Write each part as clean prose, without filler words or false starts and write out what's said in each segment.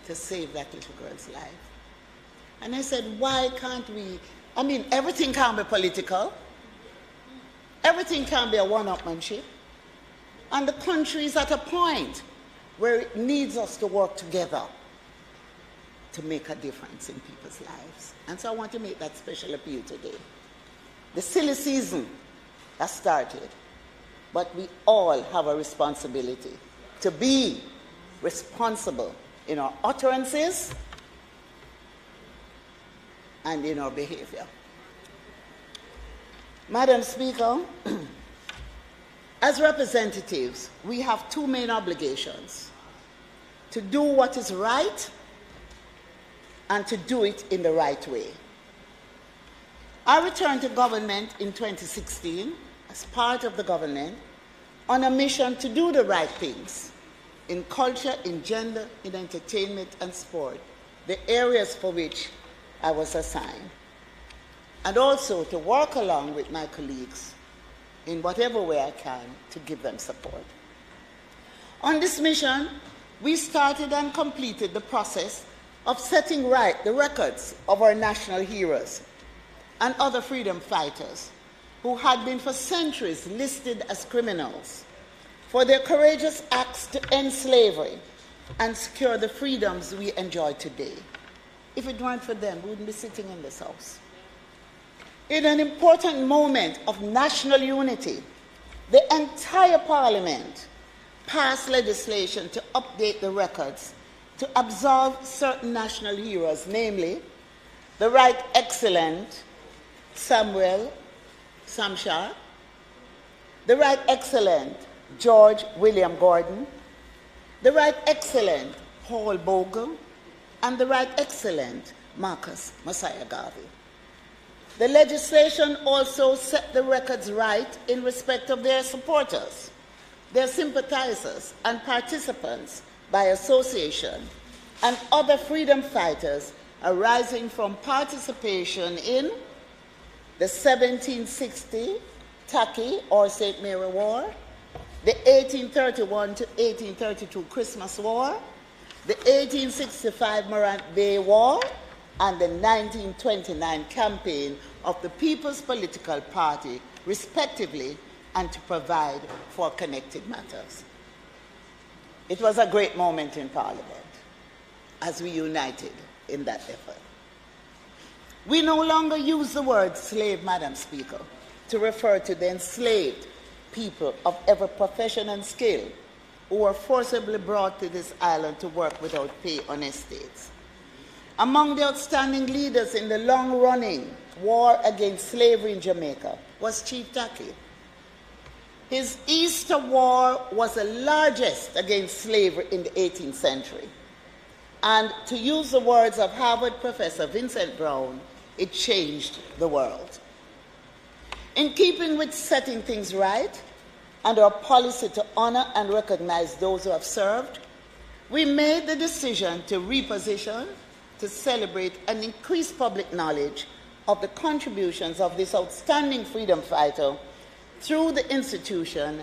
to save that little girl's life. And I said, why can't we? I mean, everything can be political. Everything can be a one-upmanship. And the country is at a point where it needs us to work together to make a difference in people's lives. And so I want to make that special appeal today. The silly season has started, but we all have a responsibility to be responsible in our utterances and in our behavior. Madam Speaker, as representatives, we have two main obligations: to do what is right and to do it in the right way. I returned to government in 2016 as part of the government on a mission to do the right things in culture, in gender, in entertainment and sport, the areas for which I was assigned, and also to work along with my colleagues in whatever way I can to give them support. On this mission, we started and completed the process of setting right the records of our national heroes and other freedom fighters who had been for centuries listed as criminals for their courageous acts to end slavery and secure the freedoms we enjoy today. If it weren't for them, we wouldn't be sitting in this house. In an important moment of national unity, the entire Parliament passed legislation to update the records to absolve certain national heroes, namely the Right Excellent Samuel Samshar, the Right Excellent George William Gordon, the Right Excellent Paul Bogle, and the Right Excellent Marcus Messiah Garvey. The legislation also set the records right in respect of their supporters, their sympathizers and participants by association, and other freedom fighters arising from participation in the 1760 Tacky or St. Mary War, the 1831 to 1832 Christmas War, the 1865 Morant Bay War, and the 1929 campaign of the People's Political Party, respectively, and to provide for connected matters. It was a great moment in Parliament as we united in that effort. We no longer use the word slave, Madam Speaker, to refer to the enslaved people of every profession and skill who were forcibly brought to this island to work without pay on estates. Among the outstanding leaders in the long-running war against slavery in Jamaica was Chief Tacky. His Easter War was the largest against slavery in the 18th century. And to use the words of Harvard professor Vincent Brown, it changed the world. In keeping with setting things right and our policy to honor and recognize those who have served, we made the decision to reposition, to celebrate and increase public knowledge of the contributions of this outstanding freedom fighter through the institution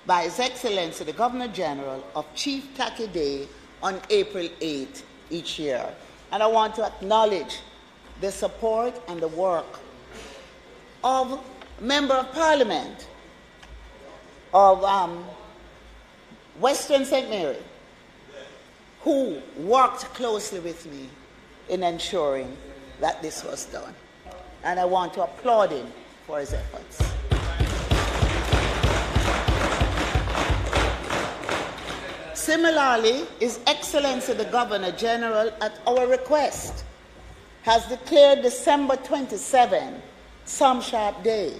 by His Excellency the Governor General of Chief Tacky Day on April 8 each year. And I want to acknowledge the support and the work of Member of Parliament of Western St. Mary, who worked closely with me in ensuring that this was done. And I want to applaud him for his efforts. Similarly, His Excellency the Governor General, at our request, has declared December 27 Samshar Day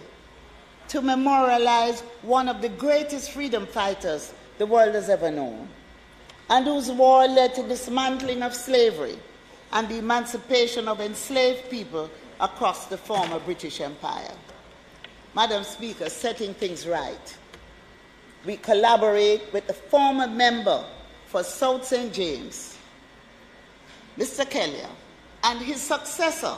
to memorialize one of the greatest freedom fighters the world has ever known, and whose war led to dismantling of slavery and the emancipation of enslaved people across the former British Empire. Madam Speaker, setting things right, we collaborate with the former member for South St. James, Mr. Kelly, and his successor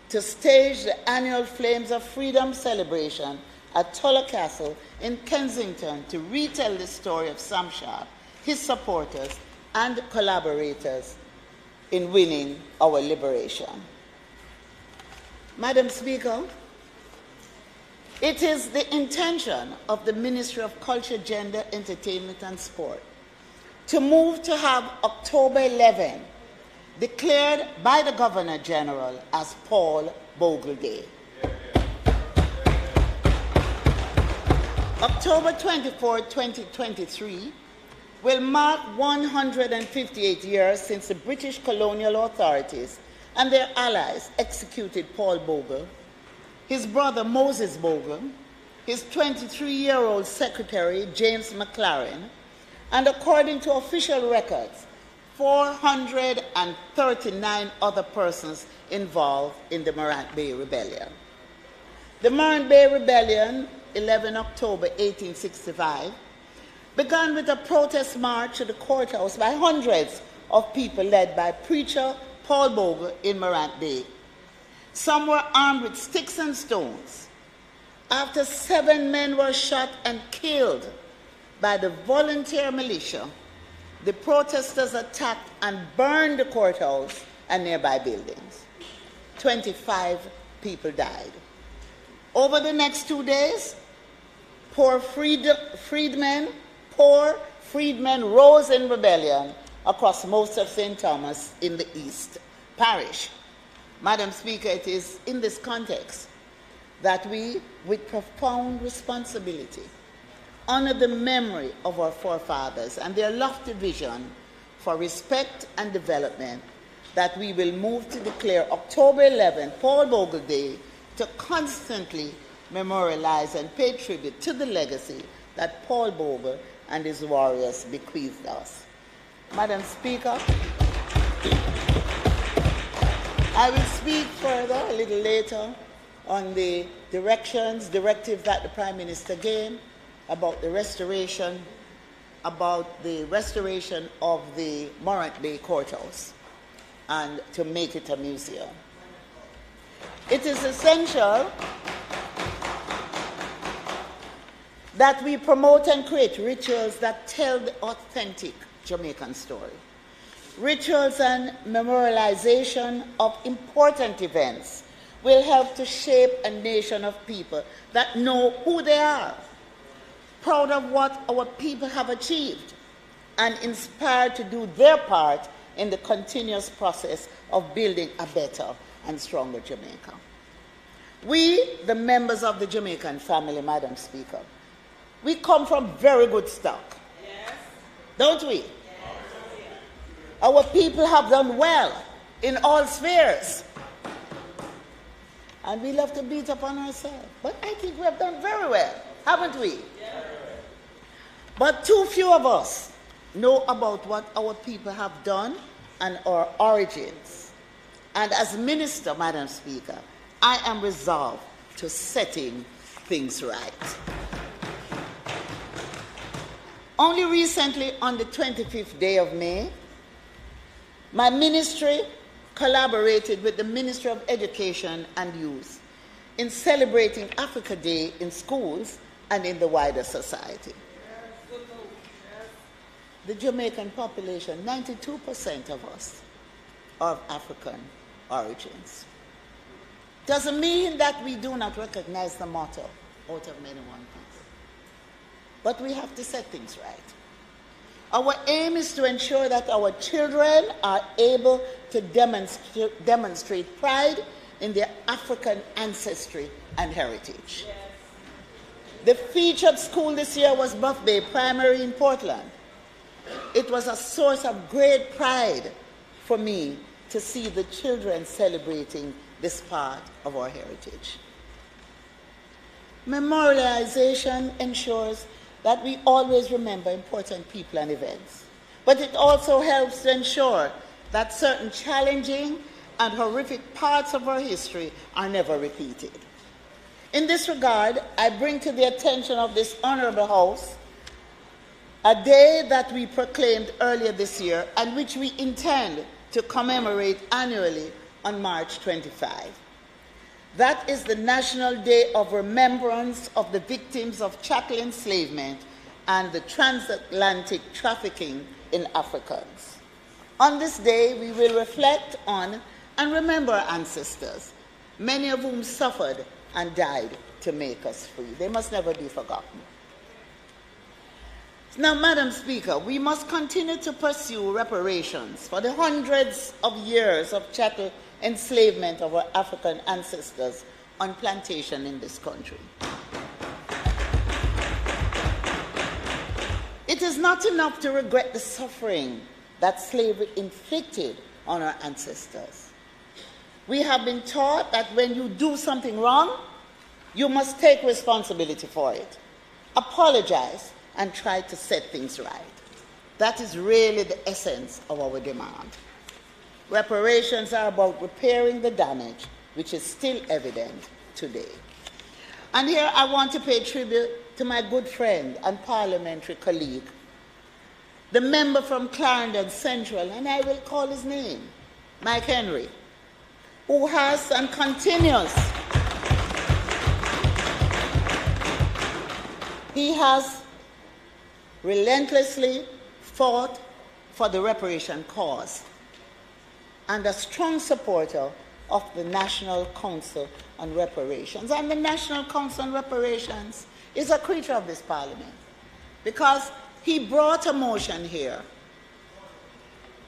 to stage the annual Flames of Freedom celebration at Tulla Castle in Kensington to retell the story of Samshar, his supporters, and collaborators in winning our liberation. Madam Speaker, it is the intention of the Ministry of Culture, Gender, Entertainment and Sport to move to have October 11 declared by the Governor General as Paul Bogle Day. October 24, 2023 will mark 158 years since the British colonial authorities and their allies executed Paul Bogle, his brother Moses Bogle, his 23-year-old secretary James McLaren, and according to official records, 439 other persons involved in the Morant Bay Rebellion. The Morant Bay Rebellion, 11 October 1865, began with a protest march to the courthouse by hundreds of people led by preacher Paul Bogle in Morant Bay. Some were armed with sticks and stones. After 7 men were shot and killed by the volunteer militia, the protesters attacked and burned the courthouse and nearby buildings. 25 people died. Over the next 2 days, poor freedmen rose in rebellion across most of St. Thomas in the East Parish. Madam Speaker, it is in this context that we, with profound responsibility, honor the memory of our forefathers and their lofty vision for respect and development, that we will move to declare October 11, Paul Bogle Day, to constantly memorialize and pay tribute to the legacy that Paul Bogle and his warriors bequeathed us. Madam Speaker, I will speak further a little later on the directive that the Prime Minister gave about the restoration of the Morant Bay Courthouse and to make it a museum. It is essential that we promote and create rituals that tell the authentic Jamaican story. Rituals and memorialization of important events will help to shape a nation of people that know who they are, proud of what our people have achieved, and inspired to do their part in the continuous process of building a better and stronger Jamaica. We, the members of the Jamaican family, Madam Speaker, we come from very good stock. Yes. Don't we? Yes. Our people have done well in all spheres. And we love to beat up on ourselves. But I think we have done very well, haven't we? Yes. But too few of us know about what our people have done and our origins. And as Minister, Madam Speaker, I am resolved to setting things right. Only recently, on the 25th day of May, my ministry collaborated with the Ministry of Education and Youth in celebrating Africa Day in schools and in the wider society. The Jamaican population, 92% of us are of African origins. Doesn't mean that we do not recognize the motto, out of many one piece. But we have to set things right. Our aim is to ensure that our children are able to demonstrate pride in their African ancestry and heritage. Yes. The featured school this year was Buff Bay Primary in Portland. It was a source of great pride for me to see the children celebrating this part of our heritage. Memorialization ensures that we always remember important people and events, but it also helps to ensure that certain challenging and horrific parts of our history are never repeated. In this regard, I bring to the attention of this honorable House a day that we proclaimed earlier this year and which we intend to commemorate annually on March 25. That is the National Day of Remembrance of the victims of chattel enslavement and the transatlantic trafficking in Africans. On this day, we will reflect on and remember our ancestors, many of whom suffered and died to make us free. They must never be forgotten. Now, Madam Speaker, we must continue to pursue reparations for the hundreds of years of chattel enslavement of our African ancestors on plantation in this country. It is not enough to regret the suffering that slavery inflicted on our ancestors. We have been taught that when you do something wrong, you must take responsibility for it, apologize, and try to set things right. That is really the essence of our demand. Reparations are about repairing the damage which is still evident today. And here I want to pay tribute to my good friend and parliamentary colleague, the member from Clarendon Central, and I will call his name, Mike Henry, who has and continues. He has relentlessly fought for the reparation cause and a strong supporter of the National Council on Reparations. And the National Council on Reparations is a creature of this Parliament because he brought a motion here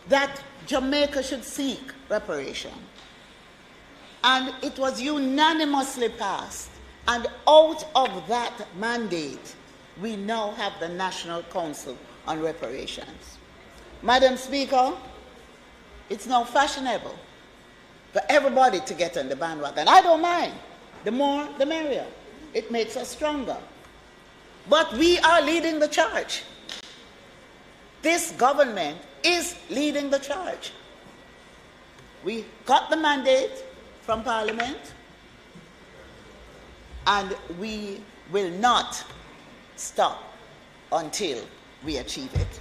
that Jamaica should seek reparation. And it was unanimously passed. And out of that mandate, we now have the National Council on Reparations. Madam Speaker, it's now fashionable for everybody to get on the bandwagon. I don't mind. The more, the merrier. It makes us stronger. But we are leading the charge. This government is leading the charge. We got the mandate from Parliament, and we will not stop until we achieve it.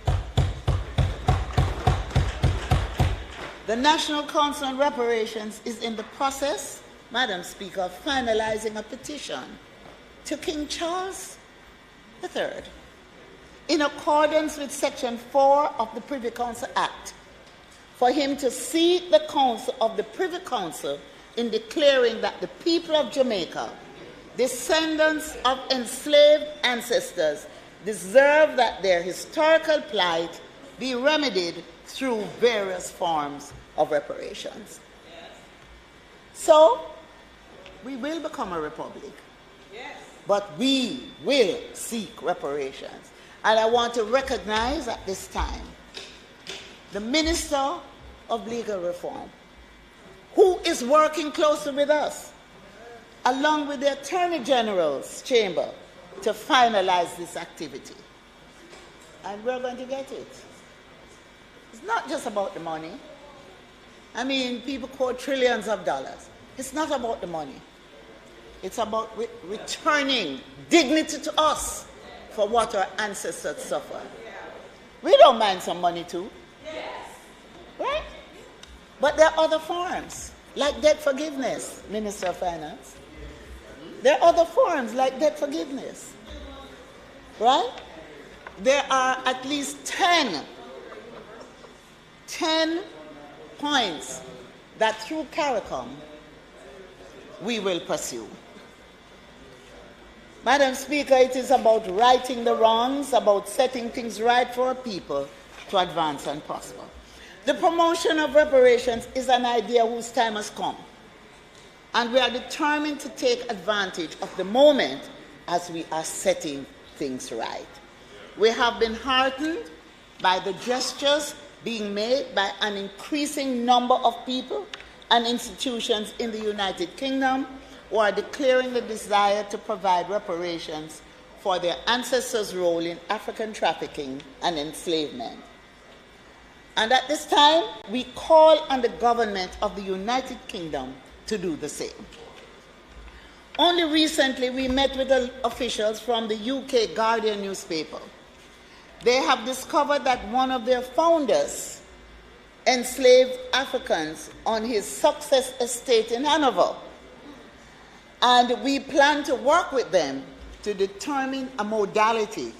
The National Council on Reparations is in the process, Madam Speaker, of finalizing a petition to King Charles III in accordance with Section 4 of the Privy Council Act for him to seek the counsel of the Privy Council in declaring that the people of Jamaica, descendants of enslaved ancestors, deserve that their historical plight be remedied through various forms of reparations. Yes. So, we will become a republic, yes, but we will seek reparations. And I want to recognize at this time the Minister of Legal Reform, who is working closely with us, along with the Attorney General's chamber, to finalize this activity. And we're going to get it. It's not just about the money. I mean, people quote trillions of dollars. It's not about the money. It's about returning dignity to us for what our ancestors suffered. We don't mind some money too. Right? But there are other forms, like debt forgiveness, Minister of Finance. There are other forms like debt forgiveness, right? There are at least 10 points that through CARICOM we will pursue. Madam Speaker, it is about righting the wrongs, about setting things right for our people to advance and prosper. The promotion of reparations is an idea whose time has come. And we are determined to take advantage of the moment as we are setting things right. We have been heartened by the gestures being made by an increasing number of people and institutions in the United Kingdom who are declaring the desire to provide reparations for their ancestors' role in African trafficking and enslavement. And at this time, we call on the government of the United Kingdom to do the same. Only recently, we met with the officials from the UK Guardian newspaper. They have discovered that one of their founders enslaved Africans on his Success estate in Hanover. And we plan to work with them to determine a modality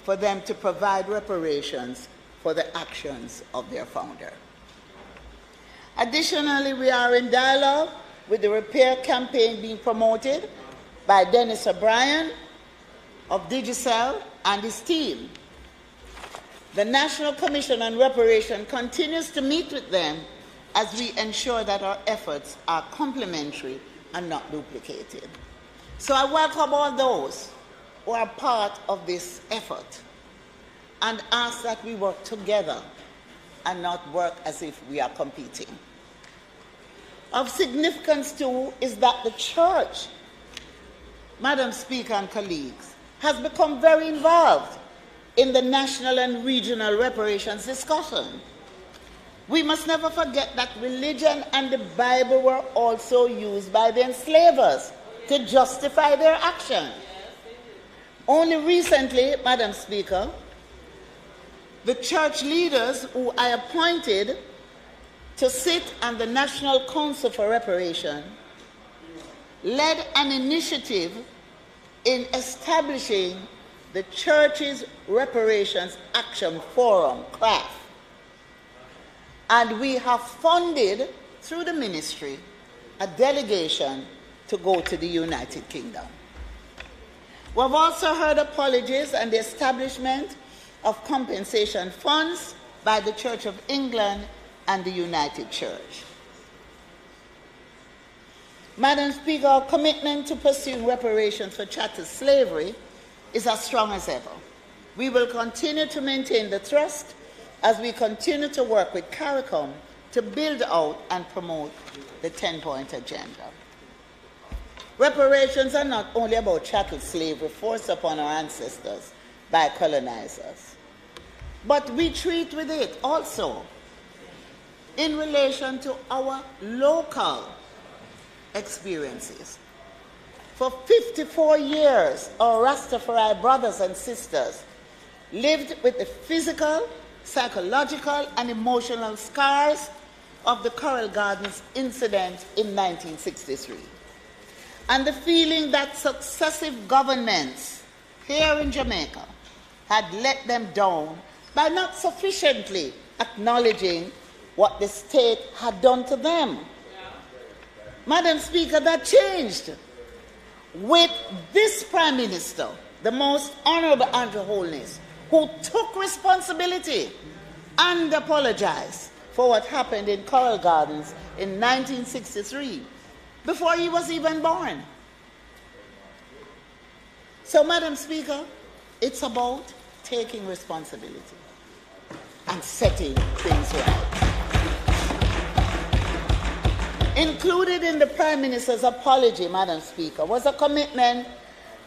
for them to provide reparations for the actions of their founder. Additionally, we are in dialogue with the repair campaign being promoted by Dennis O'Brien of Digicel and his team. The National Commission on Reparations continues to meet with them as we ensure that our efforts are complementary and not duplicated. So I welcome all those who are part of this effort and ask that we work together and not work as if we are competing. Of significance too is that the church, Madam Speaker and colleagues, has become very involved in the national and regional reparations discussion. We must never forget that religion and the Bible were also used by the enslavers to justify their action. Only recently, Madam Speaker, the church leaders who I appointed to sit on the National Council for Reparation led an initiative in establishing the Church's Reparations Action Forum, CRAF. And we have funded, through the ministry, a delegation to go to the United Kingdom. We've also heard apologies and the establishment of compensation funds by the Church of England and the United Church. Madam Speaker, our commitment to pursuing reparations for chattel slavery is as strong as ever. We will continue to maintain the trust as we continue to work with CARICOM to build out and promote the 10-point agenda. Reparations are not only about chattel slavery forced upon our ancestors by colonizers, but we treat with it also in relation to our local experiences. For 54 years, our Rastafari brothers and sisters lived with the physical, psychological, and emotional scars of the Coral Gardens incident in 1963. And the feeling that successive governments here in Jamaica had let them down by not sufficiently acknowledging what the state had done to them. Madam Speaker, that changed with this Prime Minister, the Most Honorable Andrew Holness, who took responsibility and apologized for what happened in Coral Gardens in 1963, before he was even born. So, Madam Speaker, it's about taking responsibility and setting things right. Included in the Prime Minister's apology, Madam Speaker, was a commitment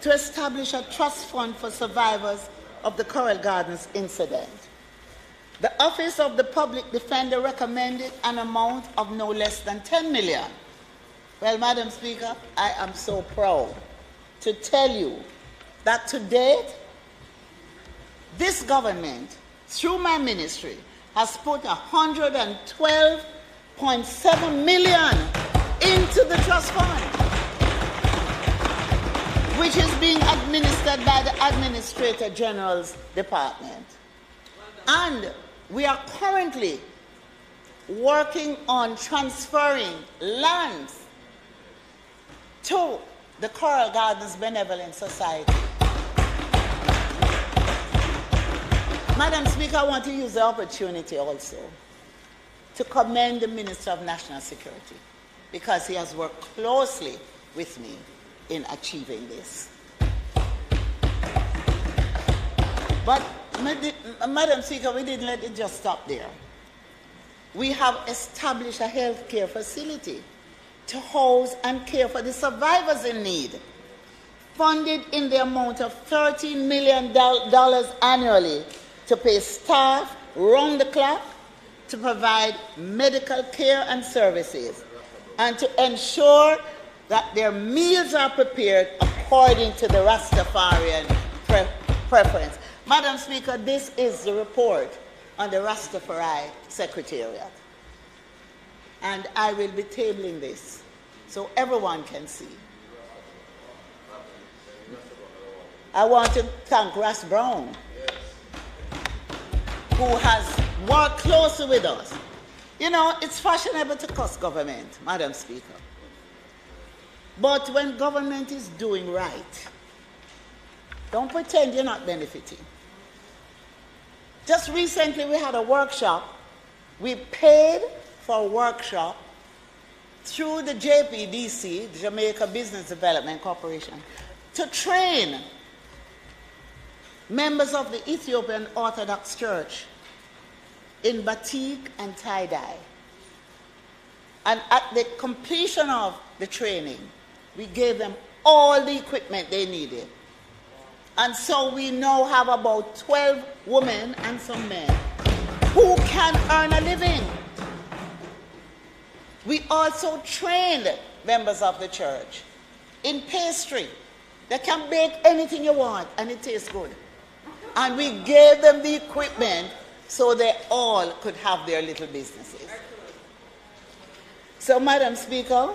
to establish a trust fund for survivors of the Coral Gardens incident. The Office of the Public Defender recommended an amount of no less than 10 million. Well, Madam Speaker, I am so proud to tell you that to date, this government, through my ministry, has put 112.7 million into the trust fund, which is being administered by the Administrator General's Department. And we are currently working on transferring lands to the Coral Gardens Benevolent Society. Madam Speaker, I want to use the opportunity also to commend the Minister of National Security, because he has worked closely with me in achieving this. But, Madam Speaker, we didn't let it just stop there. We have established a health care facility to house and care for the survivors in need, funded in the amount of $13 million annually to pay staff round the clock to provide medical care and services, and to ensure that their meals are prepared according to the Rastafarian preference. Madam Speaker, this is the report on the Rastafari Secretariat. And I will be tabling this so everyone can see. I want to thank Ras Brown who has worked closely with us. You know, it's fashionable to cuss government, Madam Speaker. But when government is doing right, don't pretend you're not benefiting. Just recently we had a workshop. We paid for a workshop through the JPDC, the Jamaica Business Development Corporation, to train members of the Ethiopian Orthodox Church in batik and tie-dye. And at the completion of the training, we gave them all the equipment they needed. And so we now have about 12 women and some men who can earn a living. We also trained members of the church in pastry. They can bake anything you want and it tastes good. And we gave them the equipment so they all could have their little businesses. So, Madam Speaker,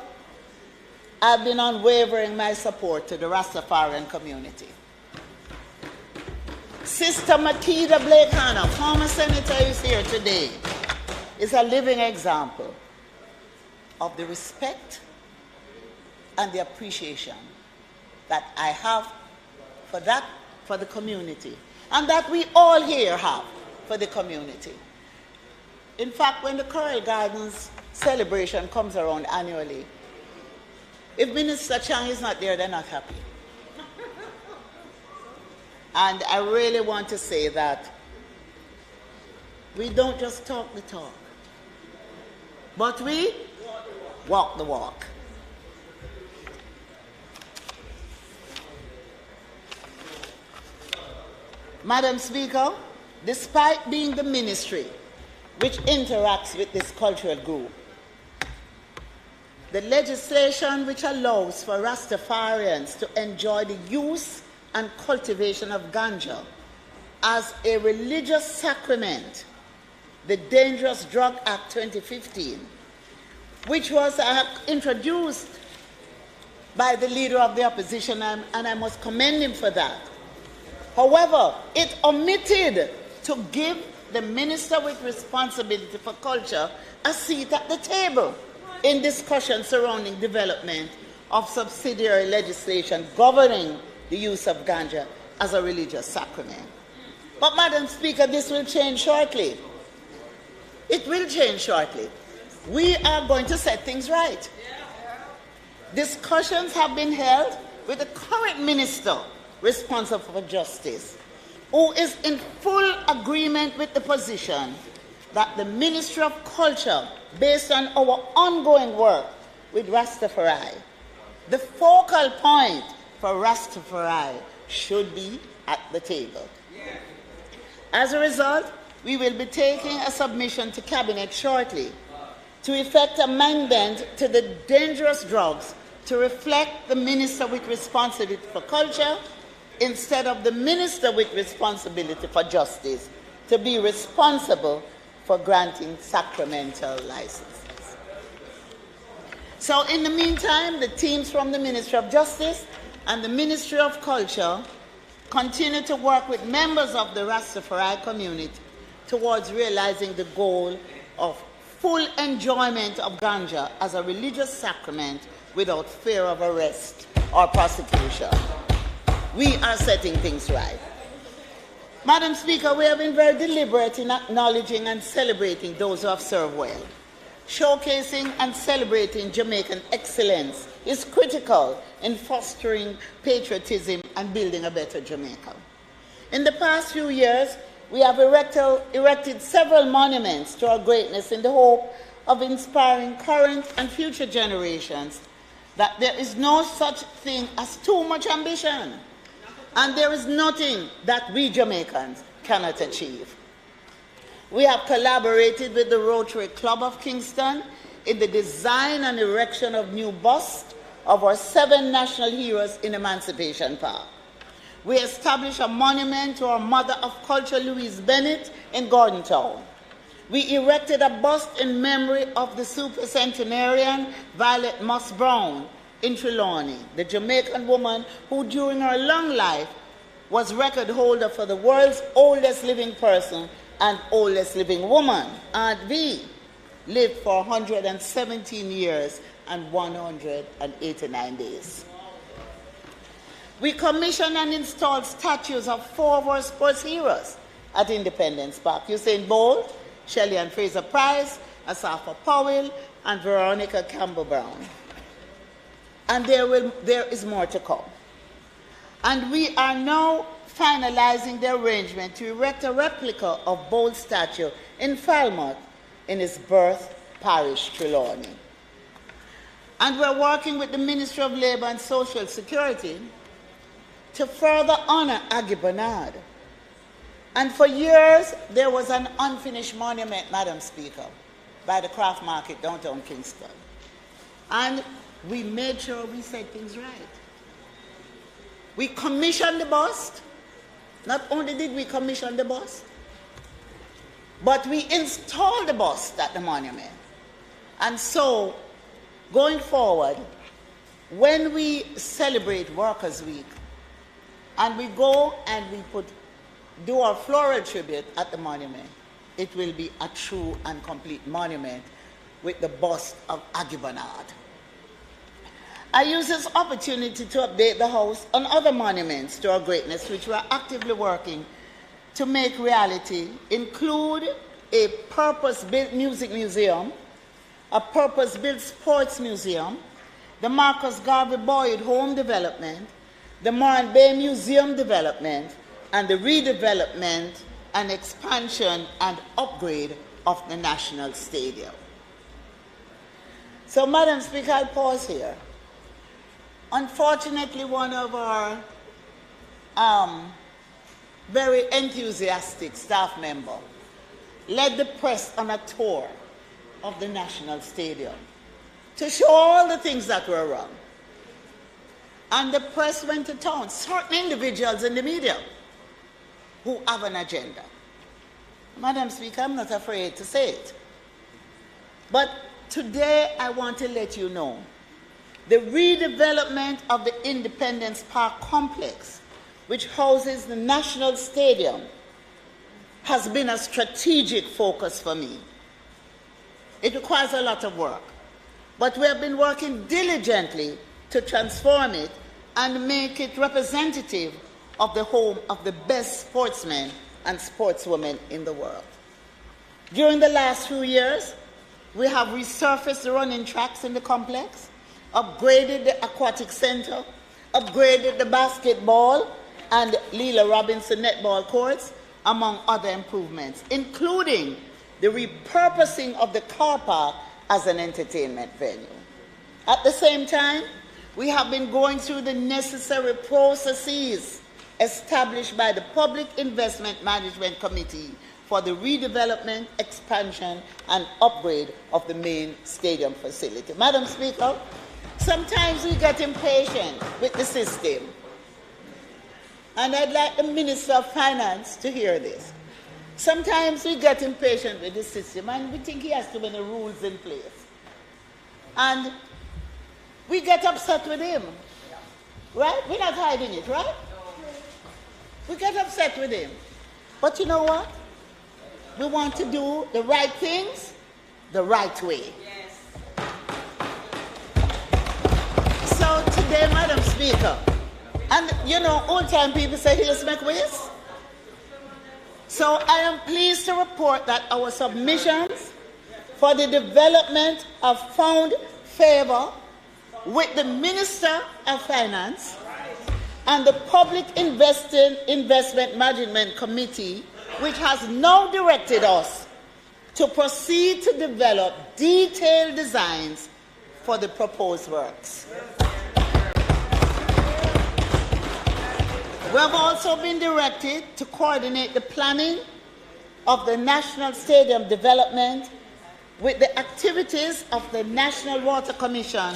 I've been unwavering my support to the Rastafarian community. Sister Makeda Blake Hanna, former senator who's here today, is a living example of the respect and the appreciation that I have for the community, and that we all here have for the community. In fact, when the Coral Gardens celebration comes around annually, if Minister Chang is not there, they're not happy. And I really want to say that we don't just talk the talk, but we walk the walk. Madam Speaker, despite being the ministry which interacts with this cultural group, the legislation which allows for Rastafarians to enjoy the use and cultivation of ganja as a religious sacrament, the Dangerous Drug Act 2015, which was introduced by the leader of the opposition, and I must commend him for that. However, it omitted to give the minister with responsibility for culture a seat at the table in discussions surrounding development of subsidiary legislation governing the use of ganja as a religious sacrament. But, Madam Speaker, this will change shortly. It will change shortly. We are going to set things right. Discussions have been held with the current minister responsible for justice, who is in full agreement with the position that the Ministry of Culture, based on our ongoing work with Rastafari, the focal point for Rastafari should be at the table. As a result, we will be taking a submission to Cabinet shortly to effect amendment to the dangerous drugs to reflect the minister with responsibility for culture instead of the minister with responsibility for justice to be responsible for granting sacramental licenses. So in the meantime, the teams from the Ministry of Justice and the Ministry of Culture continue to work with members of the Rastafari community towards realizing the goal of full enjoyment of ganja as a religious sacrament without fear of arrest or prosecution. We are setting things right. Madam Speaker, we have been very deliberate in acknowledging and celebrating those who have served well. Showcasing and celebrating Jamaican excellence is critical in fostering patriotism and building a better Jamaica. In the past few years, we have erected several monuments to our greatness in the hope of inspiring current and future generations that there is no such thing as too much ambition, and there is nothing that we Jamaicans cannot achieve. We have collaborated with the Rotary Club of Kingston in the design and erection of new busts of our 7 national heroes in Emancipation Park. We established a monument to our Mother of Culture, Louise Bennett, in Gordontown. We erected a bust in memory of the supercentenarian Violet Moss Brown in Trelawney, the Jamaican woman who during her long life was record holder for the world's oldest living person and oldest living woman, Aunt V, lived for 117 years and 189 days. We commissioned and installed statues of 4 of our sports heroes at Independence Park: Usain Bolt, Shelley and Fraser Price, Asafa Powell, and Veronica Campbell Brown. And there is more to come. And we are now finalizing the arrangement to erect a replica of Bolt's statue in Falmouth, in his birth parish, Trelawney. And we're working with the Ministry of Labour and Social Security to further honor Aggie Bernard. And for years, there was an unfinished monument, Madam Speaker, by the Craft Market, downtown Kingston. And we made sure we said things right. We commissioned the bust. Not only did we commission the bust, but we installed the bust at the monument. And so, going forward, when we celebrate Workers' Week, and we go and we do our floral tribute at the monument, it will be a true and complete monument with the bust of Aggie Bernard. I use this opportunity to update the House on other monuments to our greatness which we are actively working to make reality, include a purpose-built music museum, a purpose-built sports museum, the Marcus Garvey Boyd Home Development, the Moran Bay Museum Development, and the redevelopment and expansion and upgrade of the National Stadium. So, Madam Speaker, I'll pause here. Unfortunately, one of our very enthusiastic staff member led the press on a tour of the National Stadium to show all the things that were wrong. And the press went to town, certain individuals in the media who have an agenda. Madam Speaker, I'm not afraid to say it. But today I want to let you know the redevelopment of the Independence Park complex, which houses the National Stadium, has been a strategic focus for me. It requires a lot of work, but we have been working diligently to transform it and make it representative of the home of the best sportsmen and sportswomen in the world. During the last few years, we have resurfaced the running tracks in the complex, upgraded the aquatic center, upgraded the basketball and Leela Robinson netball courts, among other improvements, including the repurposing of the car park as an entertainment venue. At the same time, we have been going through the necessary processes established by the Public Investment Management Committee for the redevelopment, expansion, and upgrade of the main stadium facility. Madam Speaker, sometimes we get impatient with the system. And I'd like the Minister of Finance to hear this. Sometimes we get impatient with the system and we think he has too many rules in place. And we get upset with him. Right? We're not hiding it, right? We get upset with him. But you know what? We want to do the right things the right way. Yes. So today, Madam Speaker, and you know, old-time people say, here's make ways. So I am pleased to report that our submissions for the development have found favor with the Minister of Finance and the Public Investment Management Committee, which has now directed us to proceed to develop detailed designs for the proposed works. We have also been directed to coordinate the planning of the National Stadium development with the activities of the National Water Commission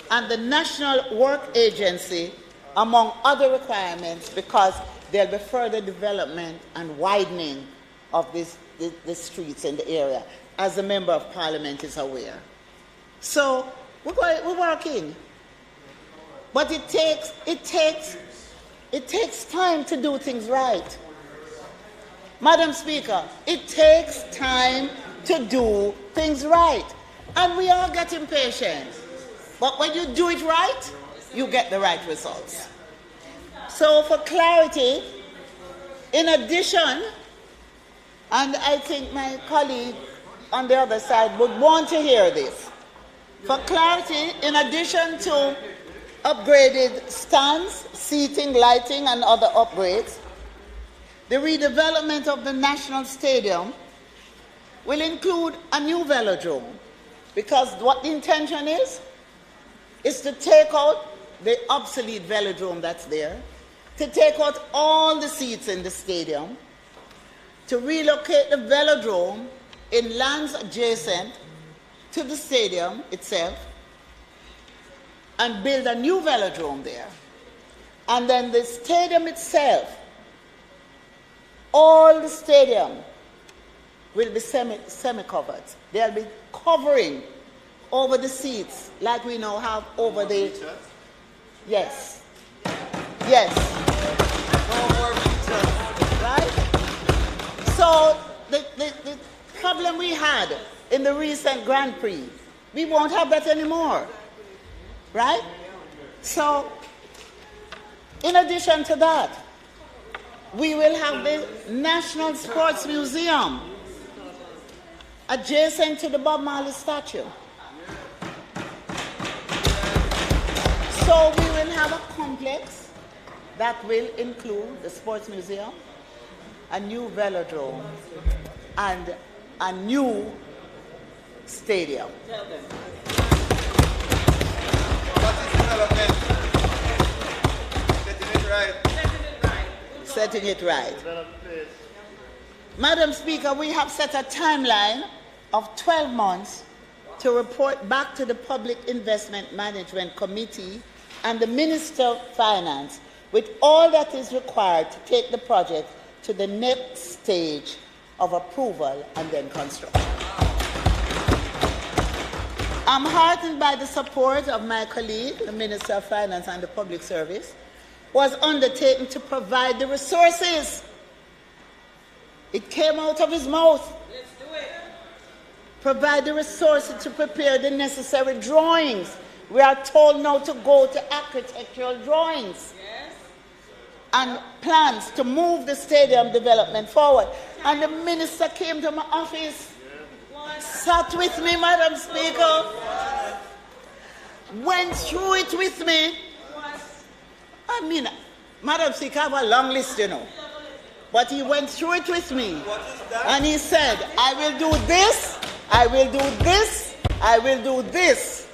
and the National Work Agency, among other requirements, because there'll be further development and widening of the streets in the area, as the Member of Parliament is aware. So we're working. But it takes time to do things right. Madam Speaker, it takes time to do things right. And we all get impatient. But when you do it right, you get the right results. So for clarity, in addition, and I think my colleague on the other side would want to hear this. For clarity, in addition to upgraded stands, seating, lighting, and other upgrades, the redevelopment of the National Stadium will include a new velodrome, because what the intention is to take out the obsolete velodrome that's there, to take out all the seats in the stadium, to relocate the velodrome in lands adjacent to the stadium itself, and build a new velodrome there. And then the stadium itself, all the stadium will be semi-covered. They'll be covering over the seats like we now have over the... Yes. Yes. No more features. Right? So the problem we had in the recent Grand Prix, we won't have that anymore. Right? So, in addition to that, we will have the National Sports Museum adjacent to the Bob Marley statue. So we will have a complex that will include the Sports Museum, a new velodrome, and a new stadium. What is development? Setting it right. Setting it right. Madam Speaker, we have set a timeline of 12 months to report back to the Public Investment Management Committee and the Minister of Finance with all that is required to take the project to the next stage of approval and then construction. I'm heartened by the support of my colleague, the Minister of Finance and the Public Service, who has undertaken to provide the resources. It came out of his mouth. Let's do it. Provide the resources to prepare the necessary drawings. We are told now to go to architectural drawings. Yes. And plans to move the stadium development forward. And the minister came to my office, sat with me, Madam Speaker, went through it with me. I mean, Madam Speaker, I have a long list, you know. But he went through it with me. And he said, I will do this, I will do this, I will do this.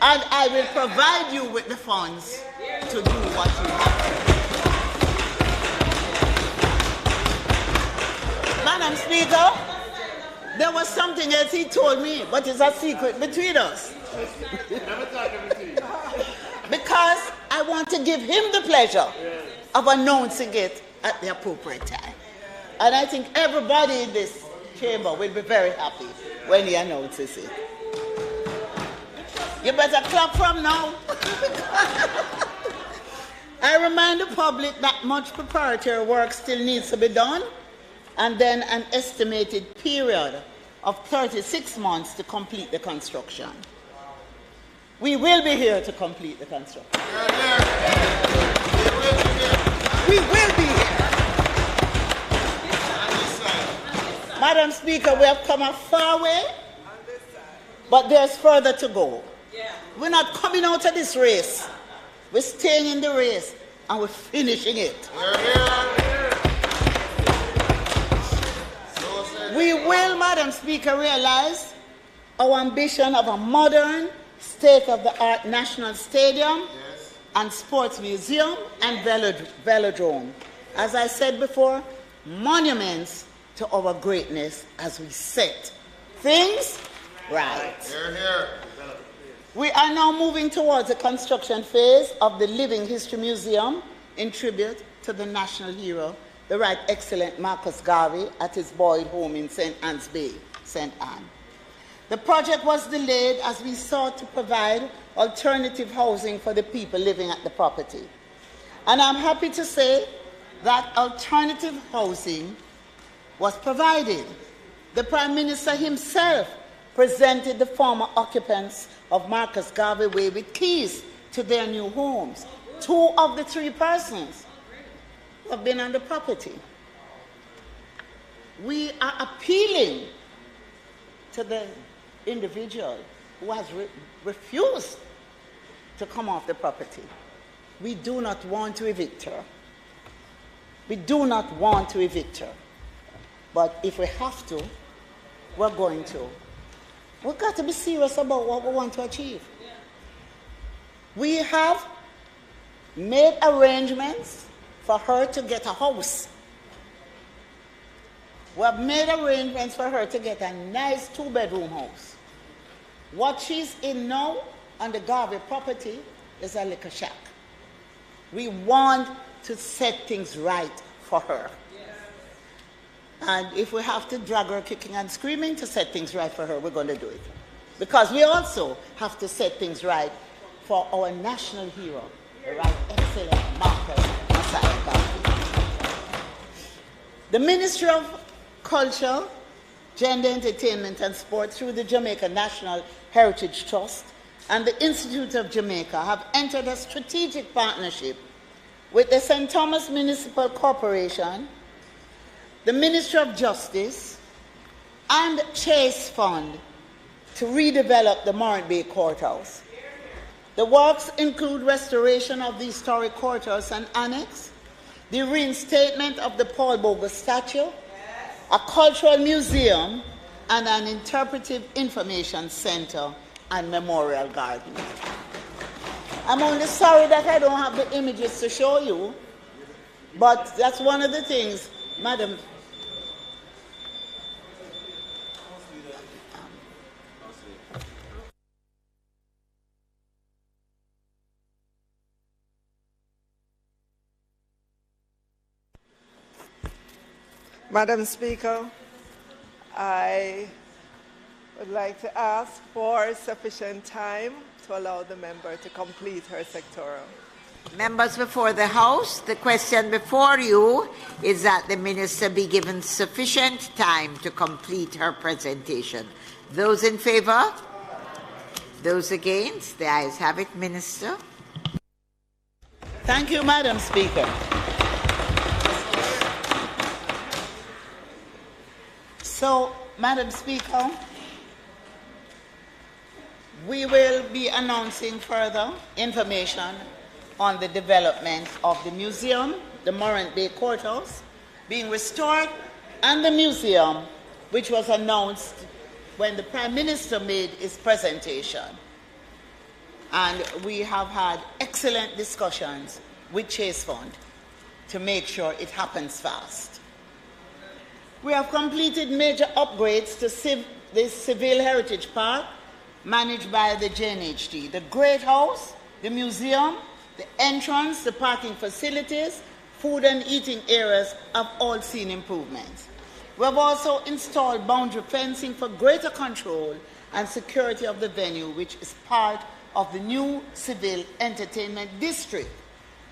And I will provide you with the funds to do what you have. Madam Speaker, there was something else he told me, but it's a secret between us. Because I want to give him the pleasure of announcing it at the appropriate time. And I think everybody in this chamber will be very happy when he announces it. You better clap from now. I remind the public that much preparatory work still needs to be done, and then an estimated period of 36 months to complete the construction. We will be here to complete the construction. We will be here. Madam Speaker, we have come a far way, but there's further to go. We're not coming out of this race. We're staying in the race, and we're finishing it. We will, Madam Speaker, realize our ambition of a modern, state-of-the-art national stadium and sports museum and velodrome. As I said before, monuments to our greatness as we set things right. Hear, hear. We are now moving towards the construction phase of the Living History Museum in tribute to the national hero, the Right Excellent Marcus Garvey, at his boyhood home in St. Anne's Bay, St. Anne. The project was delayed as we sought to provide alternative housing for the people living at the property. And I'm happy to say that alternative housing was provided. The Prime Minister himself presented the former occupants of Marcus Garvey Way with keys to their new homes. 2 of the 3 persons who have been on the property. We are appealing to the individual who has refused to come off the property. We do not want to evict her. We do not want to evict her. But if we have to, we're going to. We've got to be serious about what we want to achieve. We have made arrangements for her to get a house. We have made arrangements for her to get a nice 2-bedroom house. What she's in now on the Garvey property is a liquor shack. We want to set things right for her. And if we have to drag her kicking and screaming to set things right for her, we're going to do it. Because we also have to set things right for our national hero, the right excellent Marcus Garvey. The Ministry of Culture, Gender, Entertainment and Sport through the Jamaica National Heritage Trust and the Institute of Jamaica have entered a strategic partnership with the St. Thomas Municipal Corporation, the Ministry of Justice, and Chase Fund to redevelop the Mourning Bay Courthouse. The works include restoration of the historic courthouse and annex, the reinstatement of the Paul Bogle statue, a cultural museum, and an interpretive information center and memorial garden. I'm only sorry that I don't have the images to show you, but that's one of the things, Madam. Madam Speaker, I would like to ask for sufficient time to allow the member to complete her sectoral. Members before the House, the question before you is that the Minister be given sufficient time to complete her presentation. Those in favour? Those against? The ayes have it, Minister. Thank you, Madam Speaker. So, Madam Speaker, we will be announcing further information on the development of the museum, the Mourning Bay Courthouse, being restored, and the museum, which was announced when the Prime Minister made his presentation. And we have had excellent discussions with Chase Fund to make sure it happens fast. We have completed major upgrades to the Civil Heritage Park, managed by the JNHT. The Great House, the museum, the entrance, the parking facilities, food and eating areas have all seen improvements. We have also installed boundary fencing for greater control and security of the venue, which is part of the new Civil Entertainment District,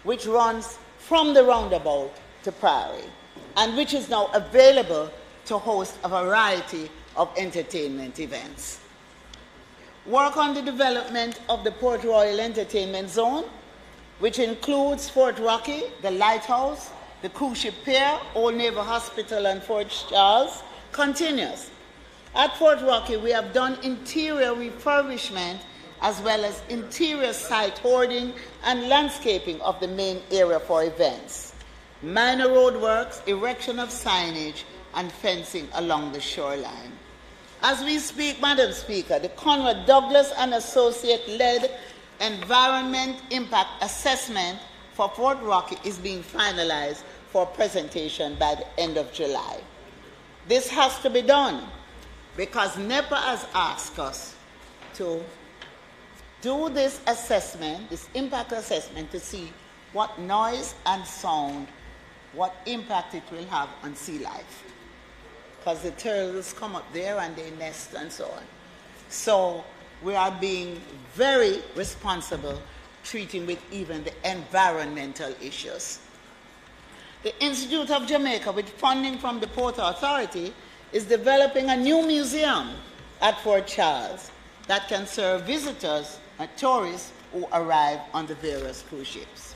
which runs from the roundabout to Priory, and which is now available to host a variety of entertainment events. Work on the development of the Port Royal Entertainment Zone, which includes Fort Rocky, the Lighthouse, the Cruise Ship Pier, Old Naval Hospital, and Fort Charles, continues. At Fort Rocky, we have done interior refurbishment as well as interior site hoarding and landscaping of the main area for events, minor roadworks, erection of signage, and fencing along the shoreline. As we speak, Madam Speaker, the Conrad Douglas and Associate-led Environment Impact Assessment for Fort Rocky is being finalized for presentation by the end of July. This has to be done because NEPA has asked us to do this assessment, this impact assessment, to see what noise and sound, what impact it will have on sea life. Because the turtles come up there and they nest and so on. So we are being very responsible, treating with even the environmental issues. the Institute of Jamaica, with funding from the Port Authority, is developing a new museum at Fort Charles that can serve visitors and tourists who arrive on the various cruise ships.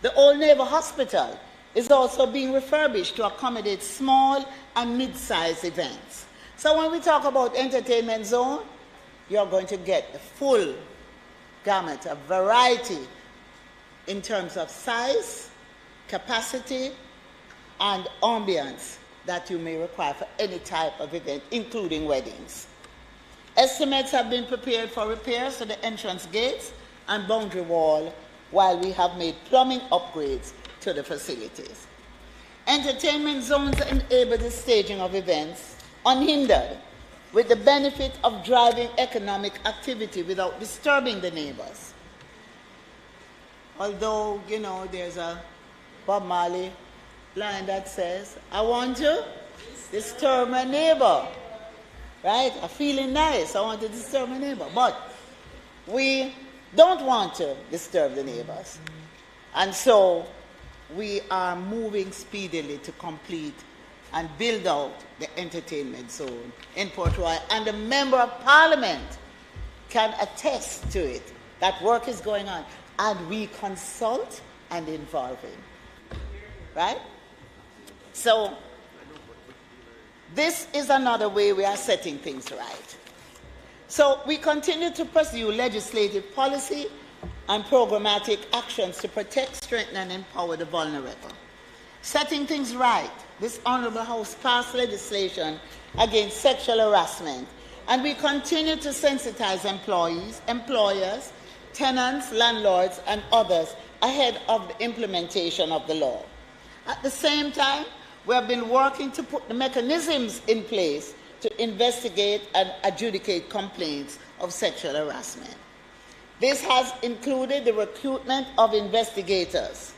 The Old Naval Hospital is also being refurbished to accommodate small and mid-sized events. So when we talk about entertainment zone, you're going to get the full gamut of variety in terms of size, capacity, and ambience that you may require for any type of event, including weddings. Estimates have been prepared for repairs to the entrance gates and boundary wall, while we have made plumbing upgrades to the facilities. Entertainment zones enable the staging of events unhindered, with the benefit of driving economic activity without disturbing the neighbors. Although, you know, there's a Bob Marley line that says, I want to disturb my neighbor, right? I'm feeling nice, I want to disturb my neighbor. But we don't want to disturb the neighbors. And so we are moving speedily to complete and build out the entertainment zone in Port Royal. And the Member of Parliament can attest to it, that work is going on. And we consult and involve him, right? So this is another way we are setting things right. So we continue to pursue legislative policy and programmatic actions to protect, strengthen, and empower the vulnerable. Setting things right, this Honourable House passed legislation against sexual harassment, and we continue to sensitize employees, employers, tenants, landlords, and others ahead of the implementation of the law. At the same time, we have been working to put the mechanisms in place to investigate and adjudicate complaints of sexual harassment. This has included the recruitment of investigators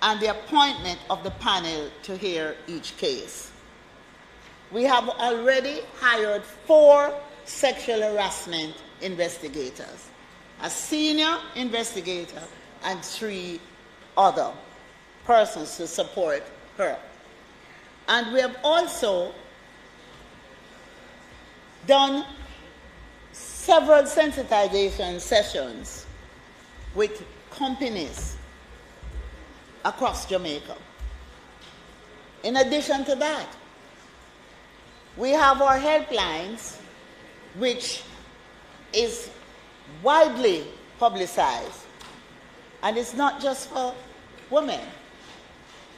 and the appointment of the panel to hear each case. We have already hired 4 sexual harassment investigators, a senior investigator and 3 other persons to support her. And we have also done several sensitization sessions with companies across Jamaica. In addition to that, we have our helplines, which is widely publicized, and it's not just for women,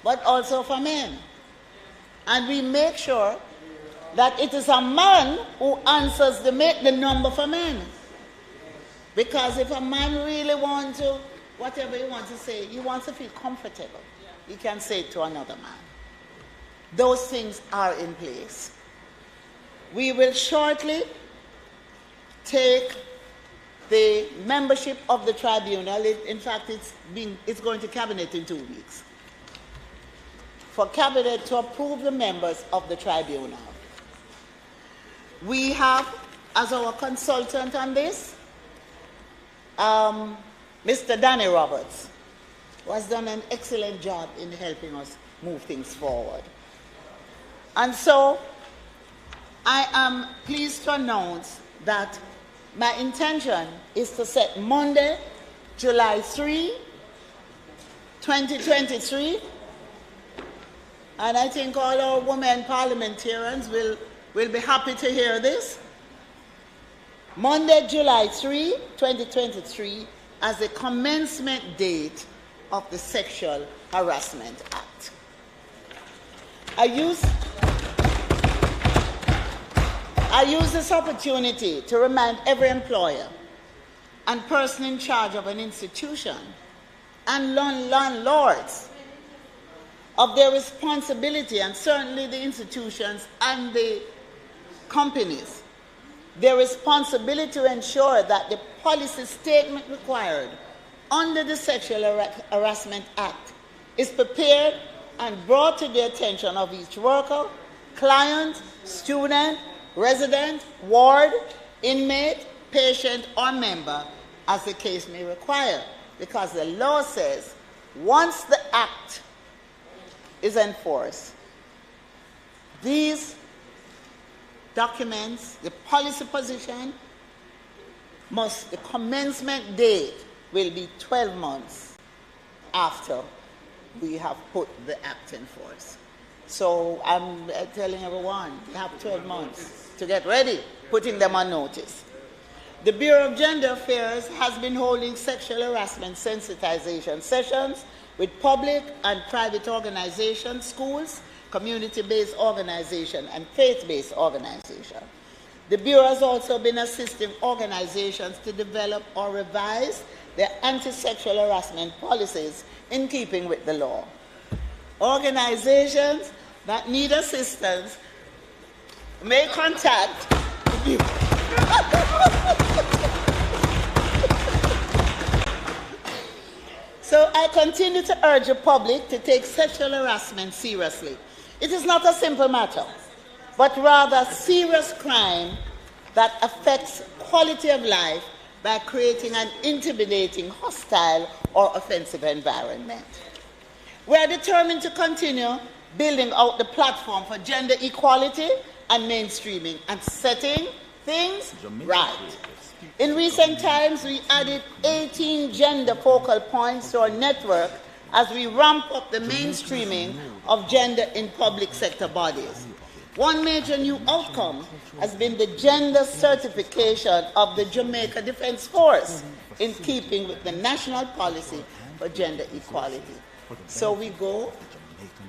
but also for men. And we make sure that it is a man who answers the number for men. Because if a man really wants to, whatever he wants to say, he wants to feel comfortable, he can say it to another man. Those things are in place. We will shortly take the membership of the tribunal. In fact, it's going to cabinet in 2 weeks, for cabinet to approve the members of the tribunal. We have, as our consultant on this, Mr. Danny Roberts, who has done an excellent job in helping us move things forward. And so I am pleased to announce that my intention is to set Monday, July 3, 2023, and I think all our women parliamentarians will be happy to hear this. Monday, July 3, 2023, as the commencement date of the Sexual Harassment Act. I use this opportunity to remind every employer and person in charge of an institution and landlords of their responsibility, and certainly the institutions and the companies, their responsibility to ensure that the policy statement required under the Sexual Harassment Act is prepared and brought to the attention of each worker, client, student, resident, ward, inmate, patient, or member, as the case may require. Because the law says once the act is enforced, these documents, the policy position, the commencement date will be 12 months after we have put the act in force. So I'm telling everyone, you have 12 months to get ready, putting them on notice. The Bureau of Gender Affairs has been holding sexual harassment sensitization sessions with public and private organizations, schools, community-based organizations, and faith-based organizations. The Bureau has also been assisting organizations to develop or revise their anti-sexual harassment policies in keeping with the law. Organizations that need assistance may contact the Bureau. So I continue to urge the public to take sexual harassment seriously. It is not a simple matter, but rather a serious crime that affects quality of life by creating an intimidating, hostile, or offensive environment. We are determined to continue building out the platform for gender equality and mainstreaming and setting things right. In recent times, we added 18 gender focal points to our network as we ramp up the mainstreaming of gender in public sector bodies. One major new outcome has been the gender certification of the Jamaica Defense Force in keeping with the national policy for gender equality. So we go,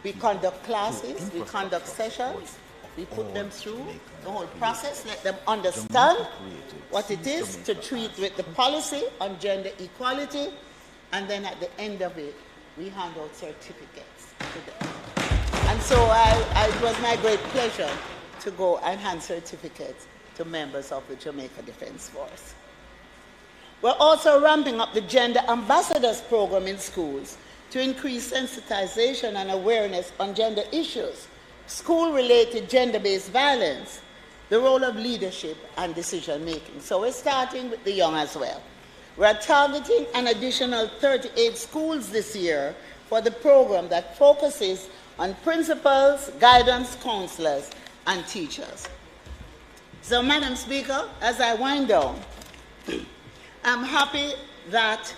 we conduct classes, we conduct sessions, we put them through the whole process, let them understand what it is to treat with the policy on gender equality, and then at the end of it, we hand out certificates to them. And so it was my great pleasure to go and hand certificates to members of the Jamaica Defense Force. We're also ramping up the Gender Ambassadors program in schools to increase sensitization and awareness on gender issues, school-related gender-based violence, the role of leadership and decision-making. So we're starting with the young as well. We're targeting an additional 38 schools this year for the program that focuses on principals, guidance counselors, and teachers. So, Madam Speaker, as I wind down, I'm happy that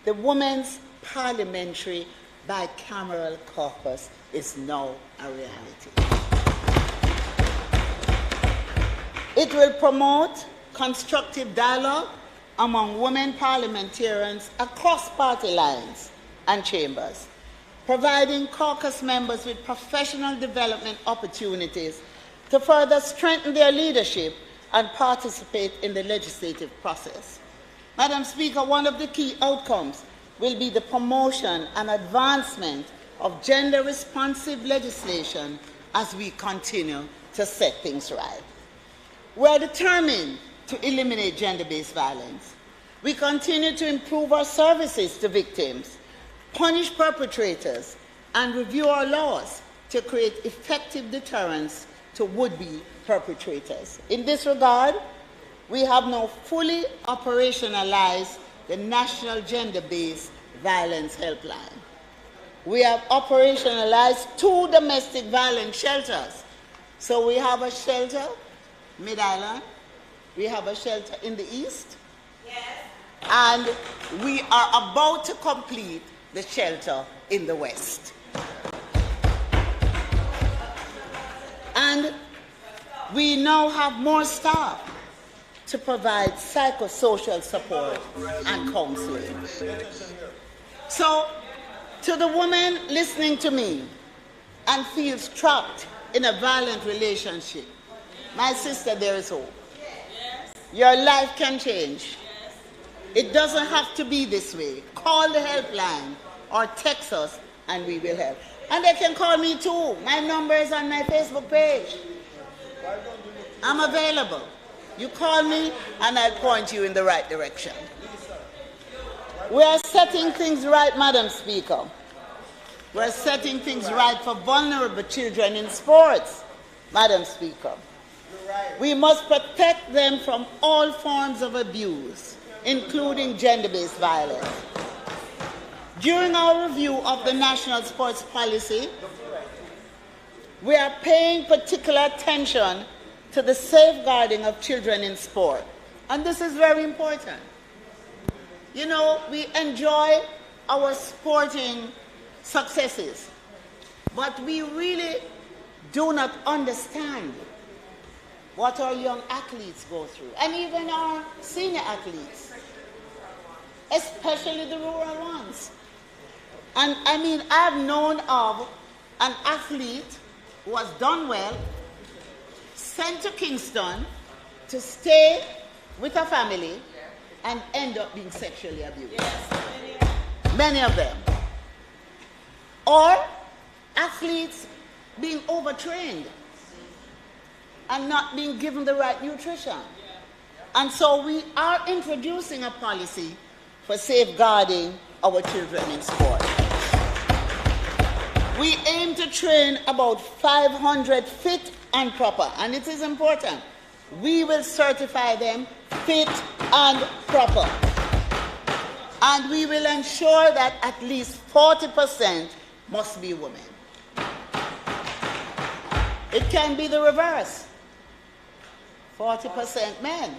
the Women's Parliamentary Bicameral Caucus is now a reality. It will promote constructive dialogue among women parliamentarians across party lines and chambers, providing caucus members with professional development opportunities to further strengthen their leadership and participate in the legislative process. Madam Speaker, one of the key outcomes will be the promotion and advancement of gender-responsive legislation as we continue to set things right. We are determined to eliminate gender-based violence. We continue to improve our services to victims, punish perpetrators, and review our laws to create effective deterrence to would-be perpetrators. In this regard, we have now fully operationalized the National Gender-Based Violence Helpline. We have operationalized 2 domestic violence shelters. So we have a shelter, Mid-Island, we have a shelter in the east, yes, and we are about to complete the shelter in the west. And we now have more staff to provide psychosocial support and counseling. So, to the woman listening to me and feels trapped in a violent relationship, my sister, there is hope. Your life can change. It doesn't have to be this way. Call the helpline or text us and we will help. And they can call me too. My number is on my Facebook page. I'm available. You call me and I'll point you in the right direction. We are setting things right, Madam Speaker. We're setting things right for vulnerable children in sports, Madam Speaker. We must protect them from all forms of abuse, including gender-based violence. During our review of the national sports policy, we are paying particular attention to the safeguarding of children in sport. And this is very important. You know, we enjoy our sporting successes, but we really do not understand what our young athletes go through, and even our senior athletes, especially the rural ones. And I mean, I've known of an athlete who has done well, sent to Kingston to stay with a family and end up being sexually abused. Many of them. Or athletes being overtrained and not being given the right nutrition. And so we are introducing a policy for safeguarding our children in sport. We aim to train about 500 fit and proper, and it is important. We will certify them fit and proper. And we will ensure that at least 40% must be women. It can be the reverse. 40% men.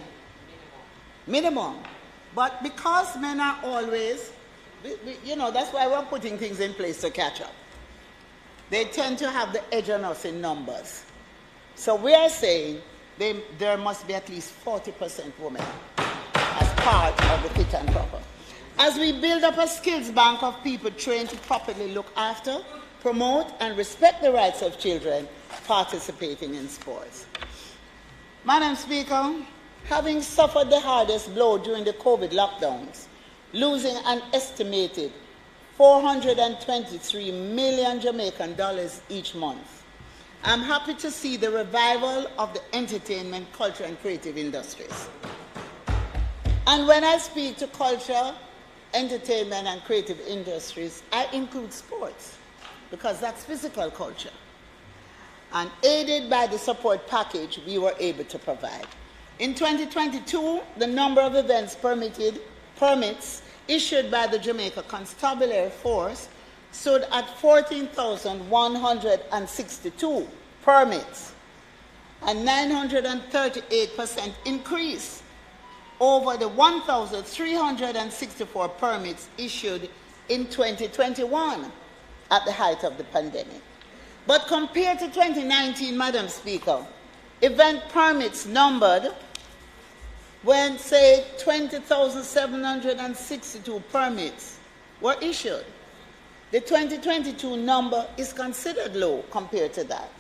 Minimum. But because men are always, you know, that's why we're putting things in place to catch up. They tend to have the edge on us in numbers. So we are saying there must be at least 40% women as part of the fit and proper. As we build up a skills bank of people trained to properly look after, promote, and respect the rights of children participating in sports. Madam Speaker, having suffered the hardest blow during the COVID lockdowns, losing an estimated $423 million Jamaican dollars each month, I'm happy to see the revival of the entertainment, culture, and creative industries. And when I speak to culture, entertainment, and creative industries, I include sports, because that's physical culture. And aided by the support package we were able to provide. In 2022, the number of events permits issued by the Jamaica Constabulary Force stood at 14,162 permits, a 938% increase over the 1,364 permits issued in 2021 at the height of the pandemic. But compared to 2019, Madam Speaker, event permits numbered when, say, 20,762 permits were issued. The 2022 number is considered low compared to that,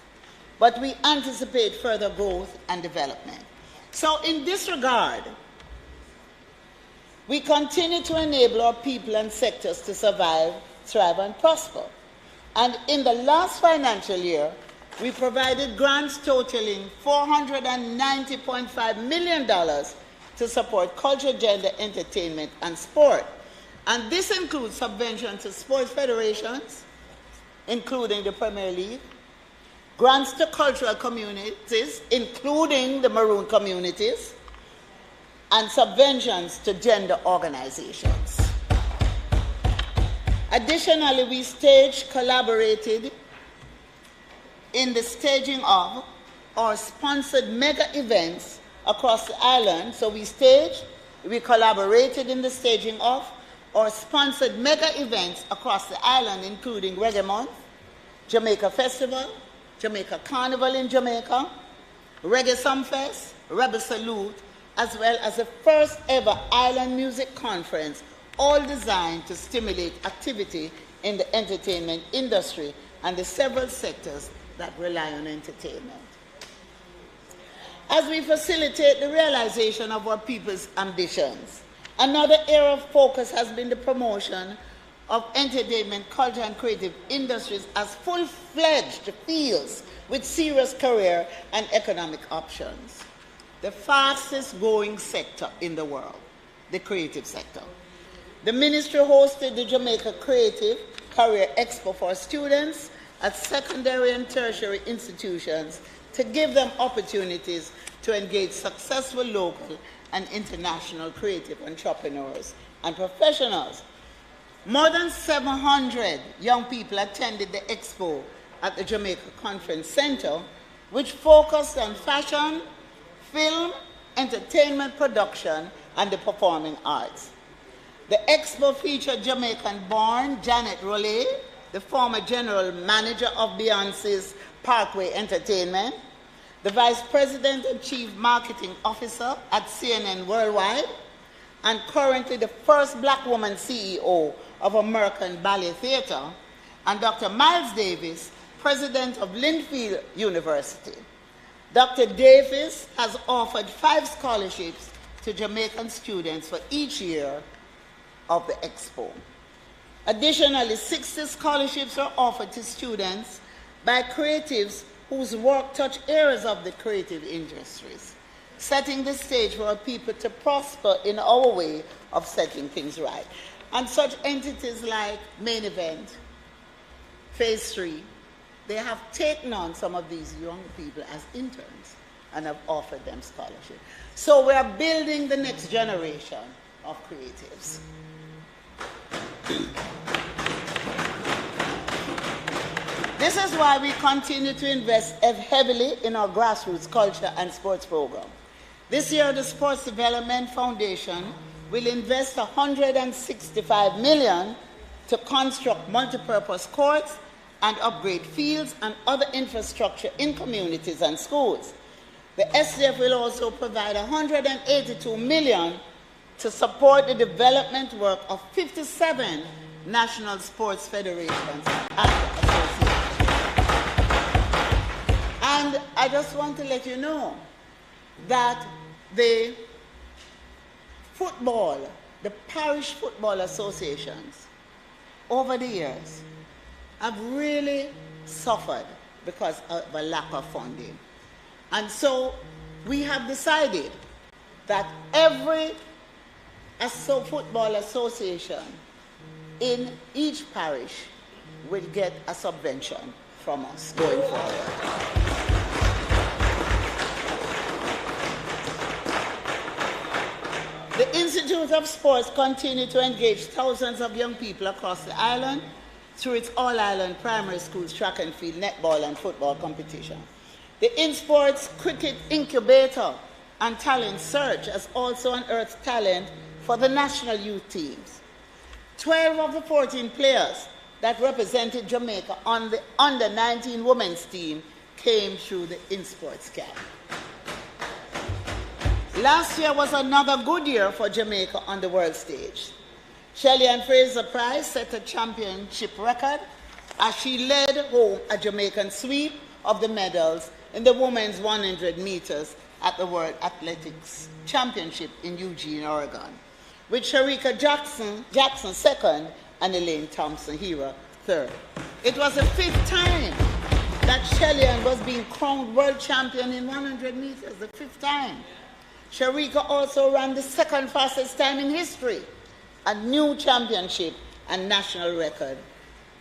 but we anticipate further growth and development. So in this regard, we continue to enable our people and sectors to survive, thrive, and prosper. And in the last financial year, we provided grants totaling $490.5 million to support culture, gender, entertainment, and sport. And this includes subvention to sports federations, including the Premier League, grants to cultural communities, including the Maroon communities, and subventions to gender organizations. Additionally, we collaborated in the staging of or sponsored mega events across the island. So we collaborated in the staging of or sponsored mega events across the island, including Reggae Month, Jamaica Festival, Jamaica Carnival in Jamaica, Reggae Sumfest, Rebel Salute, as well as the first ever Island Music Conference, all designed to stimulate activity in the entertainment industry and the several sectors that rely on entertainment. As we facilitate the realization of our people's ambitions, another area of focus has been the promotion of entertainment, culture, and creative industries as full-fledged fields with serious career and economic options. The fastest growing sector in the world, the creative sector. The ministry hosted the Jamaica Creative Career Expo for students at secondary and tertiary institutions to give them opportunities to engage successful local and international creative entrepreneurs and professionals. More than 700 young people attended the expo at the Jamaica Conference Center, which focused on fashion, film, entertainment production, and the performing arts. The expo featured Jamaican-born Janet Rollet, the former general manager of Beyonce's Parkway Entertainment, the vice president and chief marketing officer at CNN Worldwide, and currently the first black woman CEO of American Ballet Theatre, and Dr. Miles Davis, president of Linfield University. Dr. Davis has offered 5 scholarships to Jamaican students for each year of the expo. Additionally, 60 scholarships are offered to students by creatives whose work touch areas of the creative industries, setting the stage for our people to prosper in our way of setting things right. And such entities like Main Event, Phase 3, they have taken on some of these young people as interns and have offered them scholarships. So we are building the next generation of creatives. This is why we continue to invest heavily in our grassroots culture and sports program. This year, the Sports Development Foundation will invest $165 million to construct multipurpose courts and upgrade fields and other infrastructure in communities and schools. The SDF will also provide $182 million to support the development work of 57 national sports federations and associations. And I just want to let you know that the parish football associations over the years have really suffered because of a lack of funding. And so we have decided that every football association in each parish will get a subvention from us going forward. The Institute of Sports continues to engage thousands of young people across the island through its all-island primary schools track and field, netball and football competition. The InSports Cricket Incubator and Talent Search has also unearthed talent for the national youth teams. 12 of the 14 players that represented Jamaica on the under-19 women's team came through the InSports camp. Last year was another good year for Jamaica on the world stage. Shelley Ann Fraser-Price set a championship record as she led home a Jamaican sweep of the medals in the women's 100 meters at the World Athletics Championship in Eugene, Oregon, with Sharika Jackson second and Elaine Thompson-Hera third. It was the 5th time that Shelley Ann was being crowned world champion in 100 meters, the 5th time. Sharika also ran the 2nd fastest time in history, a new championship and national record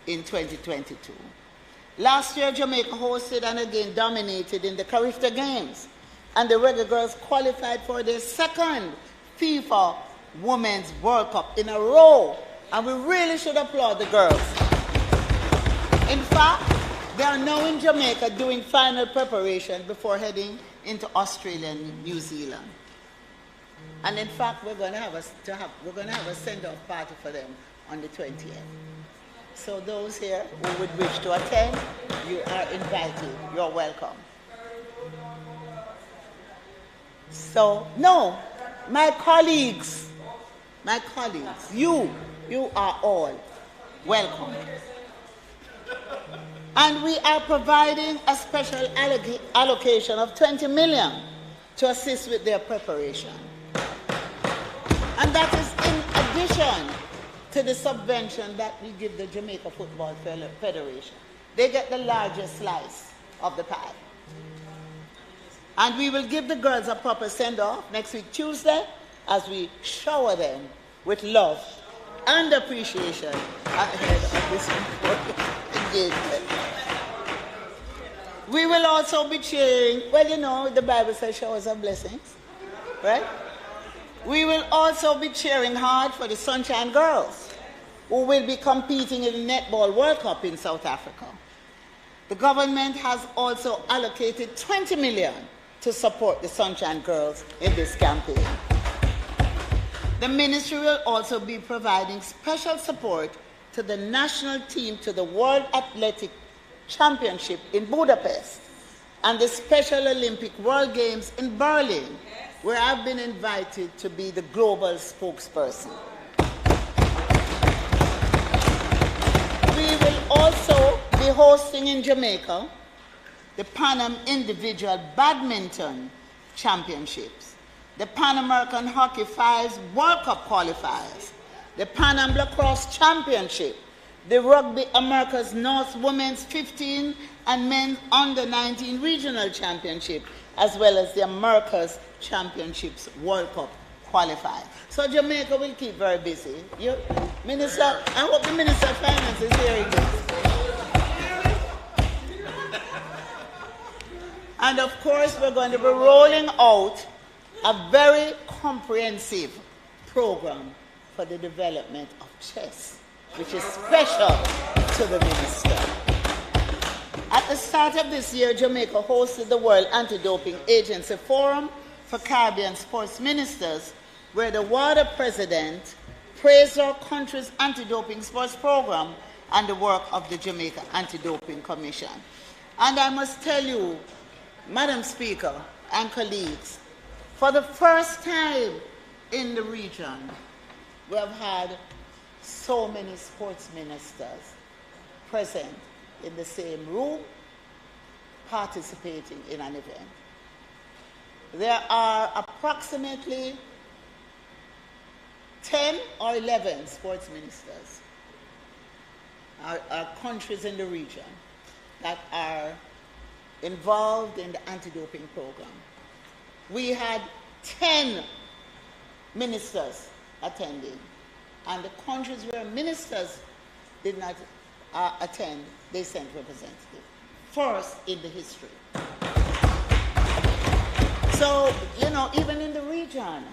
in 2022. Last year, Jamaica hosted and again dominated in the Carifta Games, and the Reggae Girls qualified for their 2nd FIFA Women's World Cup in a row, and we really should applaud the girls. In fact, they are now in Jamaica doing final preparation before heading into Australia and New Zealand. And in fact, we're going to have a send-off party for them on the 20th. So those here who would wish to attend, you are invited. You're welcome. So, no, my colleagues, you are all welcome. And we are providing a special allocation of $20 million to assist with their preparation. And that is in addition to the subvention that we give the Jamaica Football Federation. They get the largest slice of the pie. And we will give the girls a proper send-off next week, Tuesday, as we shower them with love and appreciation ahead of this important engagement. We will also be cheering, well, you know, the Bible says showers of blessings, right? We will also be cheering hard for the Sunshine Girls. who will be competing in the Netball World Cup in South Africa. The government has also allocated 20 million to support the Sunshine Girls in this campaign. The ministry will also be providing special support to the national team to the World Athletic Championship in Budapest and the Special Olympic World Games in Berlin, where I've been invited to be the global spokesperson. We will also be hosting in Jamaica the Pan Am Individual Badminton Championships, the Pan American Hockey Fives World Cup Qualifiers, the Pan Am Lacrosse Championship, the Rugby America's North Women's 15 and Men's Under-19 Regional Championship, as well as the America's Championships World Cup Qualifier. So Jamaica will keep very busy. Minister, I hope the Minister of Finance is hearing this. And of course, we're going to be rolling out a very comprehensive program for the development of chess, which is special to the minister. At the start of this year, Jamaica hosted the World Anti-Doping Agency Forum for Caribbean Sports Ministers, where the WADA president praised our country's anti-doping sports program and the work of the Jamaica Anti-Doping Commission. And I must tell you, Madam Speaker and colleagues, for the first time in the region, we have had so many sports ministers present in the same room, participating in an event. There are approximately 10 or 11 sports ministers, our countries in the region, that are involved in the anti-doping program. We had 10 ministers attending, and the countries where ministers did not attend, they sent representatives. First in the history. So, you know, even in the region,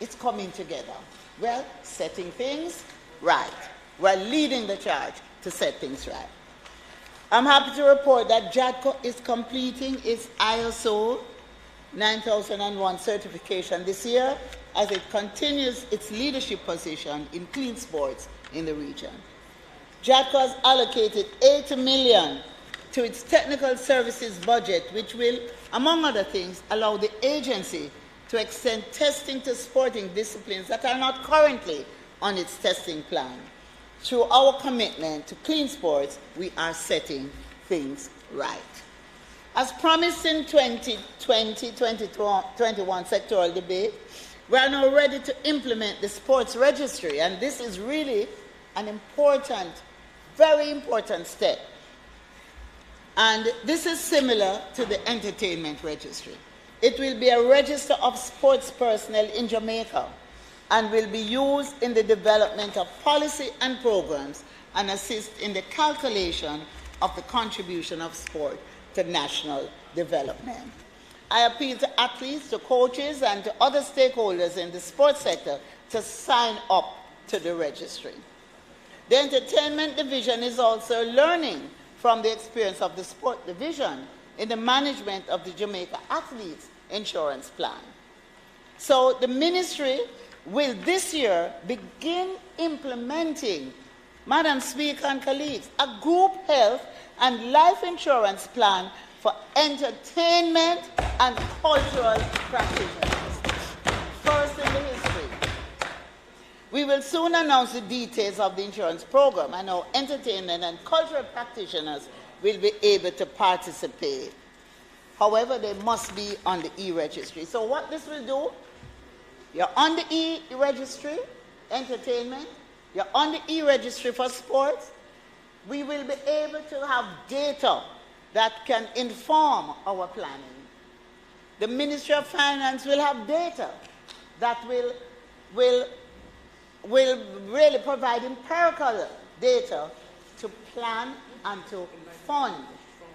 it's coming together. Well, setting things right. We're leading the charge to set things right. I'm happy to report that JADCO is completing its ISO 9001 certification this year as it continues its leadership position in clean sports in the region. JADCO has allocated 80 million to its technical services budget, which will, among other things, allow the agency to extend testing to sporting disciplines that are not currently on its testing plan. Through our commitment to clean sports, we are setting things right. As promised in 2020-2021 sectoral debate, we are now ready to implement the sports registry, and this is really an important, very important step. And this is similar to the entertainment registry. It will be a register of sports personnel in Jamaica and will be used in the development of policy and programs and assist in the calculation of the contribution of sport to national development. I appeal to athletes, to coaches, and to other stakeholders in the sports sector to sign up to the registry. The entertainment division is also learning from the experience of the sport division in the management of the Jamaica Athletes Insurance Plan. So the ministry will this year begin implementing, Madam Speaker and colleagues, a group health and life insurance plan for entertainment and cultural practitioners. First in the history. We will soon announce the details of the insurance program, and our entertainment and cultural practitioners will be able to participate. However, they must be on the e-registry. So what this will do, you're on the e-registry, entertainment, you're on the e-registry for sports. We will be able to have data that can inform our planning. The Ministry of Finance will have data that will really provide empirical data to plan and to fund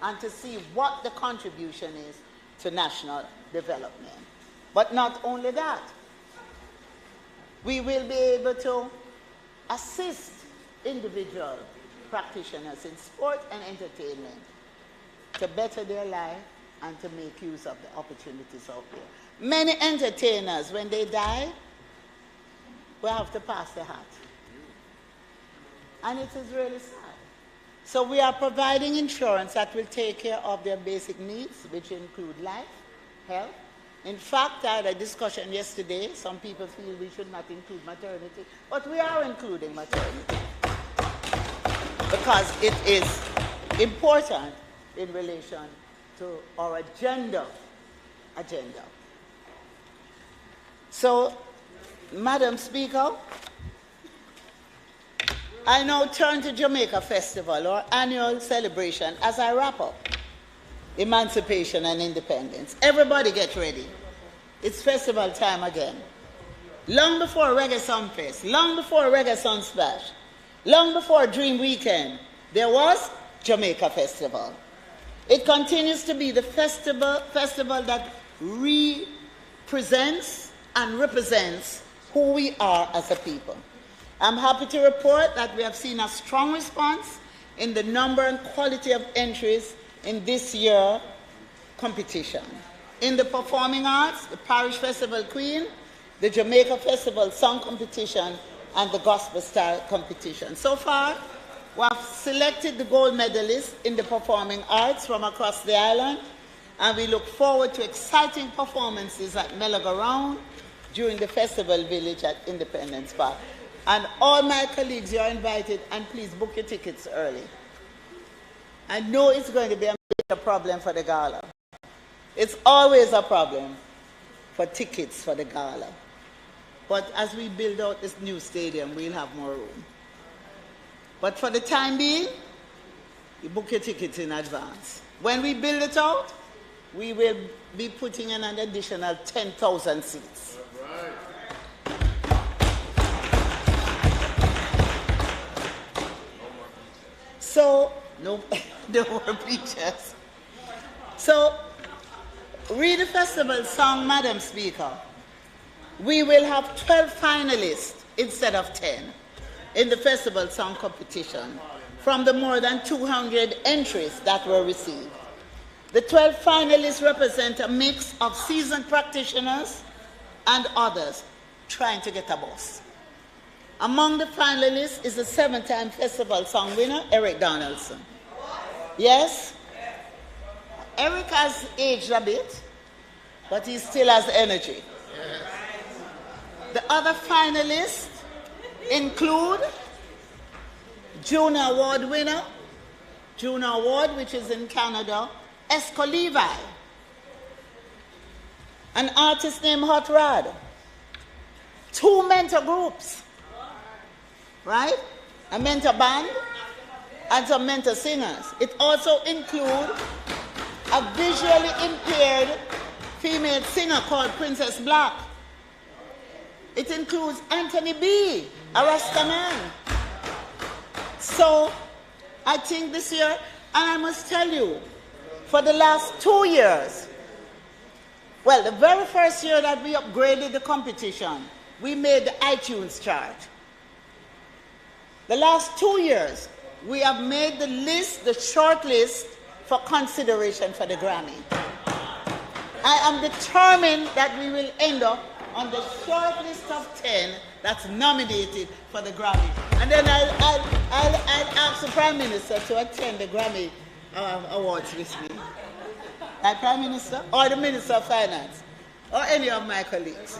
and to see what the contribution is to national development. But not only that, we will be able to assist individual practitioners in sport and entertainment to better their life and to make use of the opportunities out there. Many entertainers, when they die, will have to pass the hat. And it is really sad. So we are providing insurance that will take care of their basic needs, which include life, health. In fact, I had a discussion yesterday. Some people feel we should not include maternity, but we are including maternity because it is important in relation to our gender agenda. So, Madam Speaker, I now turn to Jamaica Festival, our annual celebration, as I wrap up emancipation and independence. Everybody get ready. It's festival time again. Long before Reggae Sunfest, long before Reggae Sun Splash, long before Dream Weekend, there was Jamaica Festival. It continues to be the festival that represents and represents who we are as a people. I'm happy to report that we have seen a strong response in the number and quality of entries in this year's competition. In the performing arts, the Parish Festival Queen, the Jamaica Festival Song Competition, and the Gospel Star Competition. So far, we have selected the gold medalists in the performing arts from across the island, and we look forward to exciting performances at Melagaround during the Festival Village at Independence Park. And all my colleagues, you're invited, and please book your tickets early. I know it's going to be a major problem for the gala. It's always a problem for tickets for the gala. But as we build out this new stadium, we'll have more room. But for the time being, you book your tickets in advance. When we build it out, we will be putting in an additional 10,000 seats. So, no more preachers. So, read the festival song, Madam Speaker. We will have 12 finalists instead of 10 in the festival song competition from the more than 200 entries that were received. The 12 finalists represent a mix of seasoned practitioners and others trying to get a bus. Among the finalists is the 7-time festival song winner, Eric Donaldson. Yes? Eric has aged a bit, but he still has energy. The other finalists include Junior Award winner, Junior Award, which is in Canada, Esco Levi, an artist named Hot Rod, 2 mentor groups, right? A mentor band and some mentor singers. It also includes a visually impaired female singer called Princess Black. It includes Anthony B., a Rasta man. So I think this year, and I must tell you, for the last 2 years, well, the very first year that we upgraded the competition, we made the iTunes chart. The last 2 years, we have made the list, the short list, for consideration for the Grammy. I am determined that we will end up on the short list of 10 that's nominated for the Grammy. And then I'll ask the Prime Minister to attend the Grammy Awards with me. My Prime Minister, or the Minister of Finance, or any of my colleagues.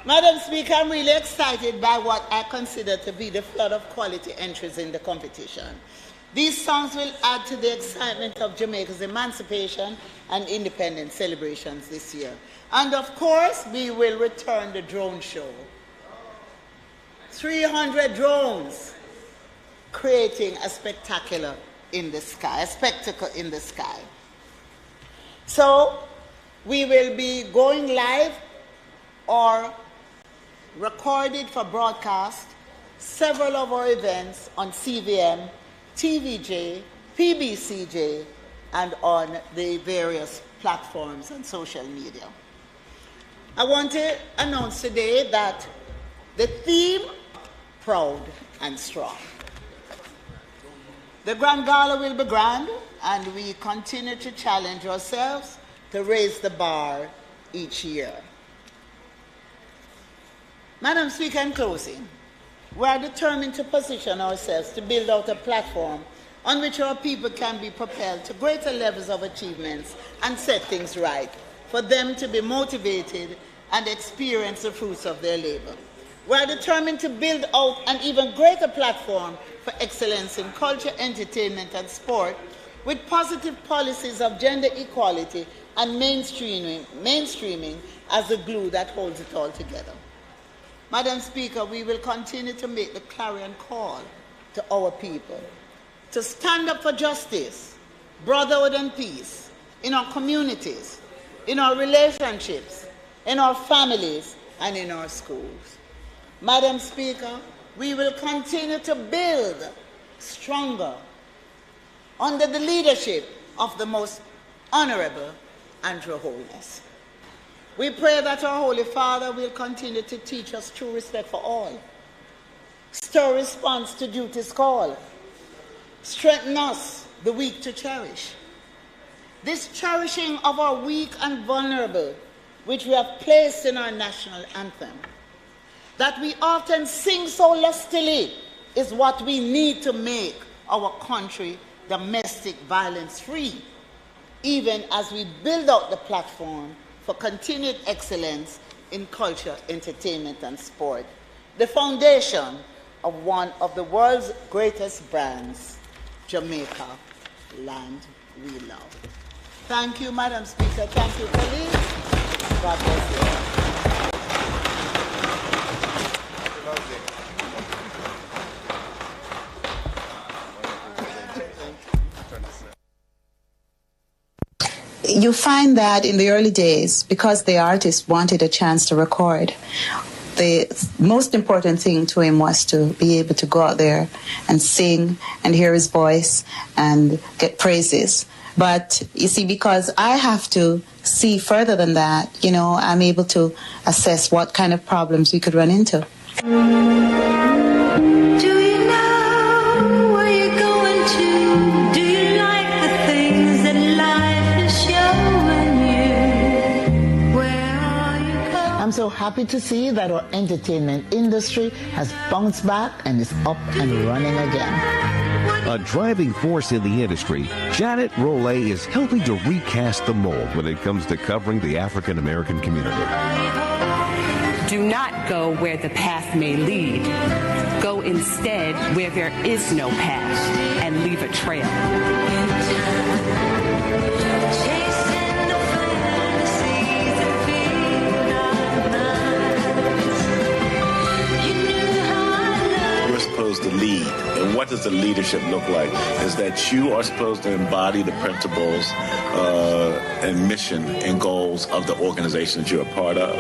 Madam Speaker, I'm really excited by what I consider to be the flood of quality entries in the competition. These songs will add to the excitement of Jamaica's emancipation and independence celebrations this year. And of course, we will return the drone show. 300 drones creating a spectacular in the sky, a spectacle in the sky. So we will be going live or recorded for broadcast several of our events on CVM, TVJ, PBCJ, and on the various platforms and social media. I want to announce today that the theme, proud and strong. The Grand Gala will be grand, and we continue to challenge ourselves to raise the bar each year. Madam Speaker, in closing, we are determined to position ourselves to build out a platform on which our people can be propelled to greater levels of achievements and set things right, for them to be motivated and experience the fruits of their labor. We are determined to build out an even greater platform for excellence in culture, entertainment, and sport, with positive policies of gender equality and mainstreaming as the glue that holds it all together. Madam Speaker, we will continue to make the clarion call to our people to stand up for justice, brotherhood, and peace in our communities, in our relationships, in our families, and in our schools. Madam Speaker, we will continue to build stronger under the leadership of the most Honorable Andrew Holness. We pray that our Holy Father will continue to teach us true respect for all, stir response to duty's call, strengthen us, the weak, to cherish. This cherishing of our weak and vulnerable, which we have placed in our national anthem, that we often sing so lustily, is what we need to make our country domestic violence free, even as we build out the platform for continued excellence in culture, entertainment, and sport, the foundation of one of the world's greatest brands, Jamaica, land we love. Thank you, Madam Speaker. Thank you, colleagues. God bless you all. You find that in the early days, because the artist wanted a chance to record, the most important thing to him was to be able to go out there and sing and hear his voice and get praises. But you see, because I have to see further than that, you know, I'm able to assess what kind of problems we could run into. I'm so happy to see that our entertainment industry has bounced back and is up and running again. A driving force in the industry, Janet Rollet is helping to recast the mold when it comes to covering the African American community. Do not go where the path may lead. Go instead where there is no path and leave a trail. To lead. And what does the leadership look like? Is that you are supposed to embody the principles and mission and goals of the organization that you're a part of.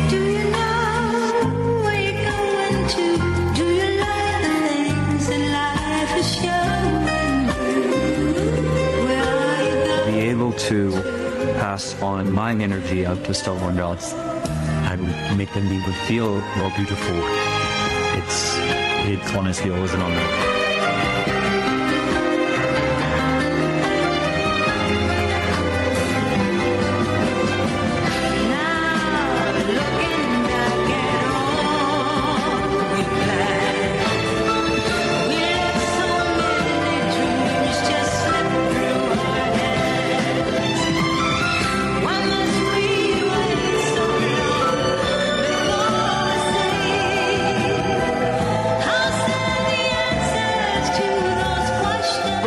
Do you know where you're going to? Do you like the things that life is showing you? Where are you going? Be able to pass on my energy out to stubborn dogs and make them even feel more beautiful. It's honestly always an honor.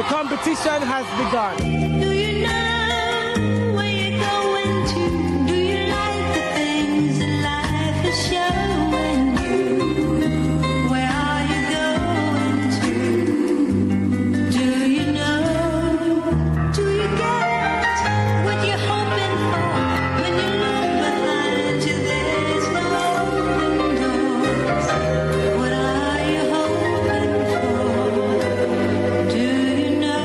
Competition has begun. Do you know where you're going to? Do you like the things that life is showing you? Where are you going to? Do you know? Do you get what you're hoping for? When you look behind you, there's no open doors. What are you hoping for? Do you know?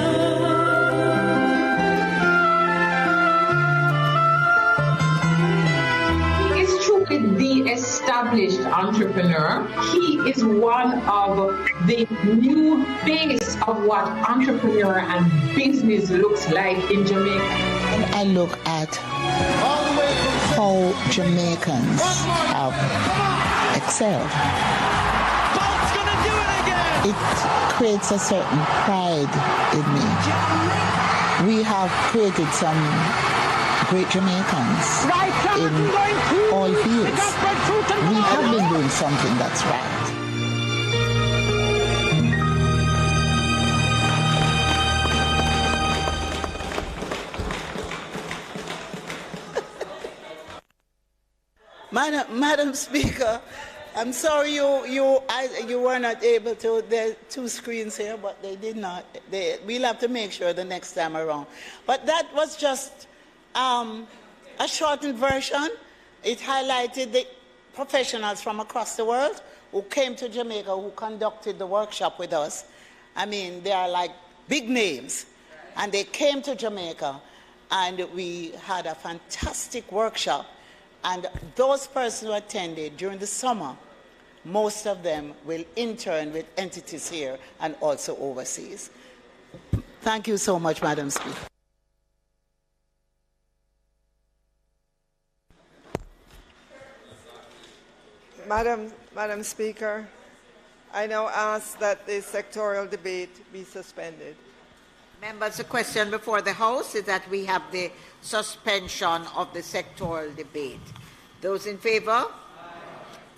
entrepreneur. He is one of the new face of what entrepreneur and business looks like in Jamaica. When I look at how Jamaicans have excelled, it creates a certain pride in me. We have created some great Jamaicans in all fields. We have been doing something that's right. Madam Speaker, I'm sorry you were not able to. There are two screens here, but they did not. We'll have to make sure the next time around. But that was just a shortened version. It highlighted the professionals from across the world who came to Jamaica, who conducted the workshop with us. I mean, they are like big names. And they came to Jamaica, and we had a fantastic workshop. And those persons who attended during the summer, most of them will intern with entities here and also overseas. Thank you so much, Madam Speaker. Madam Speaker, I now ask that the sectoral debate be suspended. Members, the question before the House is that we have the suspension of the sectoral debate. Those in favour?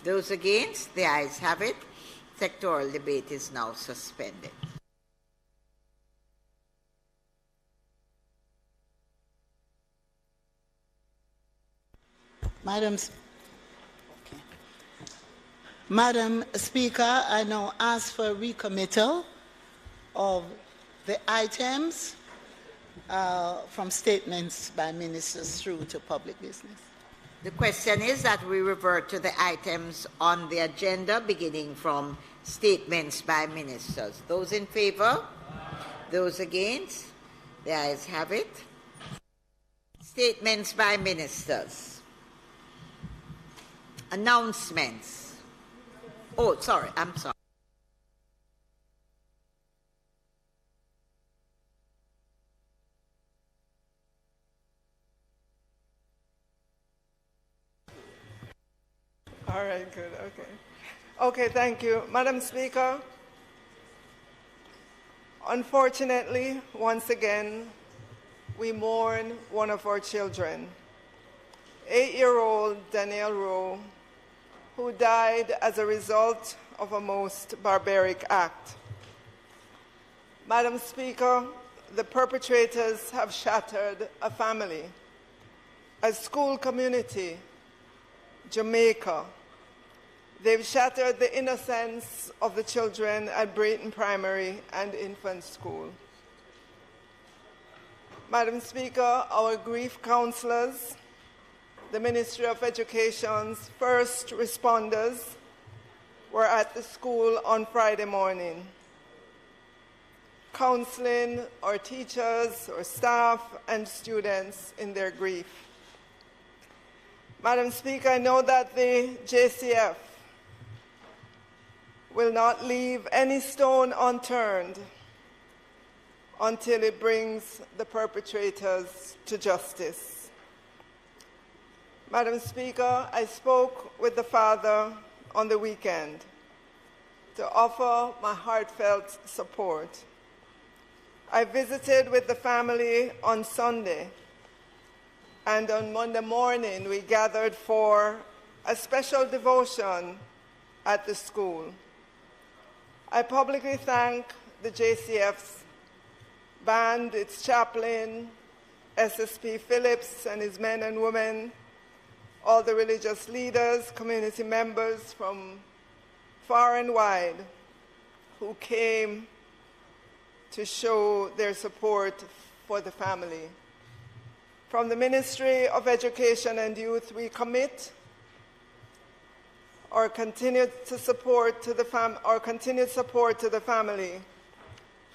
Those against? The ayes have it. Sectoral debate is now suspended. Madam Speaker, I now ask for recommittal of the items from statements by ministers through to public business. The question is that we revert to the items on the agenda, beginning from statements by ministers. Those in favour? Those against? The ayes have it. Statements by ministers. Announcements. Oh, sorry, I'm sorry. All right, good, okay. Okay, thank you. Madam Speaker, unfortunately, once again, we mourn one of our children, 8-year-old Danielle Rowe, who died as a result of a most barbaric act. Madam Speaker, the perpetrators have shattered a family, a school community, Jamaica. They've shattered the innocence of the children at Brayton Primary and Infant School. Madam Speaker, our grief counselors, the Ministry of Education's first responders were at the school on Friday morning, counseling our teachers, our staff, and students in their grief. Madam Speaker, I know that the JCF will not leave any stone unturned until it brings the perpetrators to justice. Madam Speaker, I spoke with the father on the weekend to offer my heartfelt support. I visited with the family on Sunday, and on Monday morning we gathered for a special devotion at the school. I publicly thank the JCF's band, its chaplain, SSP Phillips and his men and women, all the religious leaders, community members from far and wide who came to show their support for the family. From the Ministry of Education and Youth, we commit our continued support to the family,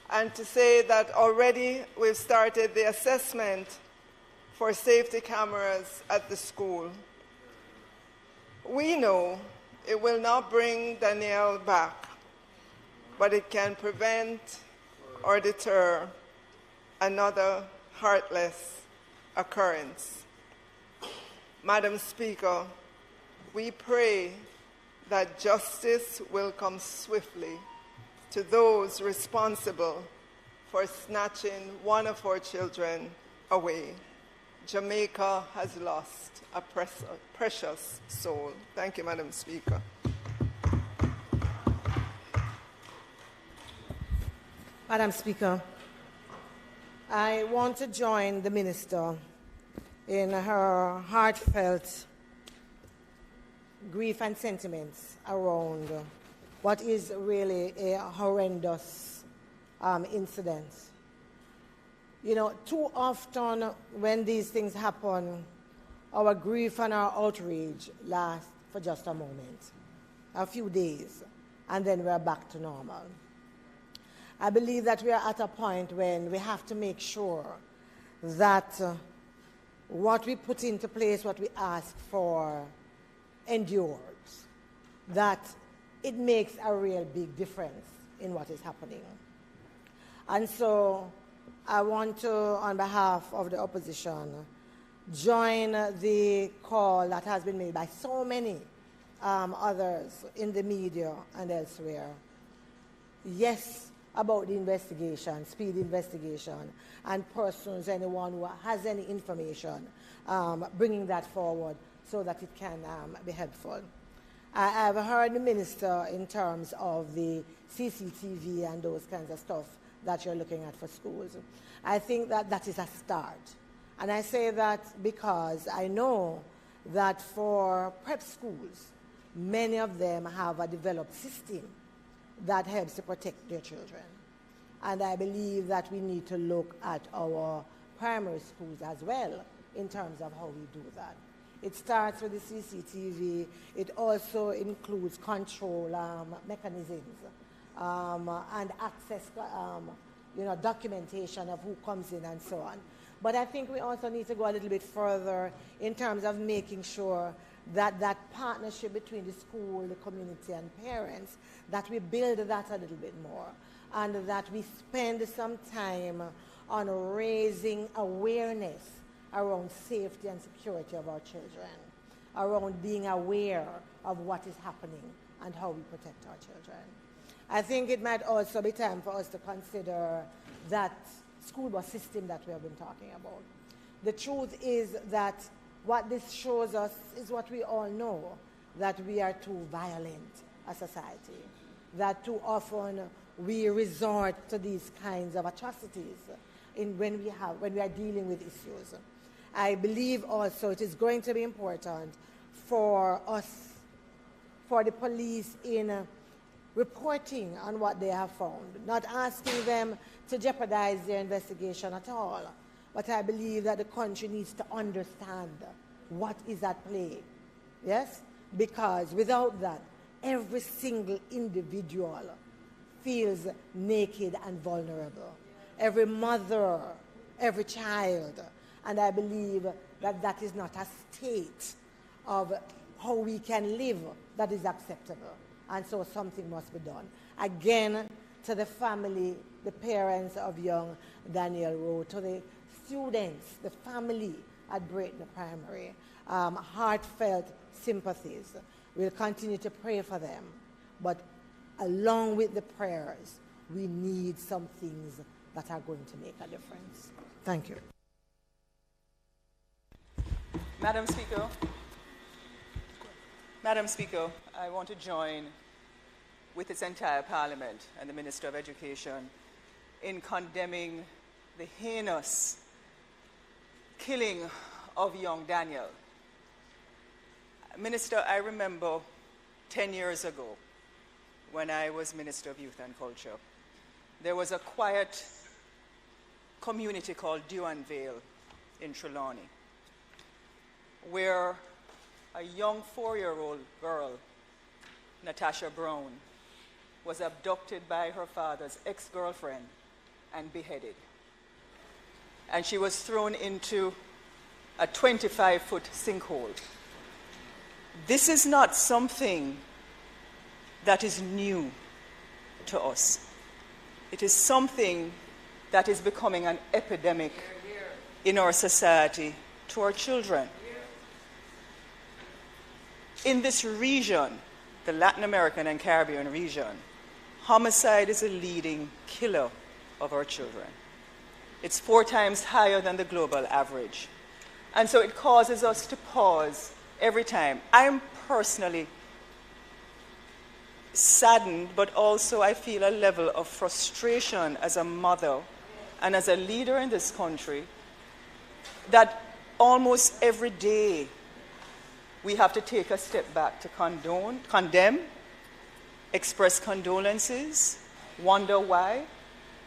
and to say that already we've started the assessment for safety cameras at the school. We know, It will not bring Danielle back, but it can prevent or deter another heartless occurrence. Madam Speaker, we pray that justice will come swiftly to those responsible for snatching one of our children away. Jamaica has lost a precious soul. Thank you, Madam Speaker. Madam Speaker, I want to join the Minister in her heartfelt grief and sentiments around what is really a horrendous incident. You know, too often when these things happen, our grief and our outrage last for just a moment, a few days, and then we're back to normal. I believe that we are at a point when we have to make sure that what we put into place, what we ask for, endures, that it makes a real big difference in what is happening. And so I want to, on behalf of the opposition, join the call that has been made by so many others in the media and elsewhere. Yes, about the investigation, speed investigation, and persons, anyone who has any information, bringing that forward so that it can be helpful. I have heard the Minister in terms of the CCTV and those kinds of stuff that you're looking at for schools. I think that that is a start. And I say that because I know that for prep schools, many of them have a developed system that helps to protect their children. And I believe that we need to look at our primary schools as well in terms of how we do that. It starts with the CCTV. It also includes control mechanisms and access, documentation of who comes in and so on. But I think we also need to go a little bit further in terms of making sure that that partnership between the school, the community, and parents, that we build that a little bit more, and that we spend some time on raising awareness around safety and security of our children, around being aware of what is happening and how we protect our children. I think it might also be time for us to consider that school bus system that we have been talking about. The truth is that what this shows us is what we all know, that we are too violent as a society, that too often we resort to these kinds of atrocities when we are dealing with issues. I believe also it is going to be important for us, for the police in reporting on what they have found, not asking them to jeopardize their investigation at all. But I believe that the country needs to understand what is at play. Yes? Because without that, every single individual feels naked and vulnerable. Every mother, every child. And I believe that that is not a state of how we can live that is acceptable. And so something must be done. Again, to the family, the parents of young Daniel Rowe, to the students, the family at Brayton Primary, heartfelt sympathies. We'll continue to pray for them. But along with the prayers, we need some things that are going to make a difference. Thank you. Madam Speaker, I want to join with this entire Parliament and the Minister of Education in condemning the heinous killing of young Daniel. Minister, I remember 10 years ago when I was Minister of Youth and Culture, there was a quiet community called Dewan Vale in Trelawney, where a young 4-year-old girl, Natasha Brown, was abducted by her father's ex-girlfriend and beheaded. And she was thrown into a 25-foot sinkhole. This is not something that is new to us. It is something that is becoming an epidemic in our society to our children. In this region, the Latin American and Caribbean region, homicide is a leading killer of our children. It's 4 times higher than the global average. And so it causes us to pause every time. I'm personally saddened, but also I feel a level of frustration as a mother and as a leader in this country that almost every day we have to take a step back to condemn, express condolences, wonder why,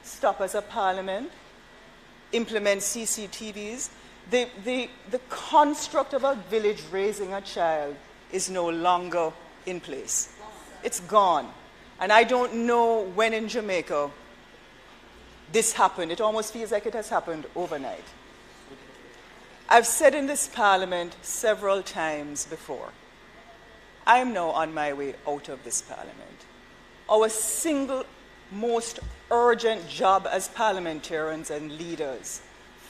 stop as a parliament, implement CCTVs. The construct of a village raising a child is no longer in place. It's gone. And I don't know when in Jamaica this happened. It almost feels like it has happened overnight. I've said in this parliament several times before, I am now on my way out of this parliament. Our single most urgent job as parliamentarians and leaders,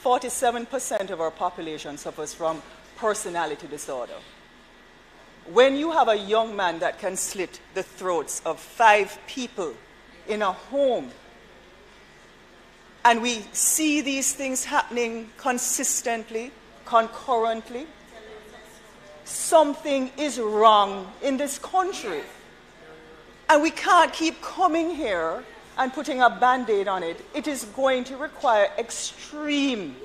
47% of our population suffers from personality disorder. When you have a young man that can slit the throats of 5 people in a home, and we see these things happening consistently, concurrently, something is wrong in this country. And we can't keep coming here and putting a Band-Aid on it. It is going to require extreme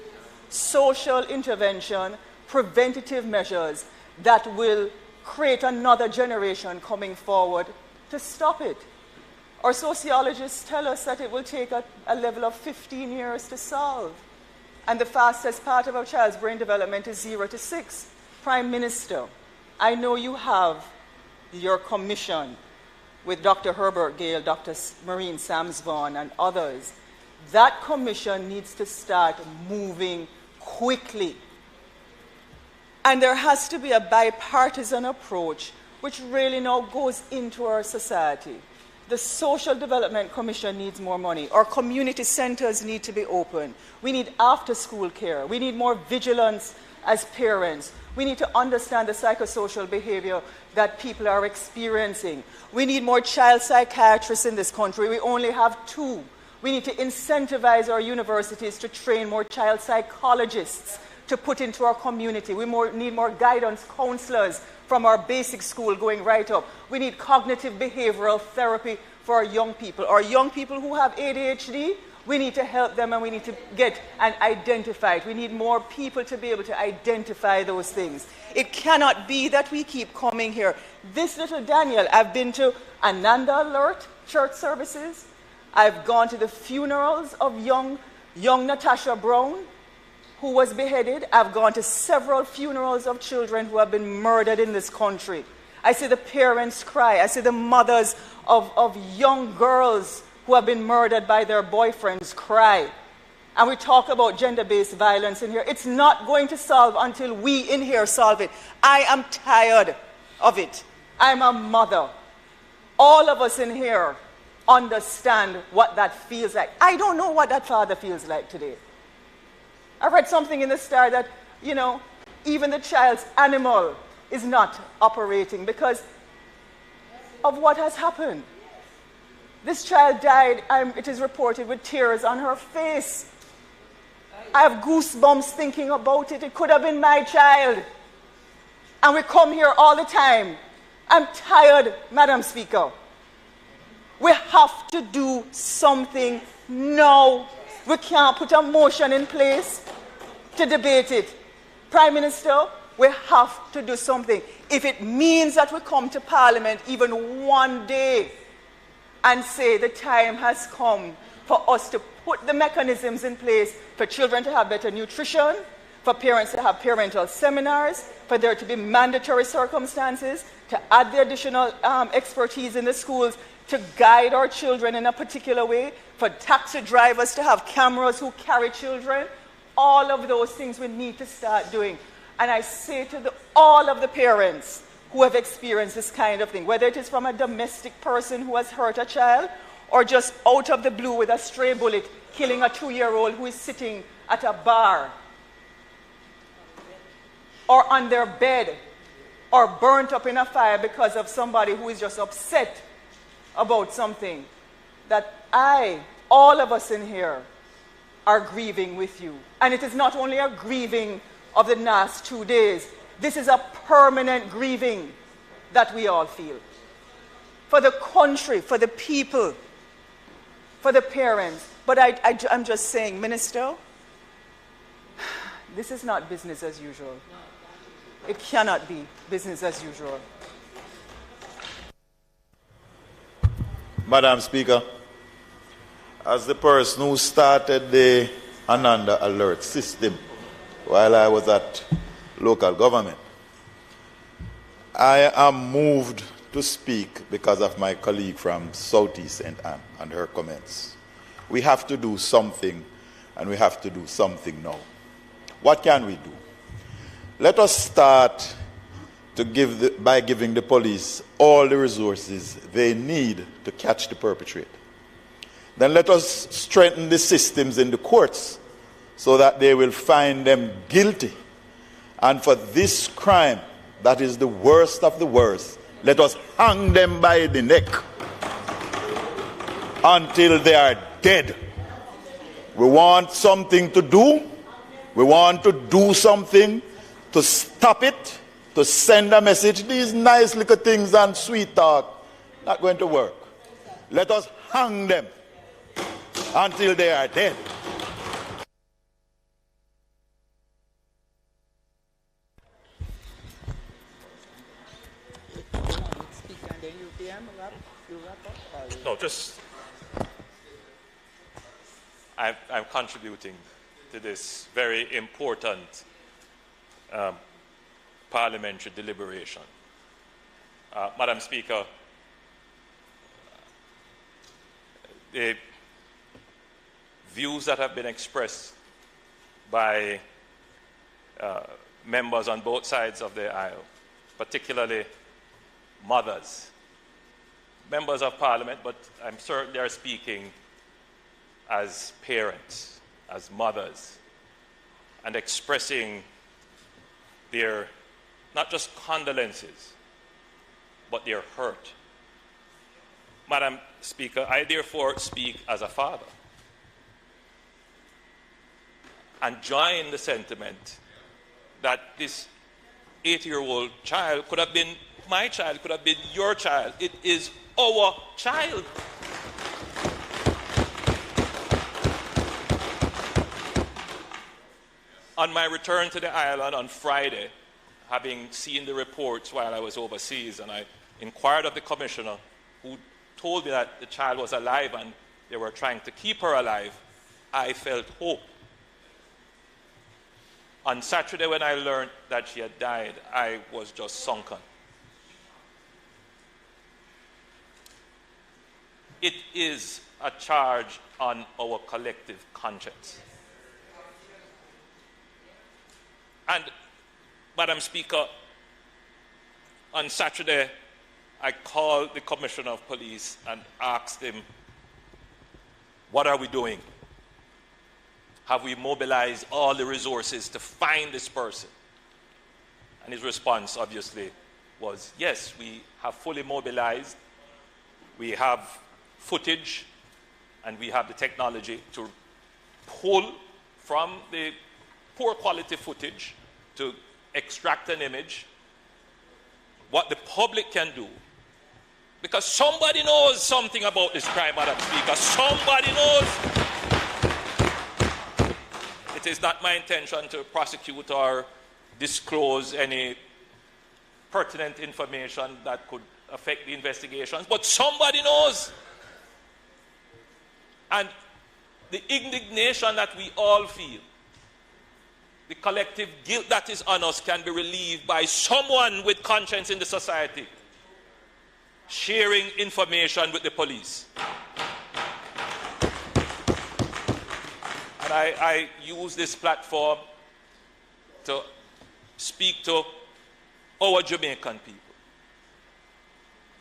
social intervention, preventative measures that will create another generation coming forward to stop it. Our sociologists tell us that it will take a level of 15 years to solve. And the fastest part of a child's brain development is 0 to 6. Prime Minister, I know you have your commission with Dr. Herbert Gale, Dr. Maureen Samsvaughan, and others. That commission needs to start moving quickly. And there has to be a bipartisan approach which really now goes into our society. The Social Development Commission needs more money. Our community centers need to be open. We need after-school care. We need more vigilance as parents. We need to understand the psychosocial behavior that people are experiencing. We need more child psychiatrists in this country. We only have 2. We need to incentivize our universities to train more child psychologists to put into our community. We need more guidance counselors from our basic school going right up. We need cognitive behavioral therapy for our young people. Our young people who have ADHD, we need to help them and we need to get and identify it. We need more people to be able to identify those things. It cannot be that we keep coming here. This little Daniel, I've been to Ananda Alert church services. I've gone to the funerals of young Natasha Brown, who was beheaded. I've gone to several funerals of children who have been murdered in this country. I see the parents cry. I see the mothers of young girls who have been murdered by their boyfriends cry. And we talk about gender-based violence in here. It's not going to solve until we in here solve it. I am tired of it. I'm a mother. All of us in here understand what that feels like. I don't know what that father feels like today. I read something in the Star that, even the child's animal is not operating because of what has happened. This child died, it is reported, with tears on her face. I have goosebumps thinking about it. It could have been my child. And we come here all the time. I'm tired, Madam Speaker. We have to do something now. We can't put a motion in place to debate it. Prime Minister, we have to do something. If it means that we come to Parliament even one day and say the time has come for us to put the mechanisms in place for children to have better nutrition, for parents to have parental seminars, for there to be mandatory circumstances, to add the additional expertise in the schools to guide our children in a particular way, for taxi drivers to have cameras who carry children. All of those things we need to start doing. And I say to all of the parents who have experienced this kind of thing, whether it is from a domestic person who has hurt a child or just out of the blue with a stray bullet killing a 2-year-old who is sitting at a bar or on their bed or burnt up in a fire because of somebody who is just upset about something, that all of us in here are grieving with you. And it is not only a grieving of the last 2 days. This is a permanent grieving that we all feel. For the country, for the people, for the parents. But I'm just saying, Minister, this is not business as usual. It cannot be business as usual. Madam Speaker, as the person who started the Ananda Alert system while I was at local government, I am moved to speak because of my colleague from Southeast St. Anne and her comments. We have to do something, and we have to do something now. What can we do? Let us start by giving the police all the resources they need to catch the perpetrator. Then let us strengthen the systems in the courts so that they will find them guilty. And for this crime, that is the worst of the worst, let us hang them by the neck until they are dead. We want something to do. We want to do something to stop it, to send a message. These nice little things and sweet talk, not going to work. Let us hang them until they are dead. No, just I'm contributing to this very important parliamentary deliberation. Madam Speaker, the views that have been expressed by members on both sides of the aisle, particularly mothers, members of Parliament, but I'm certain they are speaking as parents, as mothers, and expressing their, not just condolences, but their hurt. Madam Speaker, I therefore speak as a father and join the sentiment that this 8-year-old child could have been my child, could have been your child. It is our child. On my return to the island on Friday, having seen the reports while I was overseas, and I inquired of the commissioner, who told me that the child was alive and they were trying to keep her alive, I felt hope. On Saturday, when I learned that she had died, I was just sunken. It is a charge on our collective conscience. And, Madam Speaker, on Saturday, I called the Commissioner of Police and asked him, what are we doing? Have we mobilized all the resources to find this person? And his response, obviously, was, yes, we have fully mobilized. We have footage, and we have the technology to pull from the poor quality footage to extract an image. What the public can do, because somebody knows something about this crime, Madam Speaker. Somebody knows. It is not my intention to prosecute or disclose any pertinent information that could affect the investigations, but somebody knows. And the indignation that we all feel, the collective guilt that is on us, can be relieved by someone with conscience in the society sharing information with the police. And I use this platform to speak to our Jamaican people.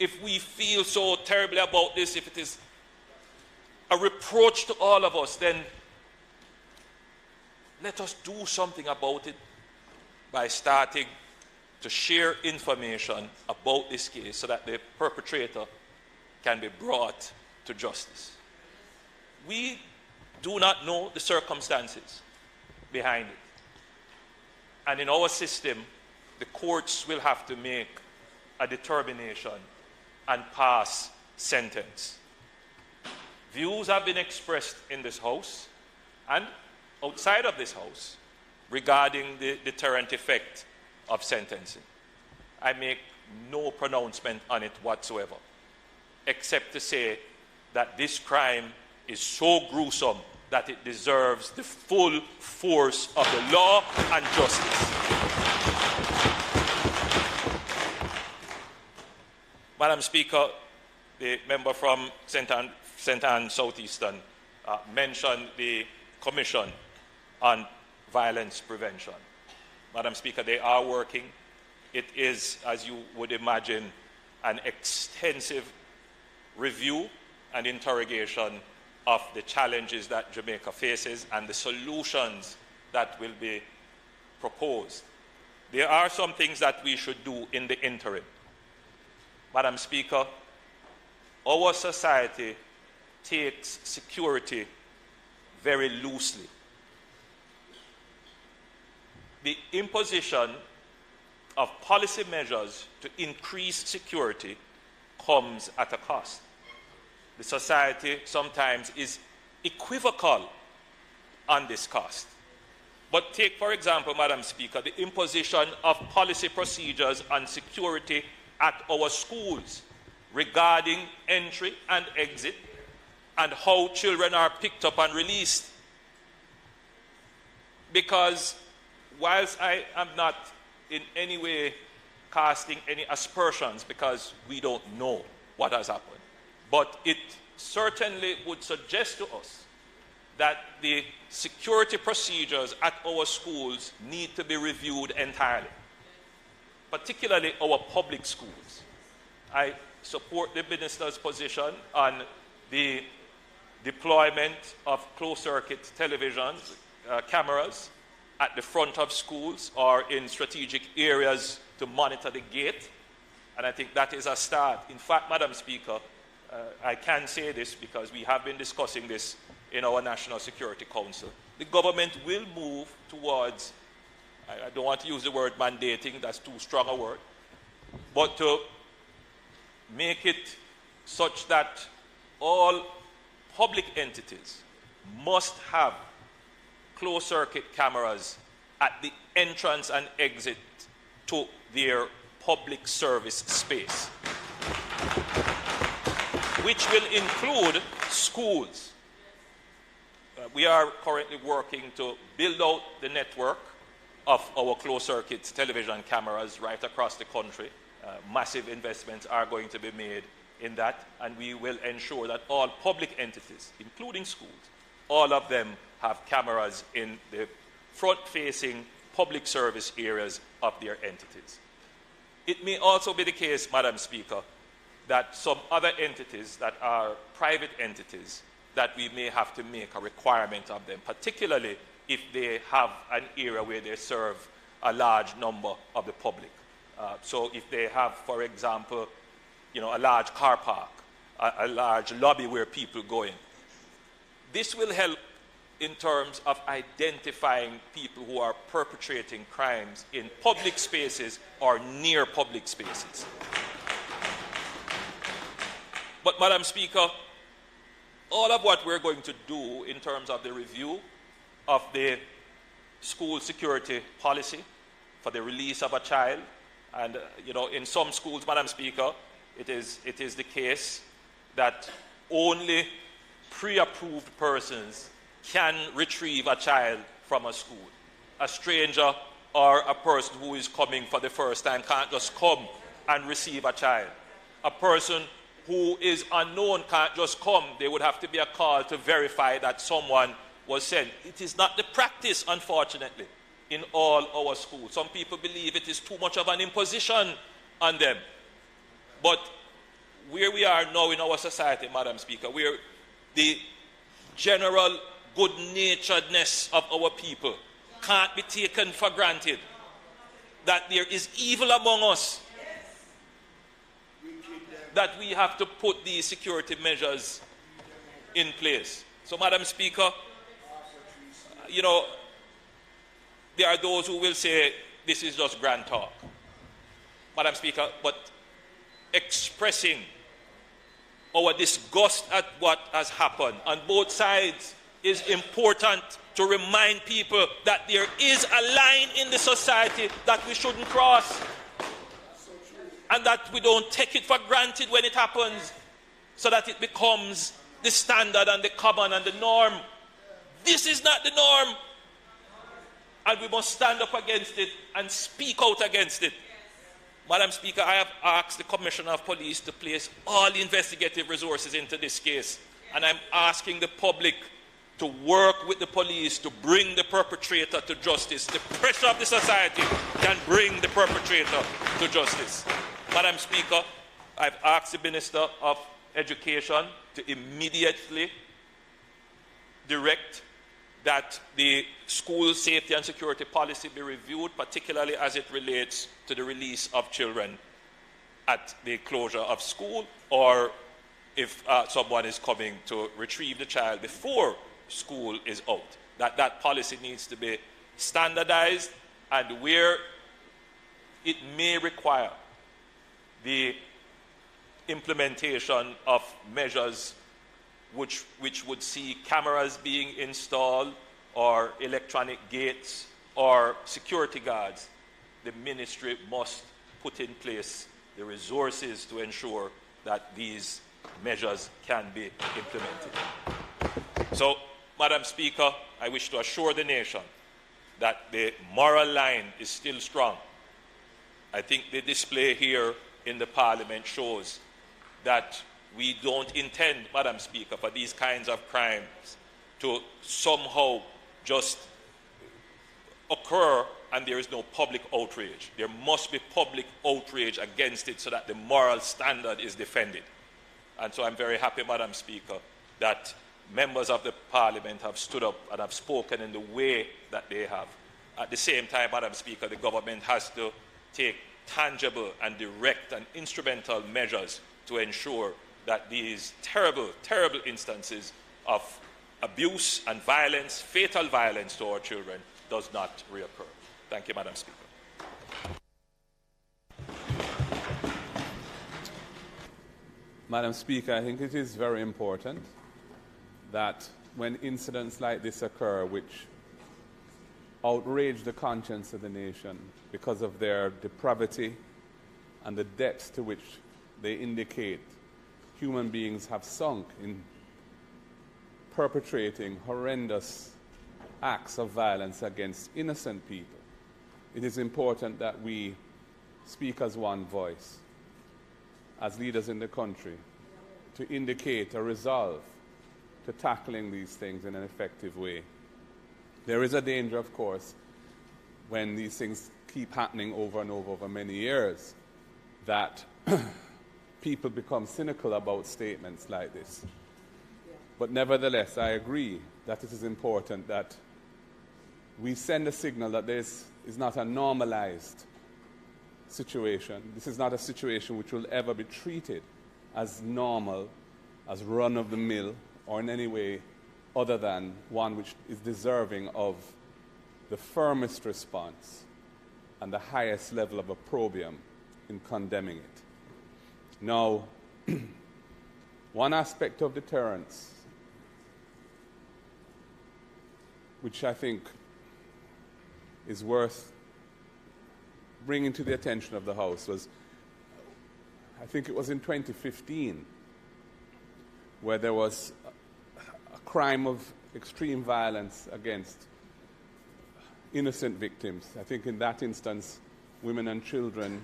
if we feel so terribly about this, if it is a reproach to all of us, then let us do something about it by starting to share information about this case so that the perpetrator can be brought to justice. We do not know the circumstances behind it. And in our system, the courts will have to make a determination and pass sentence. Views have been expressed in this House and outside of this House regarding the deterrent effect of sentencing. I make no pronouncement on it whatsoever, except to say that this crime is so gruesome that it deserves the full force of the law and justice. Madam Speaker, the member from St. Anne Southeastern mentioned the Commission on Violence Prevention. Madam Speaker, they are working. It is, as you would imagine, an extensive review and interrogation of the challenges that Jamaica faces and the solutions that will be proposed. There are some things that we should do in the interim. Madam Speaker, our society takes security very loosely. The imposition of policy measures to increase security comes at a cost. The society sometimes is equivocal on this cost. But take, for example, Madam Speaker, the imposition of policy procedures on security at our schools regarding entry and exit and how children are picked up and released. Because whilst I am not in any way casting any aspersions, because we don't know what has happened, but it certainly would suggest to us that the security procedures at our schools need to be reviewed entirely, particularly our public schools. I support the minister's position on the deployment of closed-circuit television cameras at the front of schools or in strategic areas to monitor the gate, and I think that is a start. In fact, Madam Speaker, I can say this because we have been discussing this in our National Security Council. The government will move towards, I don't want to use the word mandating, that's too strong a word, but to make it such that all public entities must have closed-circuit cameras at the entrance and exit to their public service space, which will include schools. We are currently working to build out the network of our closed-circuit television cameras right across the country. Massive investments are going to be made in that, and we will ensure that all public entities, including schools, all of them have cameras in the front-facing public service areas of their entities. It may also be the case, Madam Speaker, that some other entities that are private entities, that we may have to make a requirement of them, particularly if they have an area where they serve a large number of the public. So if they have, for example, a large car park, a large lobby where people go in. This will help in terms of identifying people who are perpetrating crimes in public spaces or near public spaces. But, Madam Speaker, all of what we're going to do in terms of the review of the school security policy for the release of a child, and in some schools, Madam Speaker, it is the case that only pre-approved persons can retrieve a child from a school. A stranger or a person who is coming for the first time can't just come and receive a child. A person who is unknown can't just come. There would have to be a call to verify that someone was sent. It is not the practice, unfortunately, in all our schools. Some people believe it is too much of an imposition on them. But where we are now in our society, Madam Speaker, where the general good-naturedness of our people can't be taken for granted, that there is evil among us, that we have to put these security measures in place. So, Madam Speaker, you know, there are those who will say this is just grand talk, Madam Speaker, but expressing our disgust at what has happened on both sides is important to remind people that there is a line in the society that we shouldn't cross, and that we don't take it for granted when it happens, so that it becomes the standard and the common and the norm. This is not the norm, and we must stand up against it and speak out against it. Madam Speaker, I have asked the Commissioner of Police to place all the investigative resources into this case, and I'm asking the public to work with the police to bring the perpetrator to justice. The pressure of the society can bring the perpetrator to justice. Madam Speaker, I've asked the Minister of Education to immediately direct that the school safety and security policy be reviewed, particularly as it relates to the release of children at the closure of school, or if someone is coming to retrieve the child before school is out. That policy needs to be standardized, and where it may require the implementation of measures which would see cameras being installed, or electronic gates, or security guards, the ministry must put in place the resources to ensure that these measures can be implemented. So, Madam Speaker, I wish to assure the nation that the moral line is still strong. I think the display here in the Parliament shows that we don't intend, Madam Speaker, for these kinds of crimes to somehow just occur and there is no public outrage. There must be public outrage against it so that the moral standard is defended. And so I'm very happy, Madam Speaker, that members of the Parliament have stood up and have spoken in the way that they have. At the same time, Madam Speaker, the government has to take tangible and direct and instrumental measures to ensure that these terrible, terrible instances of abuse and violence, fatal violence to our children, does not reoccur. Thank you, Madam Speaker. Madam Speaker, I think it is very important that when incidents like this occur, which outrage the conscience of the nation because of their depravity and the depths to which they indicate human beings have sunk in perpetrating horrendous acts of violence against innocent people, it is important that we speak as one voice, as leaders in the country, to indicate a resolve to tackling these things in an effective way. There is a danger, of course, when these things keep happening over and over many years, that people become cynical about statements like this. But nevertheless, I agree that it is important that we send a signal that this is not a normalized situation. This is not a situation which will ever be treated as normal, as run-of-the-mill, or in any way other than one which is deserving of the firmest response and the highest level of opprobrium in condemning it. Now, one aspect of deterrence, which I think is worth bringing to the attention of the House, was, I think it was in 2015, where there was a crime of extreme violence against innocent victims. I think in that instance, women and children.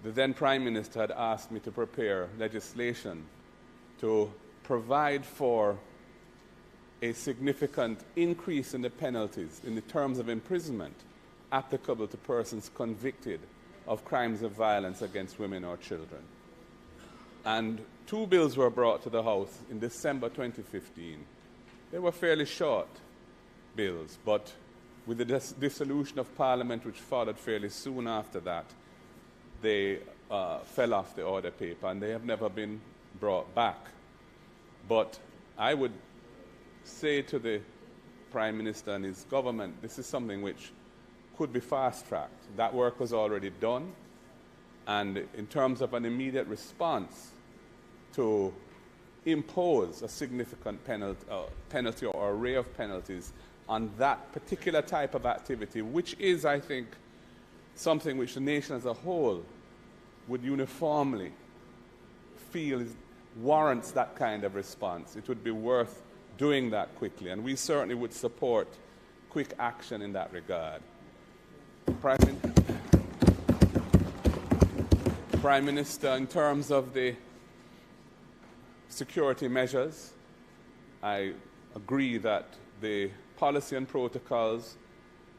The then Prime Minister had asked me to prepare legislation to provide for a significant increase in the penalties, in the terms of imprisonment, applicable to persons convicted of crimes of violence against women or children. And 2 bills were brought to the House in December 2015. They were fairly short bills, but with the dissolution of Parliament, which followed fairly soon after that, they fell off the order paper, and they have never been brought back. But I would say to the Prime Minister and his government, this is something which could be fast-tracked. That work was already done, and in terms of an immediate response to impose a significant penalty or array of penalties on that particular type of activity, which is, I think, something which the nation as a whole would uniformly feel warrants that kind of response. It would be worth doing that quickly, and we certainly would support quick action in that regard. Prime Minister, in terms of the security measures, I agree that the policy and protocols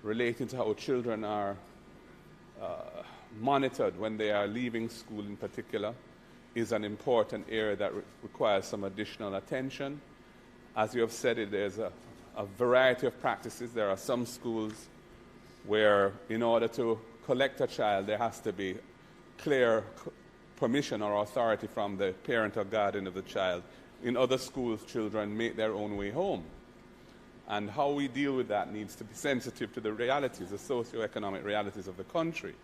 relating to how children are monitored when they are leaving school in particular is an important area that requires some additional attention. As you have said, there's a variety of practices. There are some schools where in order to collect a child there has to be clear permission or authority from the parent or guardian of the child. In other schools, children make their own way home. And how we deal with that needs to be sensitive to the realities, the socio-economic realities of the country.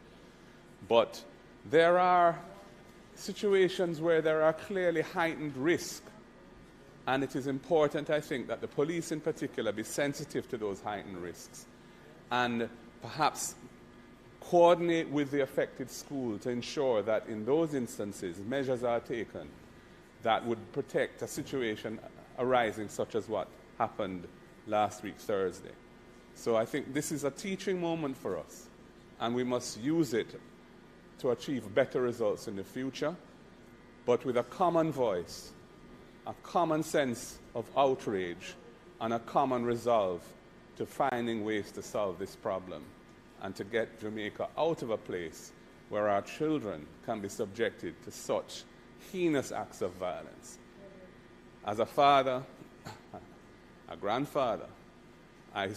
But there are situations where there are clearly heightened risk, and it is important, I think, that the police in particular be sensitive to those heightened risks and perhaps coordinate with the affected school to ensure that in those instances measures are taken that would protect a situation arising such as what happened last week Thursday. So I think this is a teaching moment for us, and we must use it to achieve better results in the future, but with a common voice, a common sense of outrage, and a common resolve to finding ways to solve this problem and to get Jamaica out of a place where our children can be subjected to such heinous acts of violence. As a father, a grandfather, I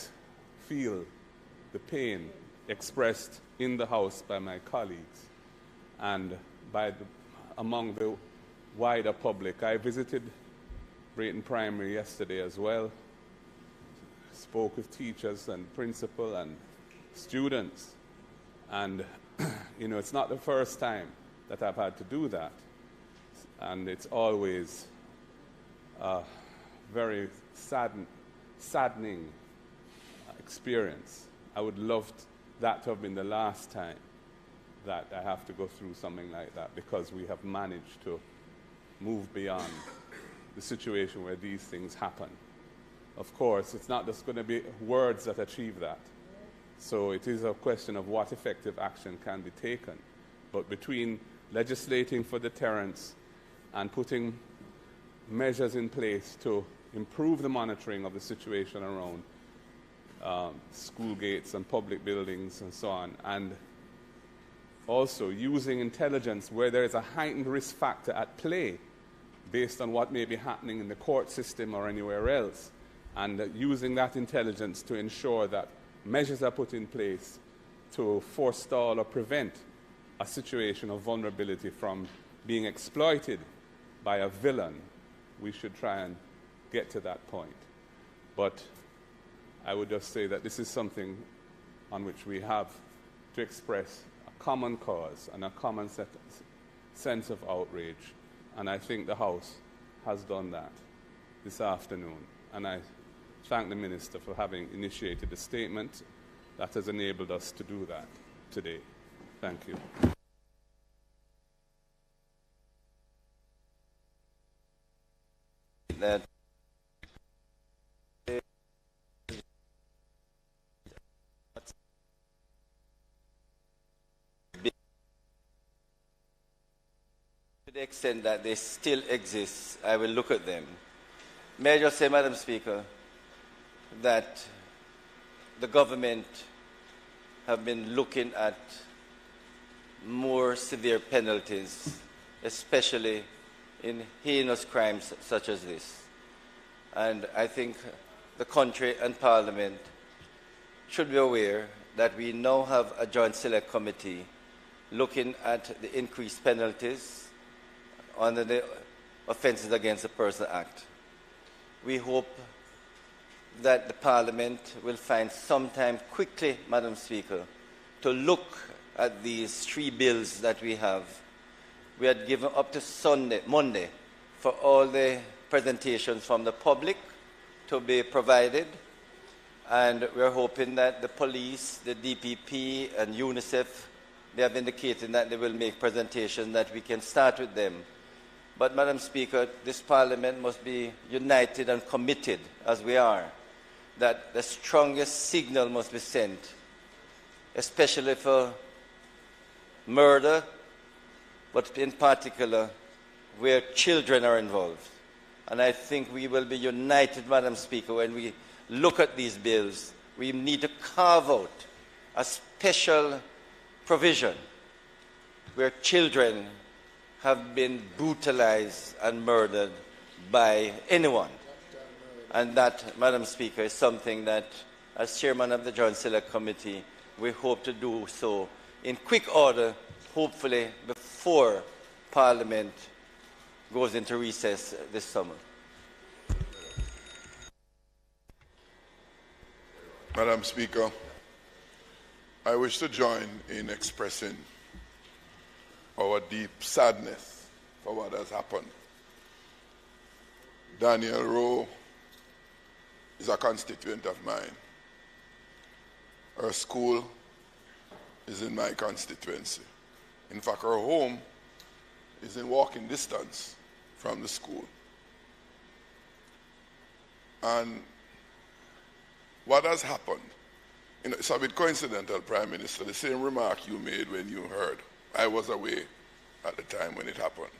feel the pain expressed in the House by my colleagues and among the wider public. I visited Brayton Primary yesterday as well, spoke with teachers and principal and students, and it's not the first time that I've had to do that, and it's always a very saddening experience. I would love that to have been the last time that I have to go through something like that, because we have managed to move beyond the situation where these things happen. Of course, it's not just going to be words that achieve that. So it is a question of what effective action can be taken. But between legislating for deterrence and putting measures in place to improve the monitoring of the situation around school gates and public buildings and so on, and also using intelligence where there is a heightened risk factor at play based on what may be happening in the court system or anywhere else, and using that intelligence to ensure that measures are put in place to forestall or prevent a situation of vulnerability from being exploited by a villain. We should try and get to that point. But I would just say that this is something on which we have to express a common cause and a common sense of outrage. And I think the House has done that this afternoon. And I thank the Minister for having initiated a statement that has enabled us to do that today. Thank you. That to the extent that they still exist, I will look at them. May I just say, Madam Speaker, that the government have been looking at more severe penalties, especially in heinous crimes such as this. And I think the country and Parliament should be aware that we now have a Joint Select Committee looking at the increased penalties under the Offences Against the Person Act. We hope that the Parliament will find some time quickly, Madam Speaker, to look at these 3 bills that we have. We had given up to Monday, for all the presentations from the public to be provided. And we're hoping that the police, the DPP, and UNICEF, they have indicated that they will make presentations, that we can start with them. But, Madam Speaker, this Parliament must be united and committed, as we are, that the strongest signal must be sent, especially for murder, but in particular where children are involved. And I think we will be united, Madam Speaker, when we look at these bills. We need to carve out a special provision where children have been brutalized and murdered by anyone. And that, Madam Speaker, is something that, as Chairman of the Joint Select Committee, we hope to do so in quick order, hopefully before Parliament goes into recess this summer. Madam Speaker, I wish to join in expressing our deep sadness for what has happened. Daniel Rowe is a constituent of mine. Her school is in my constituency. In fact, her home is in walking distance from the school. And what has happened, it's a bit coincidental, Prime Minister, the same remark you made when you heard. I was away at the time when it happened.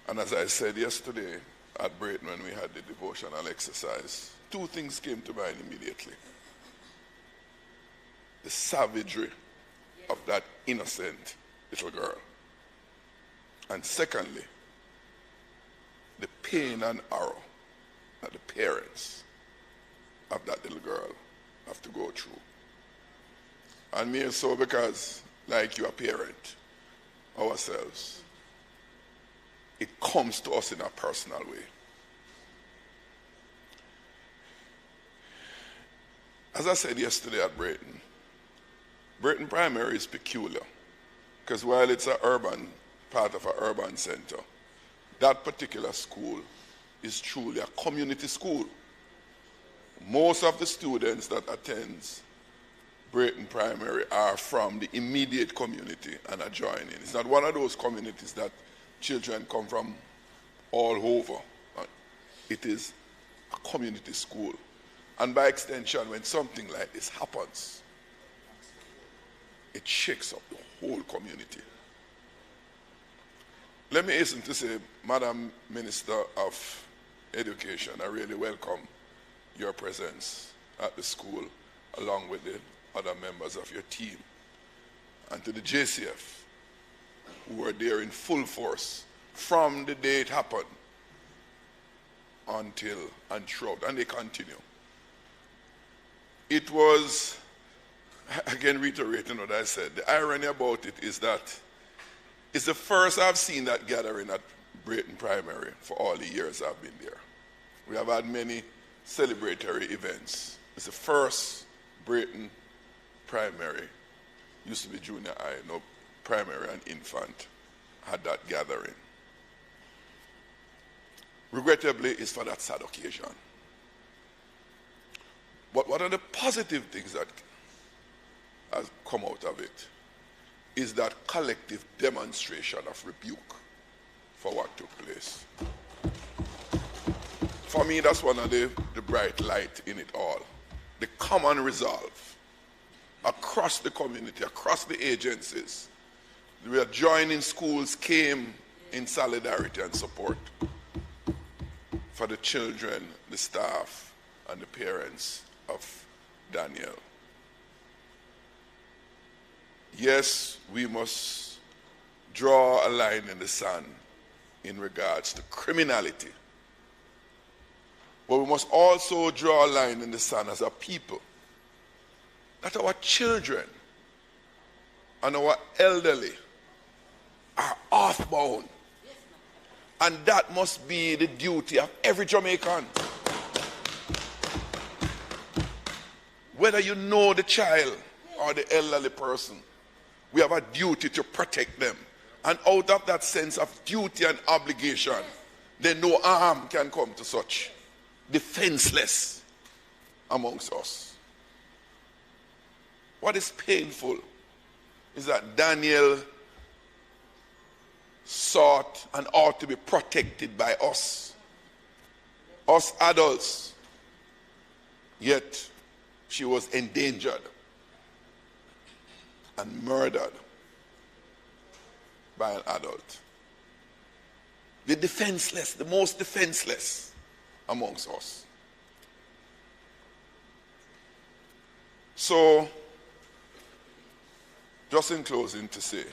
And as I said yesterday at Brayton when we had the devotional exercise, 2 things came to mind immediately. The savagery of that innocent little girl. And secondly, the pain and horror that the parents of that little girl have to go through. And me so because, like you, a parent, ourselves, it comes to us in a personal way. As I said yesterday at Brayton, Brayton Primary is peculiar because while it's a urban part of an urban center, that particular school is truly a community school. Most of the students that attend Brayton Primary are from the immediate community and are joining. It's not one of those communities that children come from all over. It is a community school. And by extension, when something like this happens, it shakes up the whole community. Let me hasten to say, Madam Minister of Education, I really welcome your presence at the school along with the other members of your team. And to the JCF, who were there in full force from the day it happened until and throughout, and they continue. It was, again reiterating what I said, the irony about it is that it's the first I've seen that gathering at Brayton Primary for all the years I've been there. We have had many celebratory events. It's the first Brayton Primary, used to be junior high, no, primary and infant, had that gathering. Regrettably, it's for that sad occasion. But one of the positive things that has come out of it is that collective demonstration of rebuke for what took place. For me, that's one of the bright light in it all. The common resolve across the community, across the agencies. The adjoining schools came in solidarity and support for the children, the staff, and the parents of Daniel. Yes, we must draw a line in the sand in regards to criminality. But we must also draw a line in the sand as a people that our children and our elderly are earthbound. And that must be the duty of every Jamaican. Whether you know the child or the elderly person, we have a duty to protect them. And out of that sense of duty and obligation, then no harm can come to such defenseless amongst us. What is painful is that Daniel sought and ought to be protected by us adults, yet she was endangered and murdered by an adult. The defenseless, the most defenseless amongst us. So, just in closing to say,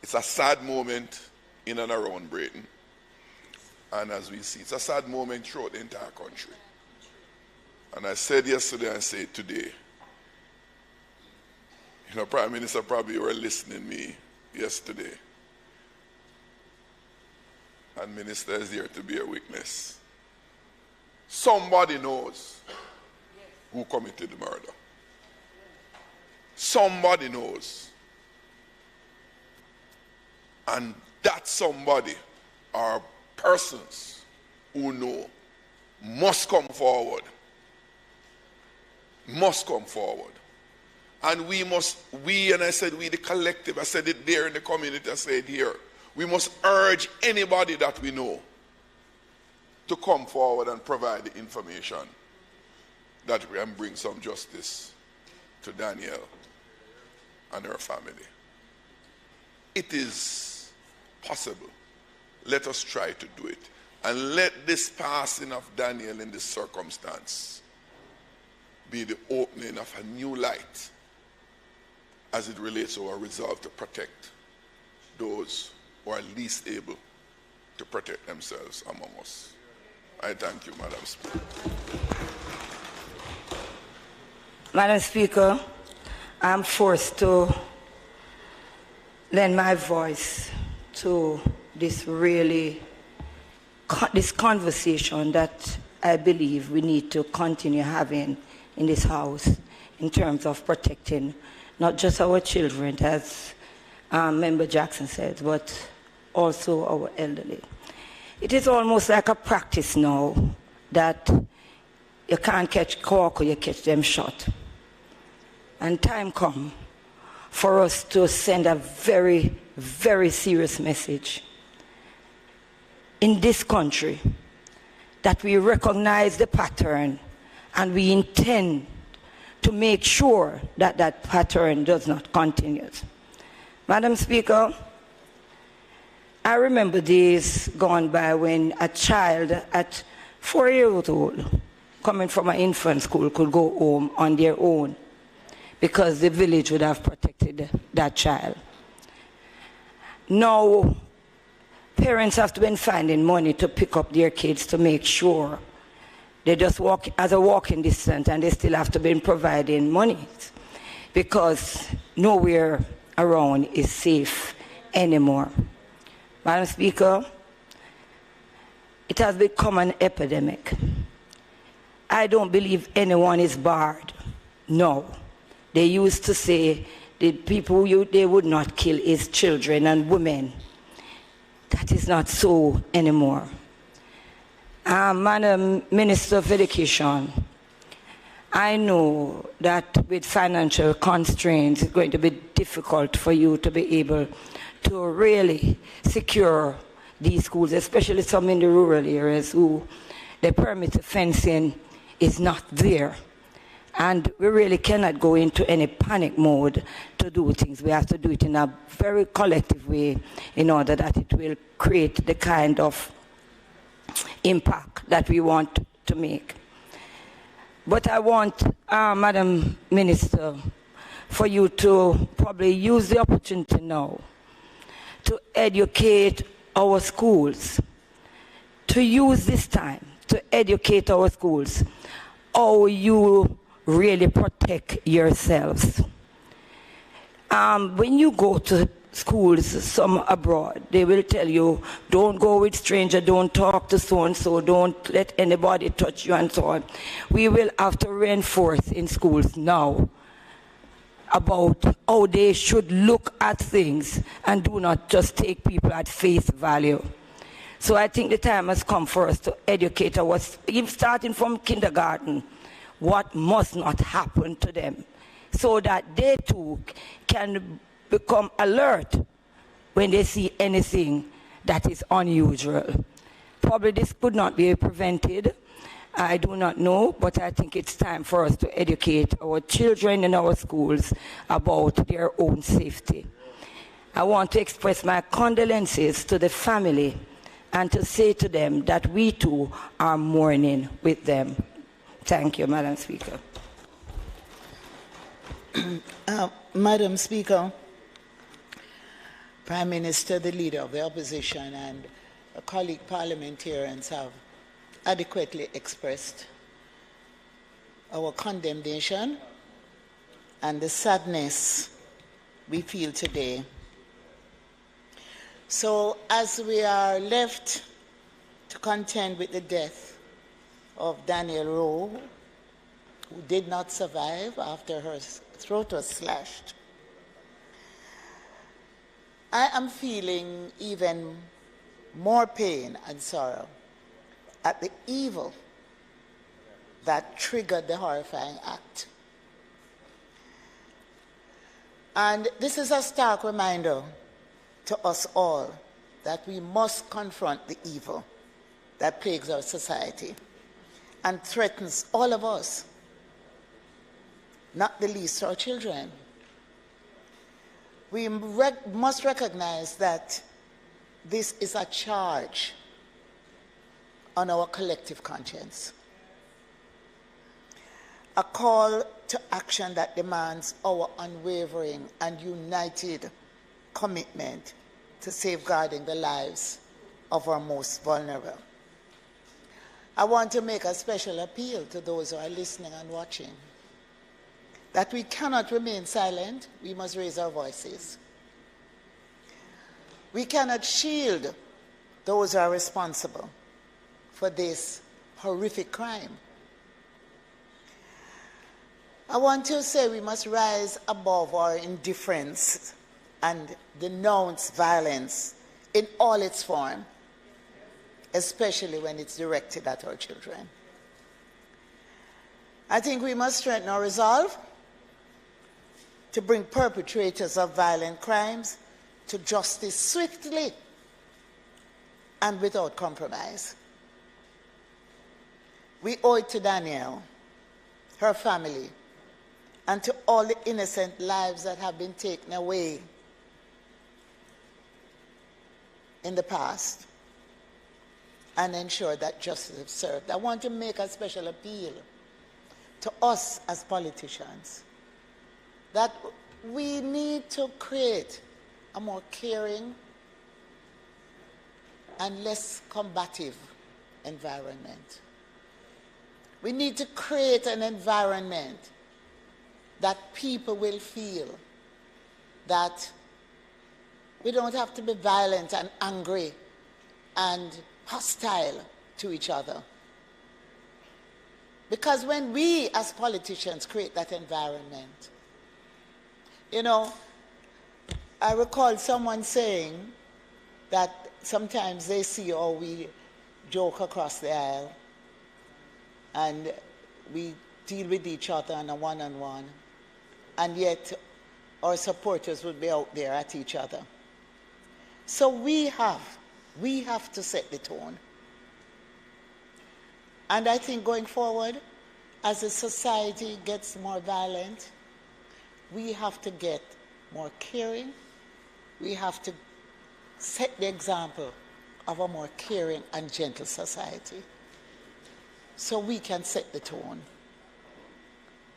it's a sad moment in and around Britain. And as we see, it's a sad moment throughout the entire country. And I said yesterday, I say today, you know, Prime Minister, probably you were listening to me yesterday. And Minister is here to be a witness. Somebody knows who committed the murder. Somebody knows. And that somebody or persons who know must come forward. Must come forward. And we, and I said we, the collective, I said it there in the community, I said it here. We must urge anybody that we know to come forward and provide the information that can bring some justice to Danielle and her family. It is possible. Let us try to do it. And let this passing of Daniel in this circumstance be the opening of a new light as it relates to our resolve to protect those who are least able to protect themselves among us. I thank you, Madam Speaker. Madam Speaker, I'm forced to lend my voice to this conversation that I believe we need to continue having in this House in terms of protecting not just our children, as Member Jackson said, but also our elderly. It is almost like a practice now that you can't catch Caucus, you catch them short. And time comes for us to send a very, very serious message in this country that we recognize the pattern and we intend to make sure that that pattern does not continue. Madam Speaker, I remember days gone by when a child at 4 years old, coming from an infant school, could go home on their own because the village would have protected that child. Now, parents have to be finding money to pick up their kids to make sure they just walk as a walking distance, and they still have to be providing money because nowhere around is safe anymore. Madam Speaker, it has become an epidemic. I don't believe anyone is barred. No. They used to say the people they would not kill is children and women. That is not so anymore. Madam Minister of Education, I know that with financial constraints, it's going to be difficult for you to be able to really secure these schools, especially some in the rural areas who the perimeter fencing is not there. And we really cannot go into any panic mode to do things. We have to do it in a very collective way in order that it will create the kind of impact that we want to make. But I want, Madam Minister, for you to probably use the opportunity now to educate our schools to use this time to educate our schools how you really protect yourselves. When you go to schools, some abroad, they will tell you, don't go with strangers, don't talk to so-and-so, don't let anybody touch you and so on. We will have to reinforce in schools now about how they should look at things and do not just take people at face value. So I think the time has come for us to educate our, starting from kindergarten, what must not happen to them, so that they too can become alert when they see anything that is unusual. Probably this could not be prevented. I do not know, but I think it's time for us to educate our children in our schools about their own safety. I want to express my condolences to the family and to say to them that we too are mourning with them. Thank you, Madam Speaker. Madam Speaker, Prime Minister, the Leader of the Opposition, and a colleague parliamentarians have adequately expressed our condemnation and the sadness we feel today. So as we are left to contend with the death of Daniel Rowe, who did not survive after her throat was slashed, I am feeling even more pain and sorrow at the evil that triggered the horrifying act. And this is a stark reminder to us all that we must confront the evil that plagues our society and threatens all of us, not the least our children. We must recognize that this is a charge on our collective conscience, a call to action that demands our unwavering and united commitment to safeguarding the lives of our most vulnerable. I want to make a special appeal to those who are listening and watching, that we cannot remain silent, we must raise our voices. We cannot shield those who are responsible for this horrific crime. I want to say we must rise above our indifference and denounce violence in all its form, especially when it's directed at our children. I think we must strengthen our resolve to bring perpetrators of violent crimes to justice swiftly and without compromise. We owe it to Danielle, her family, and to all the innocent lives that have been taken away in the past, and ensure that justice is served. I want to make a special appeal to us as politicians that we need to create a more caring and less combative environment. We need to create an environment that people will feel that we don't have to be violent and angry and hostile to each other. Because when we as politicians create that environment, you know, I recall someone saying that sometimes they see how we joke across the aisle and we deal with each other on a one-on-one, and yet our supporters would be out there at each other. So we have to set the tone. And I think going forward, as the society gets more violent, we have to get more caring. We have to set the example of a more caring and gentle society so we can set the tone.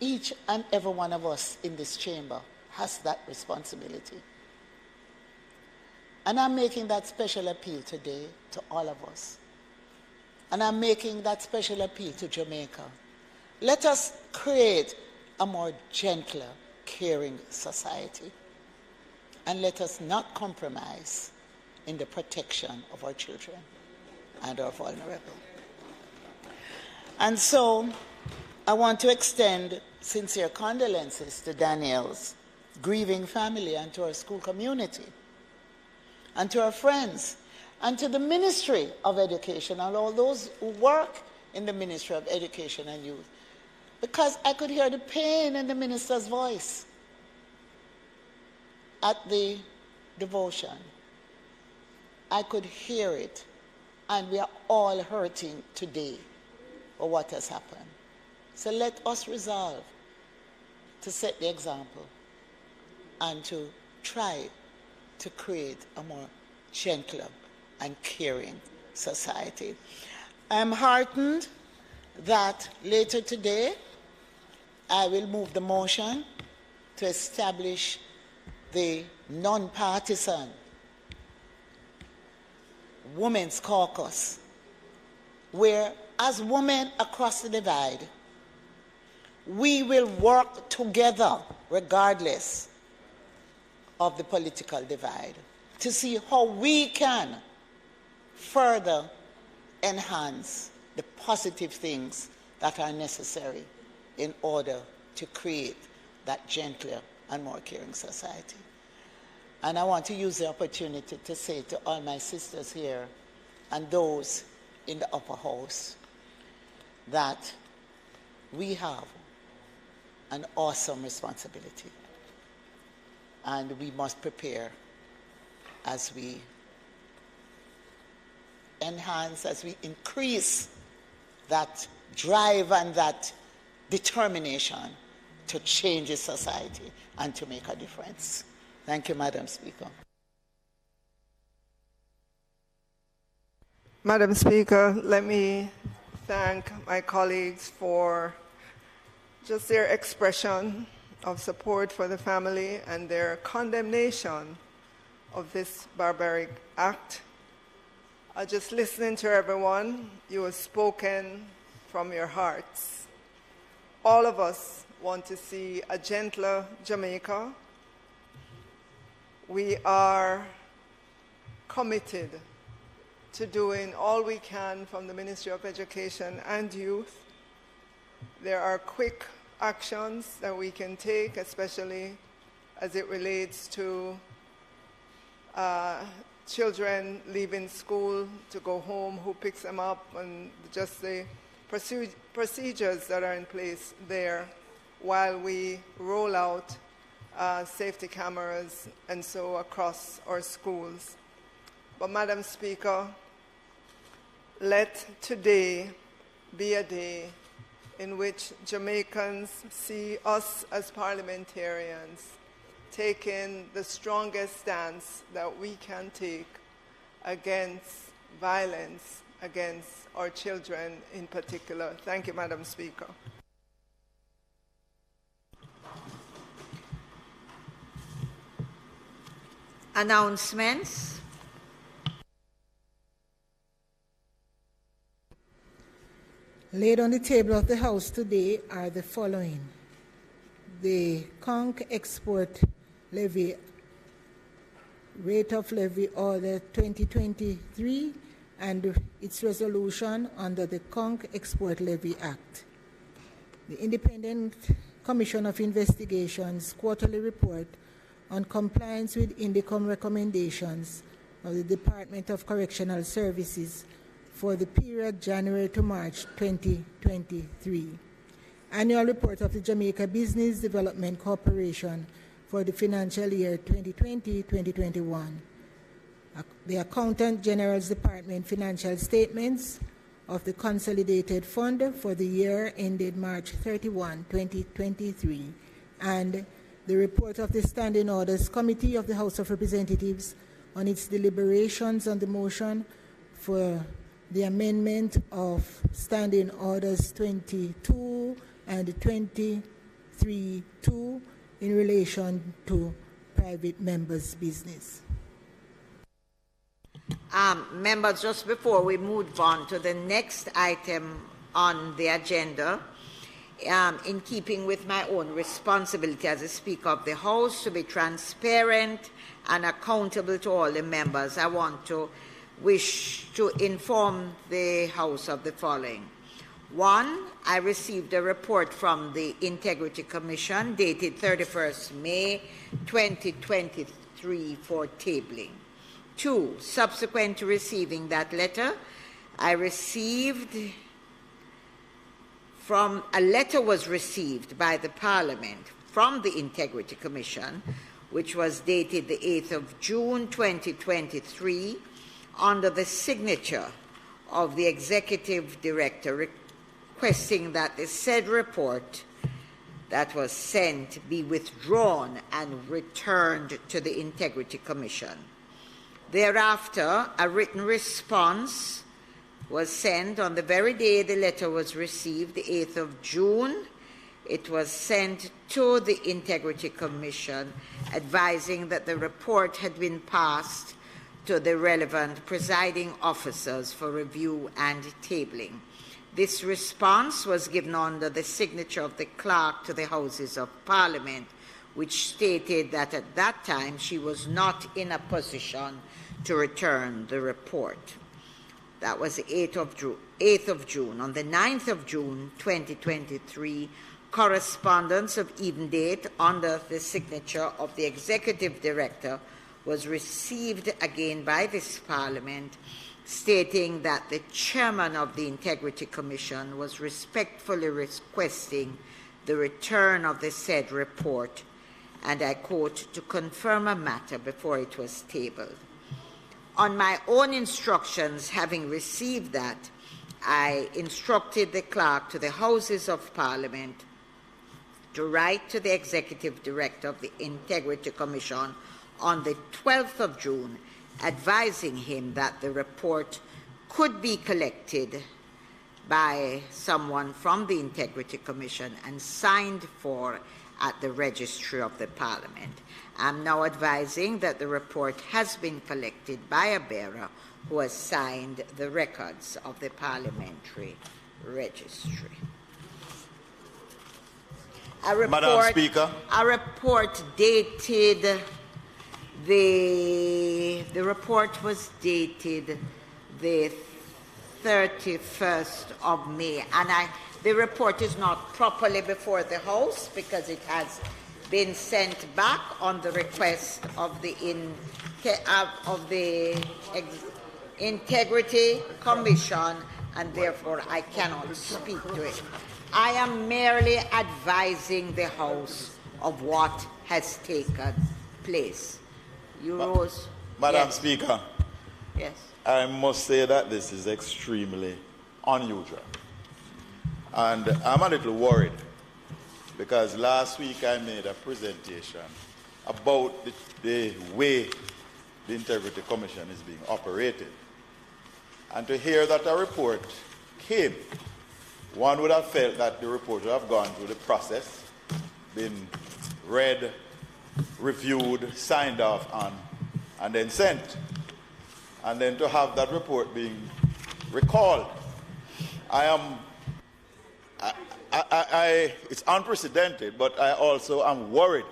Each and every one of us in this chamber has that responsibility. And I'm making that special appeal today to all of us. And I'm making that special appeal to Jamaica. Let us create a more gentler, caring society. And let us not compromise in the protection of our children and our vulnerable. And so I want to extend sincere condolences to Daniel's grieving family and to our school community and to our friends and to the Ministry of Education and all those who work in the Ministry of Education and Youth, because I could hear the pain in the minister's voice at the devotion. I could hear it, and we are all hurting today for what has happened. So let us resolve to set the example and to try to create a more gentler and caring society. I'm heartened that later today I will move the motion to establish the non-partisan Women's Caucus, where as women across the divide, we will work together regardless of the political divide to see how we can further enhance the positive things that are necessary in order to create that gentler and more caring society. And I want to use the opportunity to say to all my sisters here and those in the upper house that we have an awesome responsibility, and we must prepare as we enhance, as we increase that drive and that determination to change the society and to make a difference. Thank you, Madam Speaker. Madam Speaker, let me thank my colleagues for just their expression of support for the family and their condemnation of this barbaric act. Just listening to everyone, you have spoken from your hearts. All of us want to see a gentler Jamaica. We are committed to doing all we can from the Ministry of Education and Youth. There are quick actions that we can take, especially as it relates to children leaving school to go home, who picks them up, and just the procedures that are in place there while we roll out safety cameras and so across our schools. But Madam Speaker, let today be a day in which Jamaicans see us as parliamentarians taking the strongest stance that we can take against violence against our children in particular. Thank you, Madam Speaker. Announcements. Laid on the table of the House today are the following: the Conch Export Levy, Rate of Levy Order 2023 and its resolution under the Conch Export Levy Act. The Independent Commission of Investigation's quarterly report on compliance with INDECOM recommendations of the Department of Correctional Services for the period January to March 2023. Annual report of the Jamaica Business Development Corporation for the financial year 2020-2021. The Accountant General's Department financial statements of the Consolidated Fund for the year ended March 31, 2023, and the report of the Standing Orders Committee of the House of Representatives on its deliberations on the motion for the amendment of Standing Orders 22 and 23.2 in relation to private members' business. Members, just before we move on to the next item on the agenda, in keeping with my own responsibility as a Speaker of the House to be transparent and accountable to all the members, I wish to inform the House of the following. One, I received a report from the Integrity Commission dated 31st May 2023 for tabling. Two, subsequent to receiving that letter, a letter was received by the Parliament from the Integrity Commission, which was dated the 8th of June 2023, under the signature of the Executive Director, requesting that the said report that was sent be withdrawn and returned to the Integrity Commission. Thereafter, a written response was sent on the very day the letter was received, the 8th of June. It was sent to the Integrity Commission, advising that the report had been passed to the relevant presiding officers for review and tabling. This response was given under the signature of the clerk to the Houses of Parliament, which stated that at that time she was not in a position to return the report. That was the 8th of June. On the 9th of June 2023, correspondence of even date under the signature of the Executive Director was received again by this Parliament, stating that the Chairman of the Integrity Commission was respectfully requesting the return of the said report, and I quote, to confirm a matter before it was tabled. On my own instructions, having received that, I instructed the clerk to the Houses of Parliament to write to the Executive Director of the Integrity Commission on the 12th of June, advising him that the report could be collected by someone from the Integrity Commission and signed for at the Registry of the Parliament. I'm now advising that the report has been collected by a bearer who has signed the records of the Parliamentary Registry. Madam Speaker. A report dated, the report was dated the 31st of May, and the report is not properly before the House because it has been sent back on the request of the Integrity Commission, and therefore I cannot speak to it. I am merely advising the House of what has taken place. You rose. Madam Yes. Speaker, Yes. I must say that this is extremely unusual. And I'm a little worried because last week I made a presentation about the way the Integrity Commission is being operated. And to hear that a report came, one would have felt that the report would have gone through the process, been read, reviewed, signed off on, and then sent. And then to have that report being recalled, it's unprecedented, but I also am worried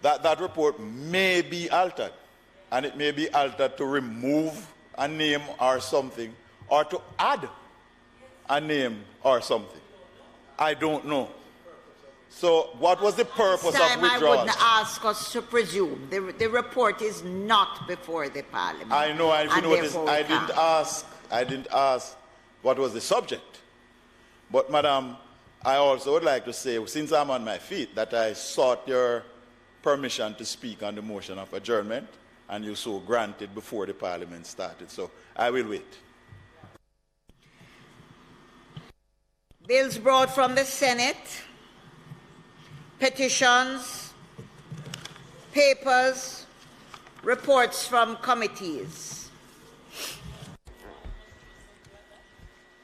that that report may be altered, and it may be altered to remove a name or something, or to add a name or something. I don't know. So what was the purpose of withdrawal? I wouldn't ask us to presume. The report is not before the Parliament. I know, I noticed. I didn't ask what was the subject. But, Madam, I also would like to say, since I'm on my feet, that I sought your permission to speak on the motion of adjournment, and you so granted before the Parliament started. So I will wait. Bills brought from the Senate, petitions, papers, reports from committees.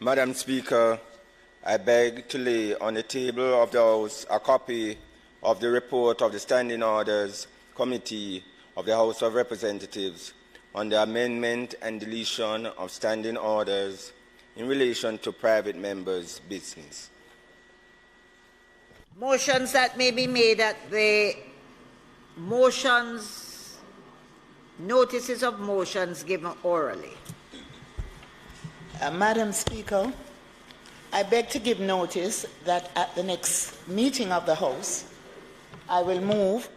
Madam Speaker, I beg to lay on the table of the House a copy of the report of the Standing Orders Committee of the House of Representatives on the amendment and deletion of standing orders in relation to private members' business. Motions that may be made at the notices of motions given orally. Madam Speaker, I beg to give notice that at the next meeting of the House, I will move,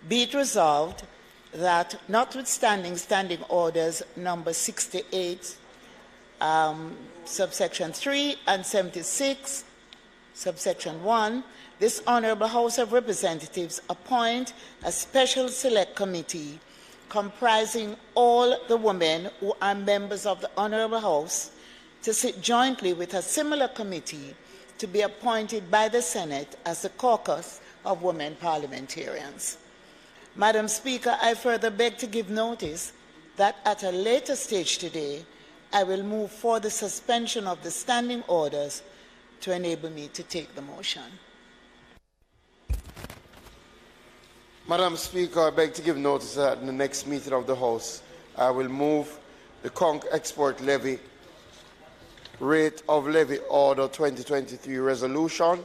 be it resolved, that notwithstanding standing orders number 68, subsection 3 and 76, subsection 1, this Honourable House of Representatives appoint a special select committee comprising all the women who are members of the Honourable House to sit jointly with a similar committee to be appointed by the Senate as the Caucus of Women Parliamentarians. Madam Speaker, I further beg to give notice that at a later stage today, I will move for the suspension of the standing orders to enable me to take the motion. Madam Speaker, I beg to give notice that in the next meeting of the House, I will move the Conch Export Levy Rate of Levy Order 2023 Resolution,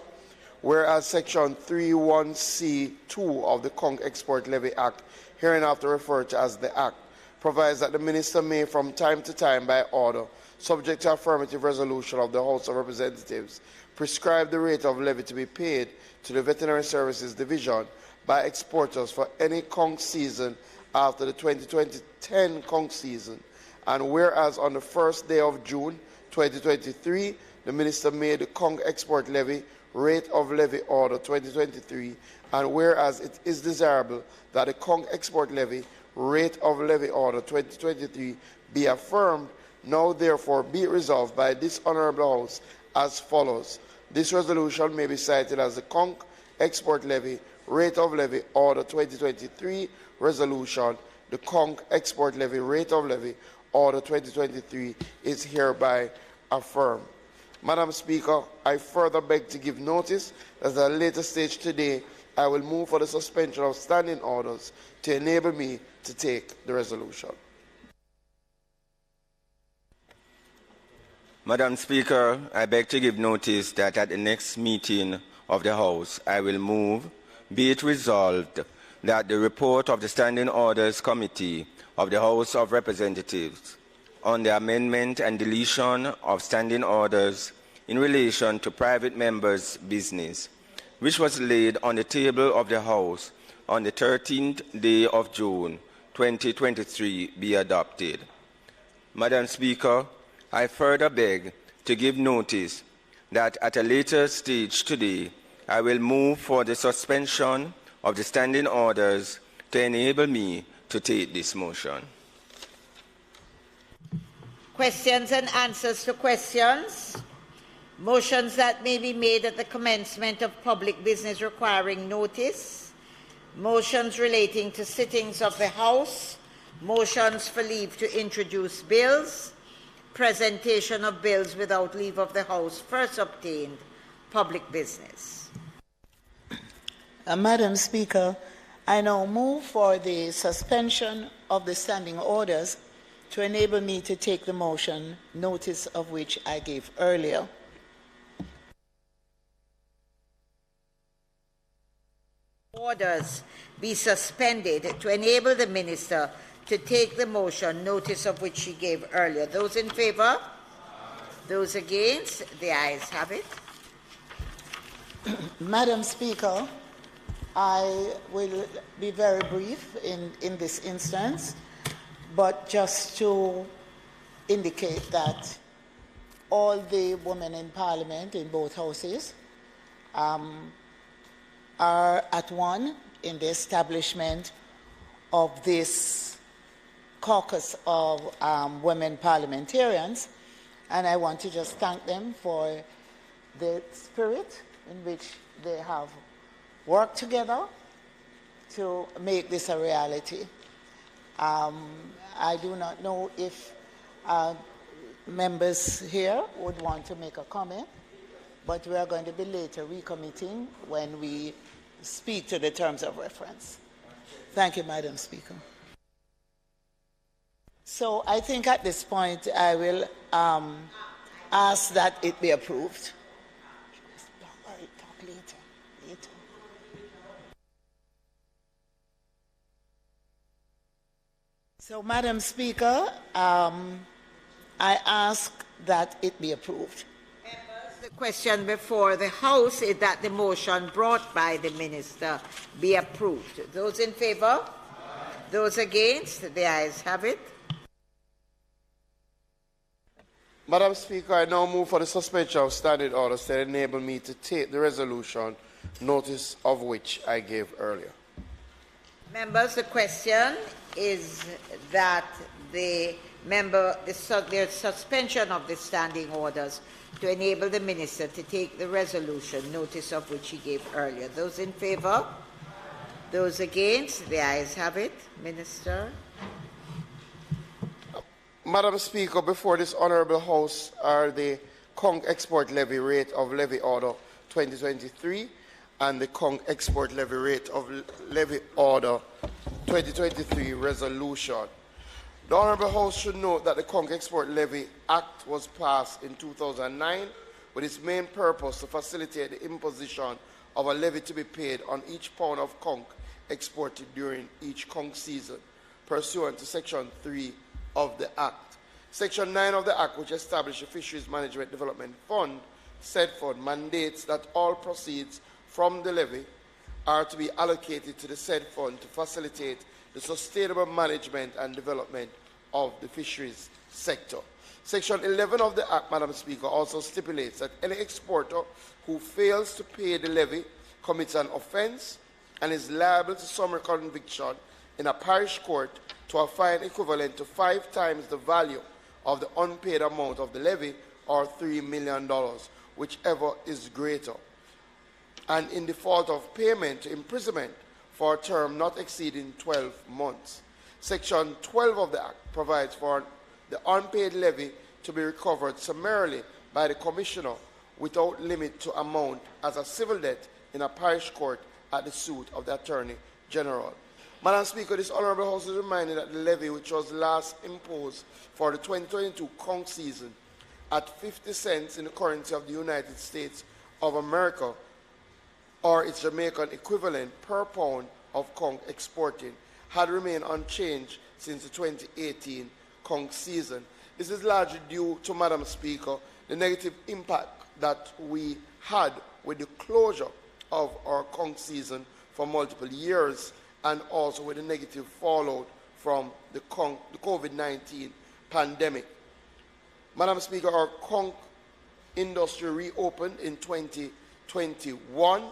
whereas Section 31C2 of the Conch Export Levy Act, hereinafter referred to as the Act, provides that the Minister may from time to time by order, subject to affirmative resolution of the House of Representatives, prescribe the rate of levy to be paid to the Veterinary Services Division by exporters for any conch season after the 2010 conch season, and whereas on the first day of June 2023, the Minister made the Conch Export Levy Rate of Levy Order 2023, and whereas it is desirable that the Conch Export Levy Rate of Levy Order 2023 be affirmed, now therefore be resolved by this Honourable House as follows. This resolution may be cited as the Conch Export Levy Rate of Levy Order 2023 Resolution. The Conch Export Levy Rate of Levy Order 2023 is hereby affirmed. Madam Speaker, I further beg to give notice that at a later stage today, I will move for the suspension of standing orders to enable me to take the resolution. Madam Speaker, I beg to give notice that at the next meeting of the House, I will move, be it resolved, that the report of the Standing Orders Committee of the House of Representatives on the amendment and deletion of standing orders in relation to private members' business, which was laid on the table of the House on the 13th day of June 2023, be adopted. Madam Speaker, I further beg to give notice that at a later stage today, I will move for the suspension of the standing orders to enable me to take this motion. Questions and answers to questions. Motions that may be made at the commencement of public business requiring notice. Motions relating to sittings of the House. Motions for leave to introduce bills. Presentation of bills without leave of the House first obtained. Public business. Madam Speaker, I now move for the suspension of the standing orders to enable me to take the motion, notice of which I gave earlier. Orders be suspended to enable the Minister to take the motion, notice of which she gave earlier. Those in favour? Those against? The ayes have it. Madam Speaker, I will be very brief in this instance, but just to indicate that all the women in Parliament in both houses are at one in the establishment of this caucus of women parliamentarians, and I want to just thank them for the spirit in which they have worked together to make this a reality. I do not know if members here would want to make a comment, but we are going to be later recommitting when we speak to the terms of reference. Thank you, Madam Speaker. So I think at this point I will ask that it be approved. Talk later. So, Madam Speaker, I ask that it be approved. The question before the House is that the motion brought by the Minister be approved. Those in favour? Those against? The ayes have it. Madam Speaker, I now move for the suspension of standing orders that enable me to take the resolution, notice of which I gave earlier. Members, the question is that the suspension of the standing orders to enable the Minister to take the resolution, notice of which he gave earlier. Those in favour? Those against? The ayes have it. Minister. Madam Speaker, before this Honourable House are the Conch Export Levy Rate of Levy Order 2023 and the Conch Export Levy Rate of Levy Order 2023 Resolution. The Honourable House should note that the Conch Export Levy Act was passed in 2009 with its main purpose to facilitate the imposition of a levy to be paid on each pound of conch exported during each conch season, pursuant to Section 3 of the Act. Section 9 of the Act, which established the Fisheries Management Development Fund, said fund mandates that all proceeds from the levy are to be allocated to the said fund to facilitate the sustainable management and development of the fisheries sector. Section 11 of the Act, Madam Speaker, also stipulates that any exporter who fails to pay the levy commits an offence and is liable to summary conviction in a parish court to a fine equivalent to 5 times the value of the unpaid amount of the levy, or $3 million, whichever is greater, and in default of payment, imprisonment for a term not exceeding 12 months. Section 12 of the Act provides for the unpaid levy to be recovered summarily by the Commissioner without limit to amount as a civil debt in a parish court at the suit of the Attorney General. Madam Speaker, this Honourable House is reminded that the levy, which was last imposed for the 2022 conch season at 50 cents in the currency of the United States of America, or its Jamaican equivalent per pound of conch exported, had remained unchanged since the 2018 conch season. This is largely due to, Madam Speaker, the negative impact that we had with the closure of our conch season for multiple years, and also with the negative fallout from the COVID-19 pandemic. Madam Speaker, our conch industry reopened in 2021,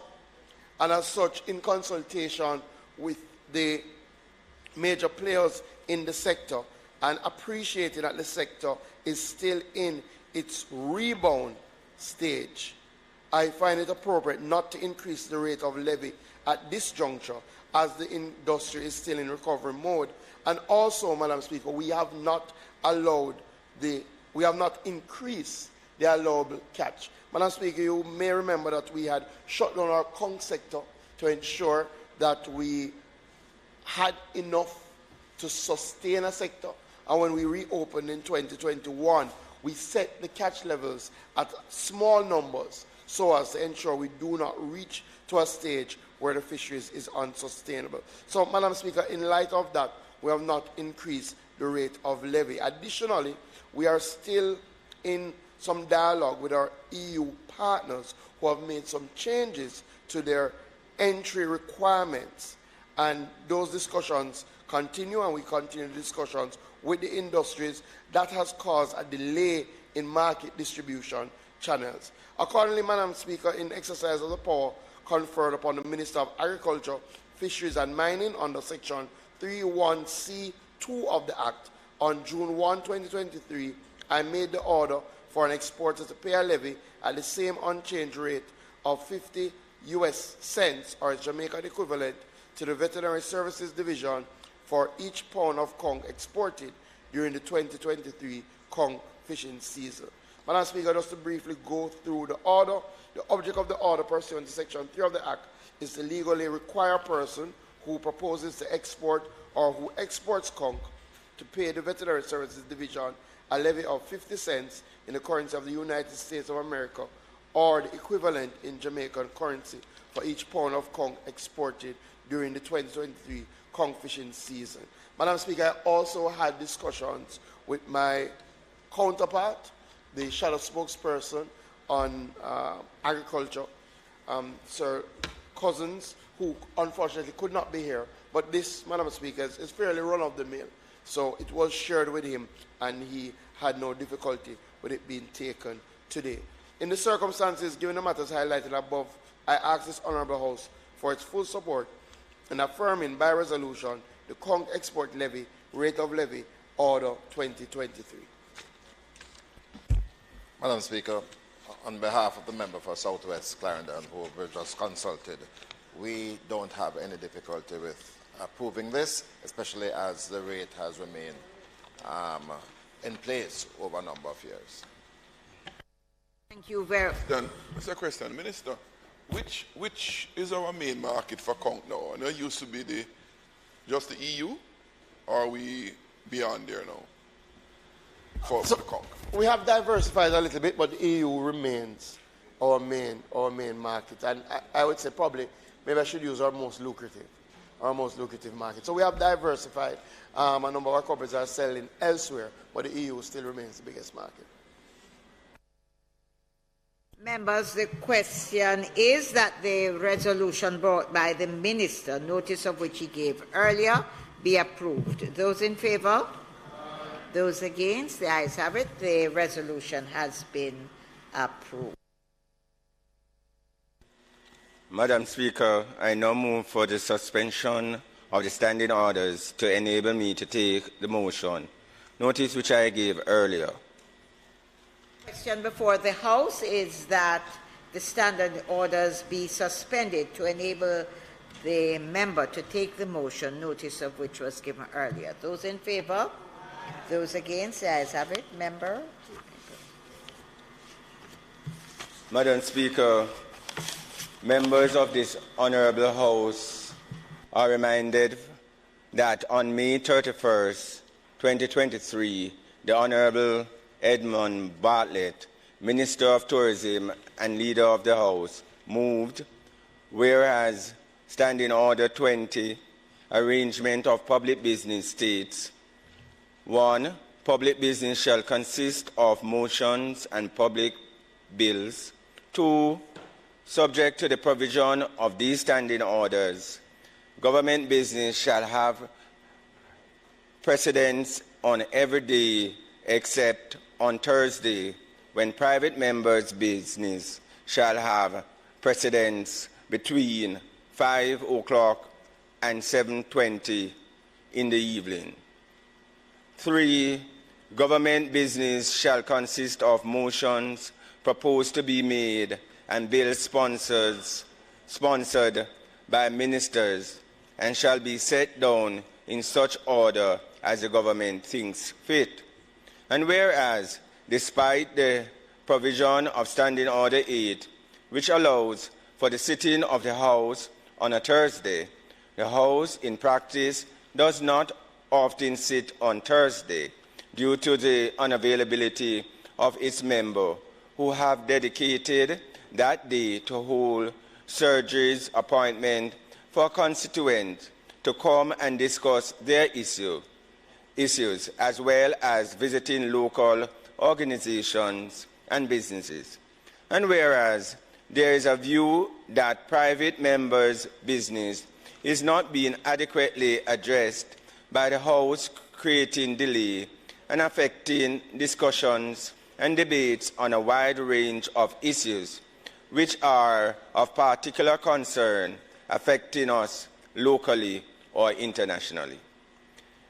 and as such, in consultation with the major players in the sector, and appreciating that the sector is still in its rebound stage, I find it appropriate not to increase the rate of levy at this juncture, as the industry is still in recovery mode. And also, Madam Speaker, we have not increased the allowable catch. Madam Speaker, you may remember that we had shut down our conch sector to ensure that we had enough to sustain a sector. And when we reopened in 2021, we set the catch levels at small numbers so as to ensure we do not reach to a stage where the fisheries is unsustainable. So, Madam Speaker, in light of that, we have not increased the rate of levy. Additionally, we are still in some dialogue with our EU partners who have made some changes to their entry requirements. And those discussions continue, and we continue discussions with the industries. That has caused a delay in market distribution channels. Accordingly, Madam Speaker, in exercise of the power conferred upon the Minister of Agriculture, Fisheries and Mining under Section 31C2 of the Act, on June 1, 2023, I made the order for an exporter to pay a levy at the same unchanged rate of 50 US cents, or its Jamaican equivalent, to the Veterinary Services Division for each pound of conch exported during the 2023 conch fishing season. Madam Speaker, just to briefly go through the order, the object of the order pursuant to Section 3 of the Act is to legally require a person who proposes to export or who exports conch to pay the Veterinary Services Division a levy of 50 cents in the currency of the United States of America, or the equivalent in Jamaican currency for each pound of conch exported during the 2023 conch fishing season. Madam Speaker, I also had discussions with my counterpart, the shadow spokesperson on agriculture, Sir Cousins, who unfortunately could not be here. But this, Madam Speaker, is fairly run-of-the-mill. So it was shared with him, and he had no difficulty with it being taken today. In the circumstances, given the matters highlighted above, I ask this Honourable House for its full support in affirming by resolution the conch export levy, rate of levy, Order 2023. Madam Speaker, on behalf of the member for Southwest Clarendon, who were just consulted, we don't have any difficulty with approving this, especially as the rate has remained in place over a number of years. Thank you very much. Mr. Question, Minister, which is our main market for conch now? And it used to be just the EU, or are we beyond there now for the conch? We have diversified a little bit, but the EU remains our main market. And I would say probably maybe I should use our most lucrative market. So we have diversified. A number of our companies are selling elsewhere, but the EU still remains the biggest market. Members, the question is that the resolution brought by the Minister, notice of which he gave earlier, be approved. Those in favour? Those against? The ayes have it. The resolution has been approved. Madam Speaker, I now move for the suspension of the standing orders to enable me to take the motion, notice which I gave earlier. The question before the House is that the standing orders be suspended to enable the member to take the motion, notice of which was given earlier. Those in favour? Those against? The ayes have it. Member? Madam Speaker, members of this Honourable House are reminded that on May 31st, 2023, the Honourable Edmund Bartlett, Minister of Tourism and Leader of the House, moved, whereas Standing Order 20, Arrangement of Public Business states, 1. Public business shall consist of motions and public bills. 2. Subject to the provision of these standing orders, government business shall have precedence on every day except on Thursday, when private members' business shall have precedence between 5 o'clock and 7:20 in the evening. 3. Government business shall consist of motions proposed to be made and bills sponsored by ministers, and shall be set down in such order as the government thinks fit. And whereas, despite the provision of Standing Order 8, which allows for the sitting of the House on a Thursday, the House in practice does not often sit on Thursday due to the unavailability of its members who have dedicated that day to hold surgery's appointment for a constituent to come and discuss their issues, as well as visiting local organizations and businesses. And whereas there is a view that private members' business is not being adequately addressed by the House, creating delay and affecting discussions and debates on a wide range of issues which are of particular concern affecting us locally or internationally.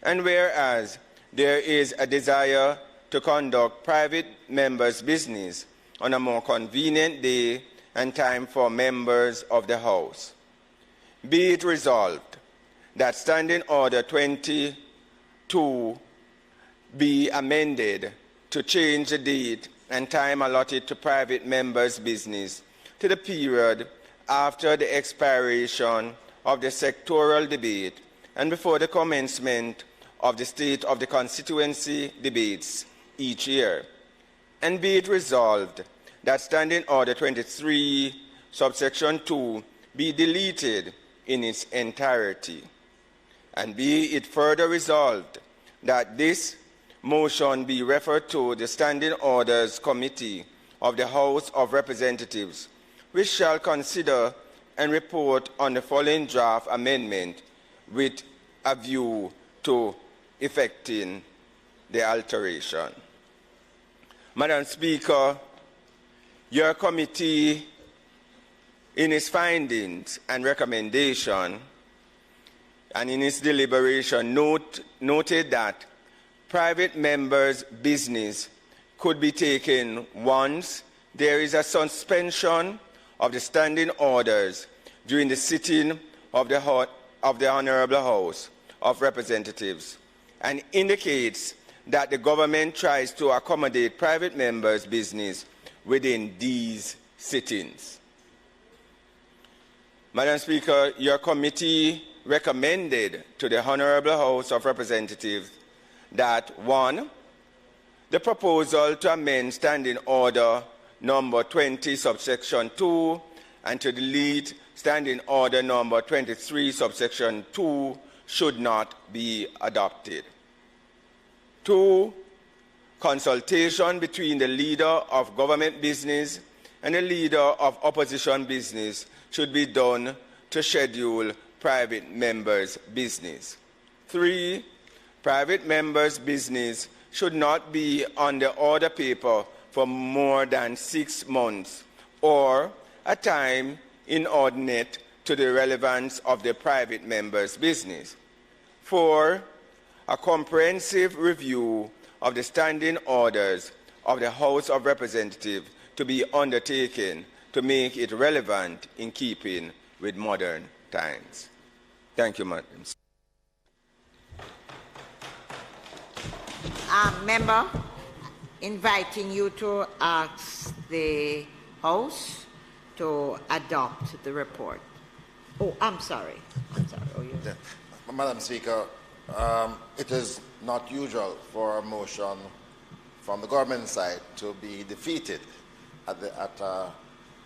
And whereas there is a desire to conduct private members' business on a more convenient day and time for members of the House, be it resolved that Standing Order 22 be amended to change the date and time allotted to private members' business to the period after the expiration of the sectoral debate and before the commencement of the State of the Constituency debates each year. And be it resolved that Standing Order 23, subsection 2, be deleted in its entirety. And be it further resolved that this motion be referred to the Standing Orders Committee of the House of Representatives, which shall consider and report on the following draft amendment with a view to effecting the alteration. Madam Speaker, your committee, in its findings and recommendation and in its deliberation, noted that private members' business could be taken once there is a suspension of the standing orders during the sitting of the Honorable House of Representatives, and indicates that the government tries to accommodate private members' business within these sittings. Madam Speaker, your committee recommended to the Honorable House of Representatives that 1. The proposal to amend Standing Order number 20, subsection 2, and to delete Standing Order number 23, subsection 2, should not be adopted. 2. Consultation between the leader of government business and the leader of opposition business should be done to schedule private members' business. 3. Private members' business should not be on the order paper for more than 6 months or a time inordinate to the relevance of the private member's business. 4. A comprehensive review of the standing orders of the House of Representatives to be undertaken to make it relevant in keeping with modern times. Thank you, Madam. Member, inviting you to ask the House to adopt the report. Oh, I'm sorry. Oh, you. Yeah. Madam Speaker, it is not usual for a motion from the government side to be defeated at a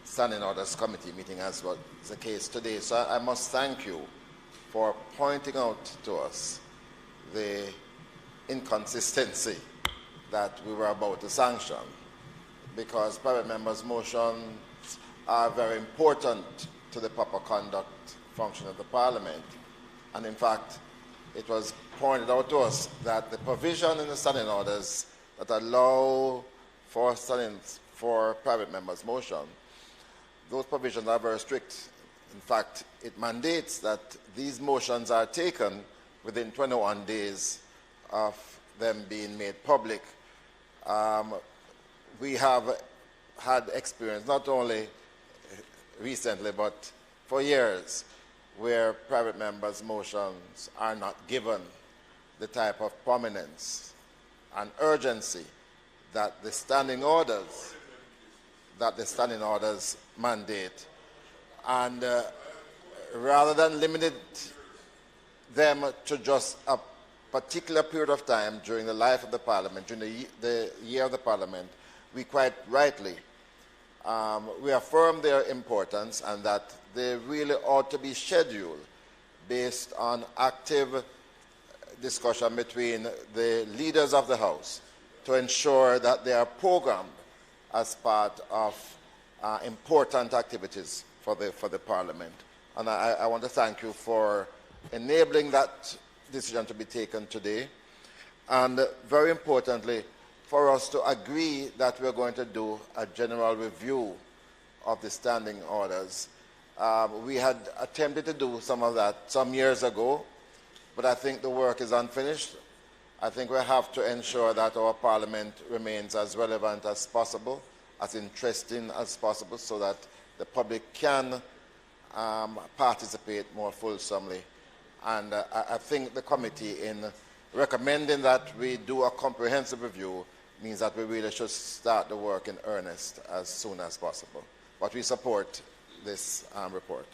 Standing Orders Committee meeting, as was the case today. So I must thank you for pointing out to us the inconsistency that we were about to sanction, because private members' motions are very important to the proper conduct function of the Parliament. And in fact, it was pointed out to us that the provision in the standing orders that allow for private members' motion, those provisions are very strict. In fact, it mandates that these motions are taken within 21 days of them being made public. We have had experience, not only recently, but for years, where private members' motions are not given the type of prominence and urgency that the standing orders mandate. And rather than limit them to just a particular period of time during the life of the Parliament, during the year of the Parliament, we quite rightly reaffirm their importance, and that they really ought to be scheduled based on active discussion between the leaders of the House to ensure that they are programmed as part of important activities for the Parliament. And I want to thank you for enabling that decision to be taken today, and very importantly, for us to agree that we're going to do a general review of the standing orders. We had attempted to do some of that some years ago, but I think the work is unfinished. I think we have to ensure that our Parliament remains as relevant as possible, as interesting as possible, so that the public can participate more fulsomely. And I think the committee, in recommending that we do a comprehensive review, means that we really should start the work in earnest as soon as possible. But we support this report.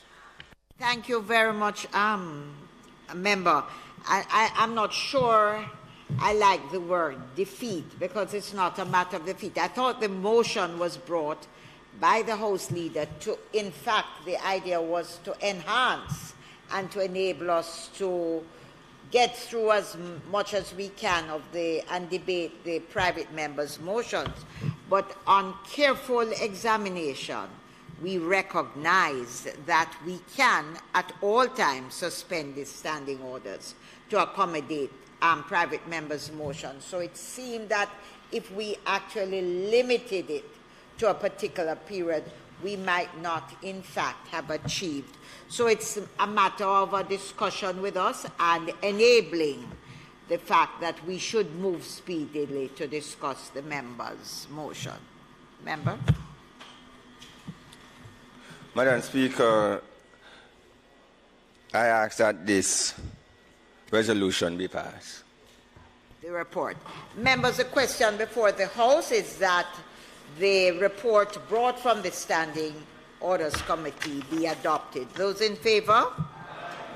Thank you very much, Member. I'm not sure I like the word defeat, because it's not a matter of defeat. I thought the motion was brought by the House leader to, in fact, the idea was to enhance and to enable us to get through as much as we can and debate the private members' motions. But on careful examination, we recognize that we can at all times suspend the standing orders to accommodate private members' motions. So it seemed that if we actually limited it to a particular period, we might not, in fact, have achieved. So it's a matter of a discussion with us and enabling the fact that we should move speedily to discuss the members' motion. Member? Madam Speaker, I ask that this resolution be passed. The report. Members, the question before the House is that the report brought from the Standing Orders Committee be adopted. Those in favor?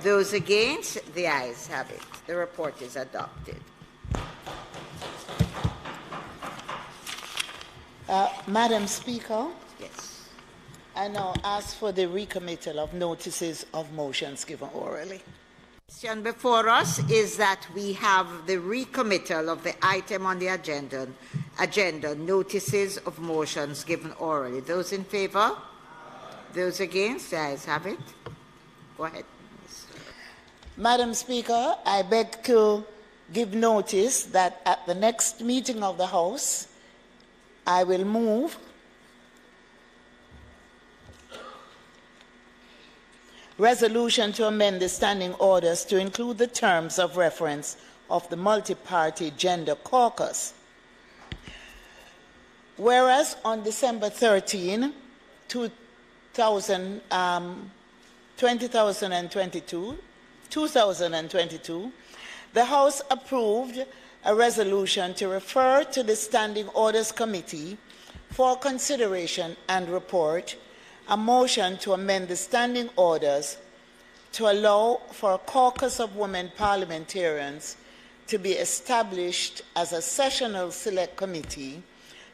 Those against? The ayes have it. The report is adopted. Madam Speaker? Yes. I now ask for the recommittal of notices of motions given orally. The question before us is that we have the recommittal of the item on the agenda, notices of motions given orally. Those in favor? Those against? The ayes have it. Go ahead. Madam Speaker, I beg to give notice that at the next meeting of the House, I will move resolution to amend the standing orders to include the terms of reference of the multi-party gender caucus. Whereas on December 13, 2022, the House approved a resolution to refer to the Standing Orders Committee for consideration and report a motion to amend the standing orders to allow for a caucus of women parliamentarians to be established as a sessional select committee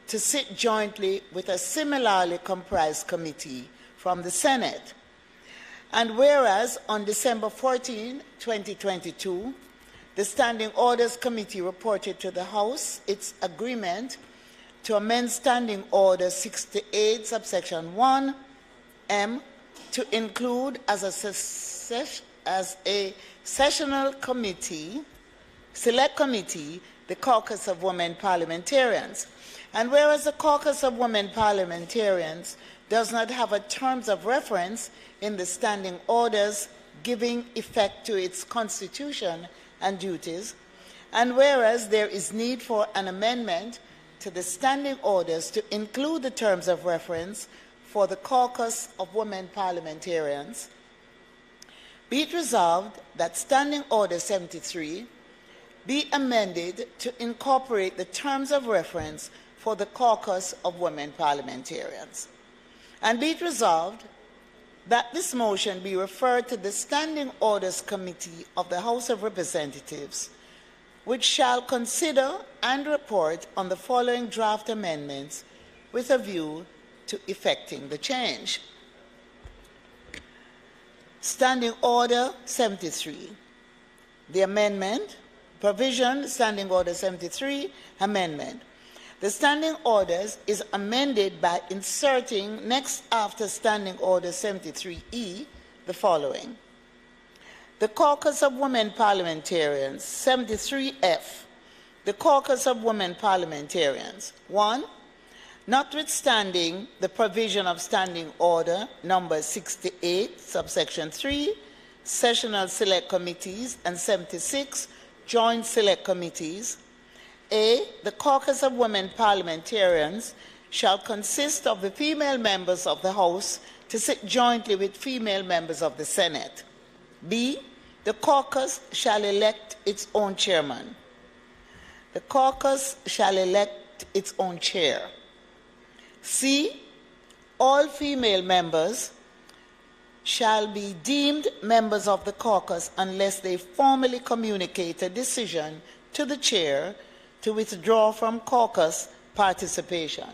to sit jointly with a similarly comprised committee from the Senate. And whereas on December 14, 2022, the Standing Orders Committee reported to the House its agreement to amend Standing Order 68, subsection 1M, to include as a sessional committee, select committee, the Caucus of Women Parliamentarians. And whereas the Caucus of Women Parliamentarians does not have a terms of reference in the standing orders giving effect to its constitution and duties, and whereas there is need for an amendment to the standing orders to include the terms of reference for the Caucus of Women Parliamentarians, be it resolved that Standing Order 73 be amended to incorporate the terms of reference for the Caucus of Women Parliamentarians. And be it resolved that this motion be referred to the Standing Orders Committee of the House of Representatives, which shall consider and report on the following draft amendments with a view to effecting the change. Standing Order 73. The amendment, provision, Standing Order 73, amendment. The standing orders is amended by inserting next after Standing Order 73E the following. The Caucus of Women Parliamentarians, 73F. The Caucus of Women Parliamentarians, 1. Notwithstanding the provision of Standing Order number 68, subsection 3, sessional select committees, and 76, joint select committees, A. The Caucus of Women Parliamentarians shall consist of the female members of the House to sit jointly with female members of the Senate. B. The caucus shall elect its own chairman. The caucus shall elect its own chair. C. All female members shall be deemed members of the caucus unless they formally communicate a decision to the chair to withdraw from caucus participation.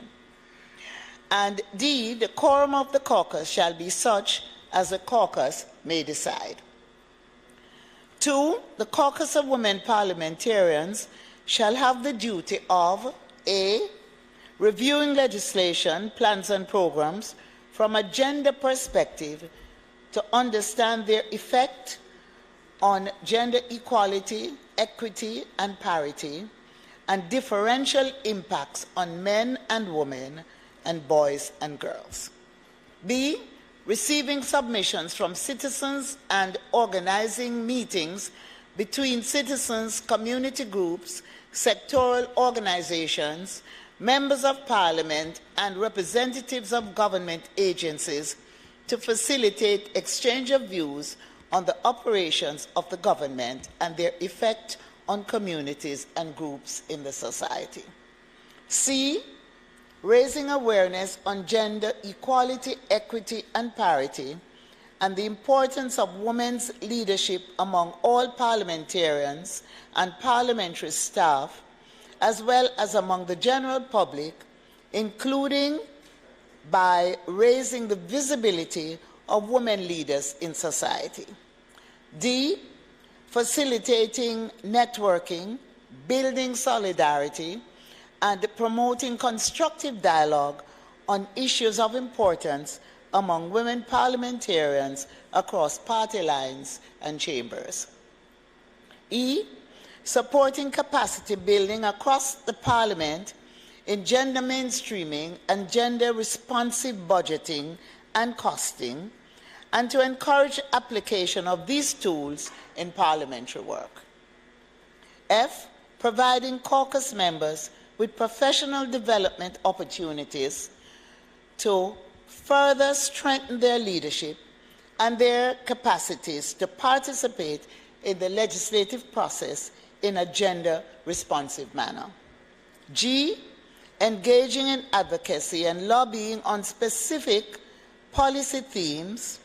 And D, the quorum of the caucus shall be such as the caucus may decide. 2, the caucus of women parliamentarians shall have the duty of A, reviewing legislation, plans and programs from a gender perspective to understand their effect on gender equality, equity and parity, and differential impacts on men and women and boys and girls. B, receiving submissions from citizens and organizing meetings between citizens, community groups, sectoral organizations, members of parliament, and representatives of government agencies to facilitate exchange of views on the operations of the government and their effect on communities and groups in the society. C, raising awareness on gender equality, equity, and parity, and the importance of women's leadership among all parliamentarians and parliamentary staff, as well as among the general public, including by raising the visibility of women leaders in society. D, facilitating networking, building solidarity, and promoting constructive dialogue on issues of importance among women parliamentarians across party lines and chambers. E, supporting capacity building across the parliament in gender mainstreaming and gender responsive budgeting and costing, and to encourage application of these tools in parliamentary work. F, providing caucus members with professional development opportunities to further strengthen their leadership and their capacities to participate in the legislative process in a gender-responsive manner. G, engaging in advocacy and lobbying on specific policy themes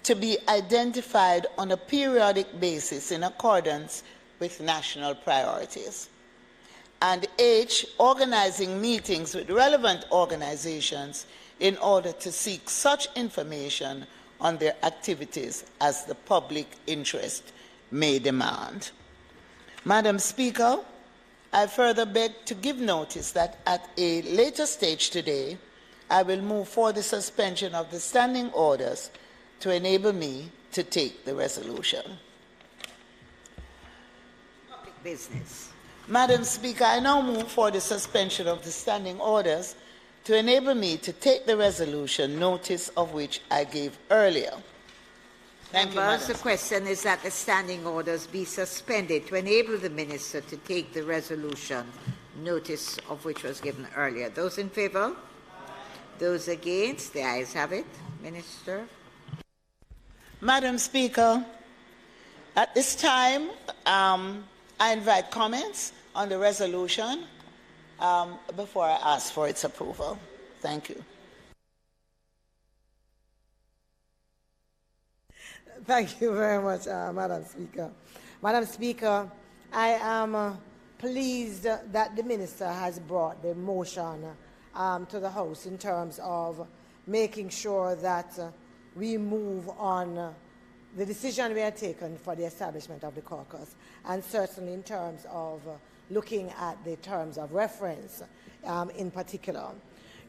to be identified on a periodic basis in accordance with national priorities. And H, organizing meetings with relevant organizations in order to seek such information on their activities as the public interest may demand. Madam Speaker, I further beg to give notice that at a later stage today, I will move for the suspension of the standing orders to enable me to take the resolution. Public business. Madam Speaker, I now move for the suspension of the standing orders to enable me to take the resolution, notice of which I gave earlier. Thank you, Madam. The question is that the standing orders be suspended to enable the minister to take the resolution, notice of which was given earlier. Those in favour? Those against? The ayes have it. Minister. Madam Speaker, at this time, I invite comments on the resolution before I ask for its approval. Thank you. Thank you very much, Madam Speaker. Madam Speaker, I am pleased that the Minister has brought the motion to the House in terms of making sure that we move on the decision we have taken for the establishment of the caucus, and certainly in terms of looking at the terms of reference in particular.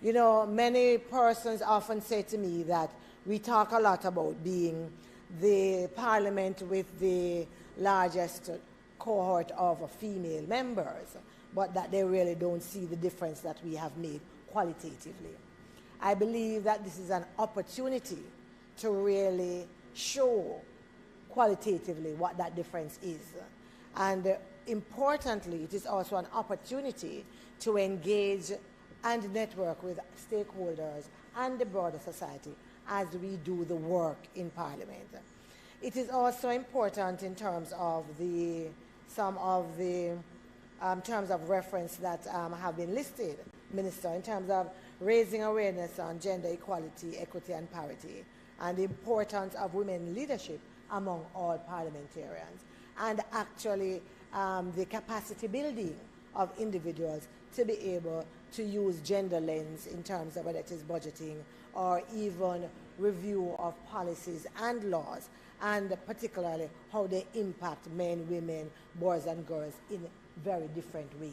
You know, many persons often say to me that we talk a lot about being the parliament with the largest cohort of female members, but that they really don't see the difference that we have made qualitatively. I believe that this is an opportunity to really show qualitatively what that difference is. And importantly, it is also an opportunity to engage and network with stakeholders and the broader society as we do the work in Parliament. It is also important in terms of some of the terms of reference that have been listed, Minister, in terms of raising awareness on gender equality, equity and parity, and the importance of women leadership among all parliamentarians, and actually the capacity building of individuals to be able to use gender lens in terms of whether it is budgeting or even review of policies and laws, and particularly how they impact men, women, boys and girls in very different ways.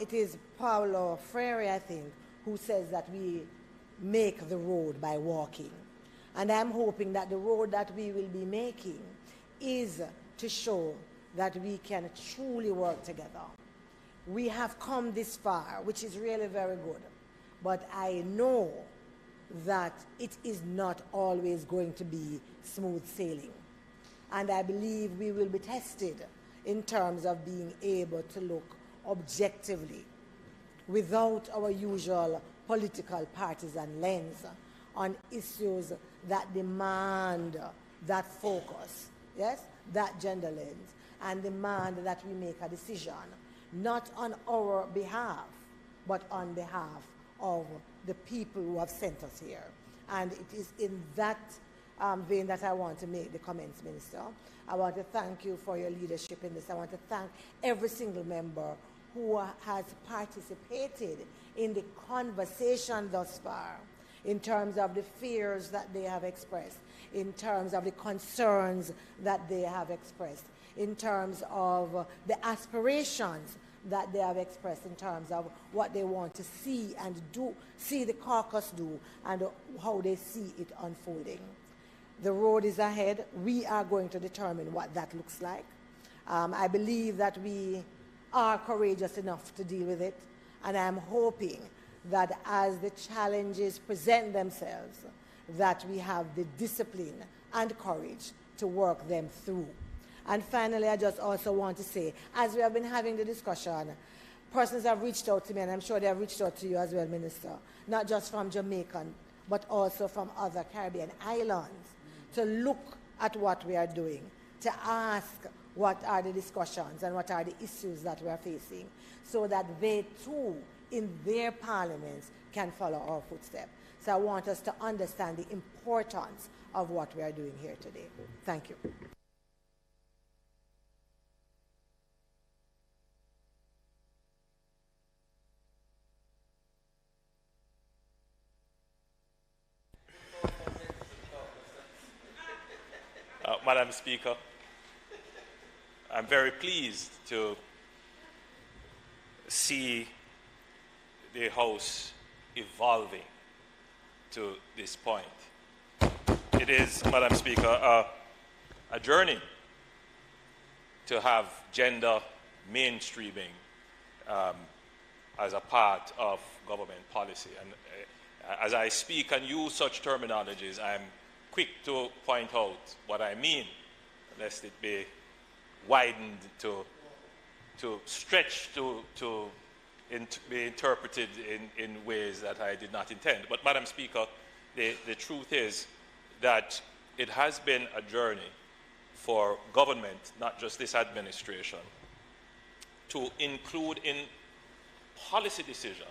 It is Paulo Freire, I think, who says that we make the road by walking. And I'm hoping that the road that we will be making is to show that we can truly work together. We have come this far, which is really very good. But I know that it is not always going to be smooth sailing. And I believe we will be tested in terms of being able to look objectively, without our usual political partisan lens, on issues that demand that focus, yes, that gender lens, and demand that we make a decision, not on our behalf, but on behalf of the people who have sent us here. And it is in that vein that I want to make the comments, Minister. I want to thank you for your leadership in this. I want to thank every single member who has participated in the conversation thus far, in terms of the fears that they have expressed, in terms of the concerns that they have expressed, in terms of the aspirations that they have expressed, in terms of what they want to see and do, see the caucus do, and how they see it unfolding. The road is ahead. We are going to determine what that looks like. I believe that we are courageous enough to deal with it, and I'm hoping that as the challenges present themselves, that we have the discipline and courage to work them through. And finally, I just also want to say, as we have been having the discussion, persons have reached out to me, and I'm sure they have reached out to you as well, Minister, not just from Jamaica, but also from other Caribbean islands, to look at what we are doing, to ask what are the discussions and what are the issues that we are facing, so that they too, in their parliaments, can follow our footsteps. So I want us to understand the importance of what we are doing here today. Thank you. Madam Speaker, I'm very pleased to see the House evolving to this point. It is, Madam Speaker, a journey to have gender mainstreaming as a part of government policy. And as I speak and use such terminologies, I'm quick to point out what I mean, lest it be widened to stretch to be interpreted in ways that I did not intend. But, Madam Speaker, the truth is that it has been a journey for government, not just this administration, to include in policy decisions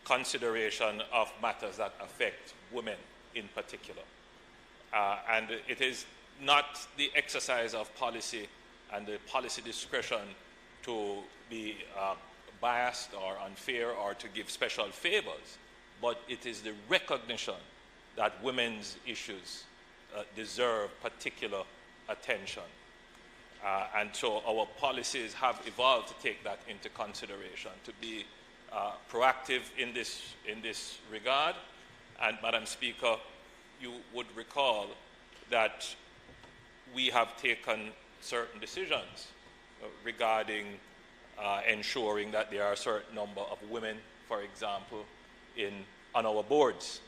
consideration of matters that affect women in particular. And it is not the exercise of policy and the policy discretion to be biased or unfair or to give special favors, but it is the recognition that women's issues deserve particular attention. And so our policies have evolved to take that into consideration, to be proactive in this regard. And, Madam Speaker, you would recall that we have taken certain decisions regarding ensuring that there are a certain number of women, for example, on our boards,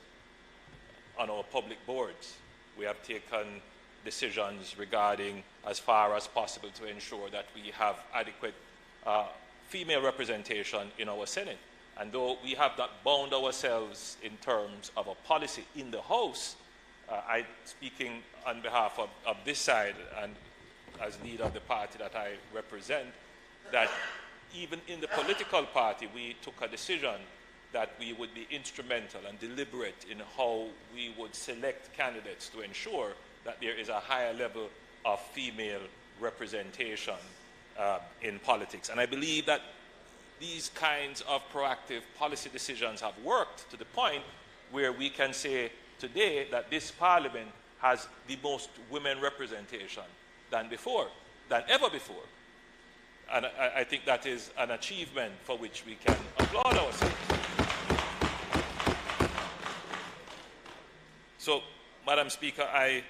on our public boards. We have taken decisions regarding, as far as possible, to ensure that we have adequate female representation in our Senate. And though we have not bound ourselves in terms of a policy in the House, I, speaking on behalf of this side and as leader of the party that I represent, that even in the political party, we took a decision that we would be instrumental and deliberate in how we would select candidates to ensure that there is a higher level of female representation in politics. And I believe that these kinds of proactive policy decisions have worked to the point where we can say today that this Parliament has the most women representation than ever before. And I think that is an achievement for which we can applaud ourselves. So, Madam Speaker, I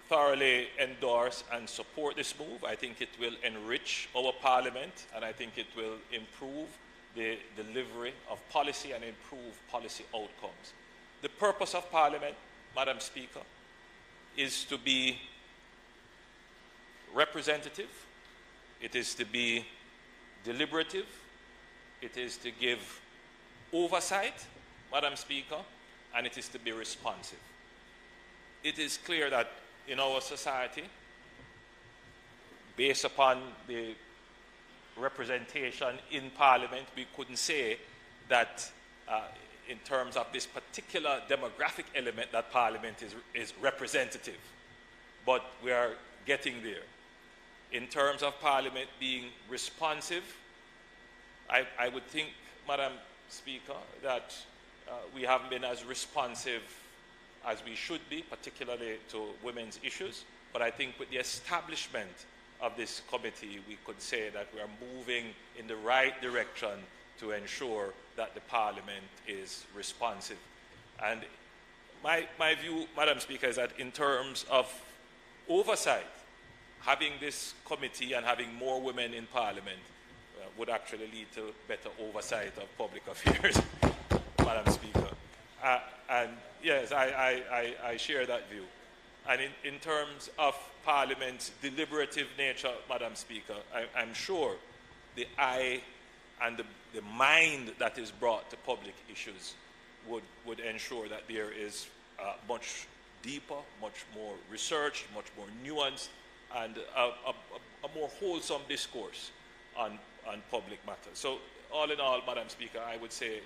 thoroughly endorse and support this move. I think it will enrich our Parliament, and I think it will improve the delivery of policy and improve policy outcomes. The purpose of Parliament, Madam Speaker, is to be representative, it is to be deliberative, it is to give oversight, Madam Speaker, and it is to be responsive. It is clear that in our society, based upon the representation in Parliament, we couldn't say that in terms of this particular demographic element that Parliament is representative. But we are getting there. In terms of Parliament being responsive, I would think, Madam Speaker, that we haven't been as responsive as we should be, particularly to women's issues. But I think with the establishment of this committee, we could say that we are moving in the right direction to ensure that the Parliament is responsive. And my view, Madam Speaker, is that in terms of oversight, having this committee and having more women in Parliament would actually lead to better oversight of public affairs, Madam Speaker. And yes, I share that view. And in terms of Parliament's deliberative nature, Madam Speaker, I'm sure the eye and the mind that is brought to public issues would ensure that there is much deeper, much more research, much more nuanced, and a more wholesome discourse on public matters. So all in all, Madam Speaker, I would say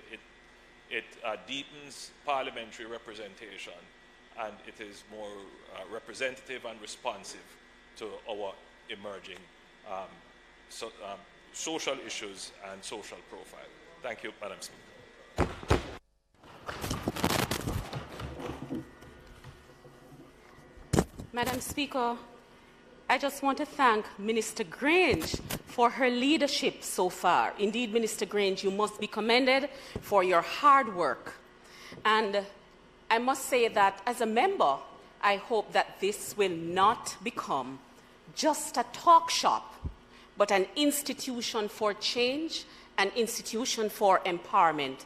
it deepens parliamentary representation, and it is more representative and responsive to our emerging social issues and social profile. Thank you, Madam Speaker. Madam Speaker, I just want to thank Minister Grange for her leadership so far. Indeed, Minister Grange, you must be commended for your hard work. And I must say that as a member, I hope that this will not become just a talk shop, but an institution for change, an institution for empowerment.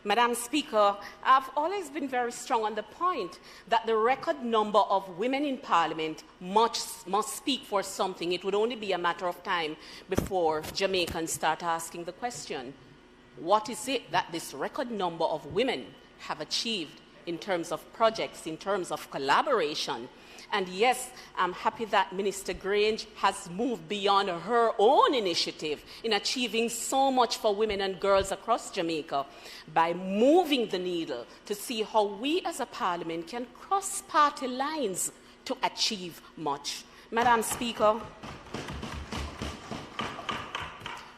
Madam Speaker, I've always been very strong on the point that the record number of women in Parliament must speak for something. It would only be a matter of time before Jamaicans start asking the question, what is it that this record number of women have achieved in terms of projects, in terms of collaboration? And yes, I'm happy that Minister Grange has moved beyond her own initiative in achieving so much for women and girls across Jamaica by moving the needle to see how we as a parliament can cross party lines to achieve much. Madam Speaker,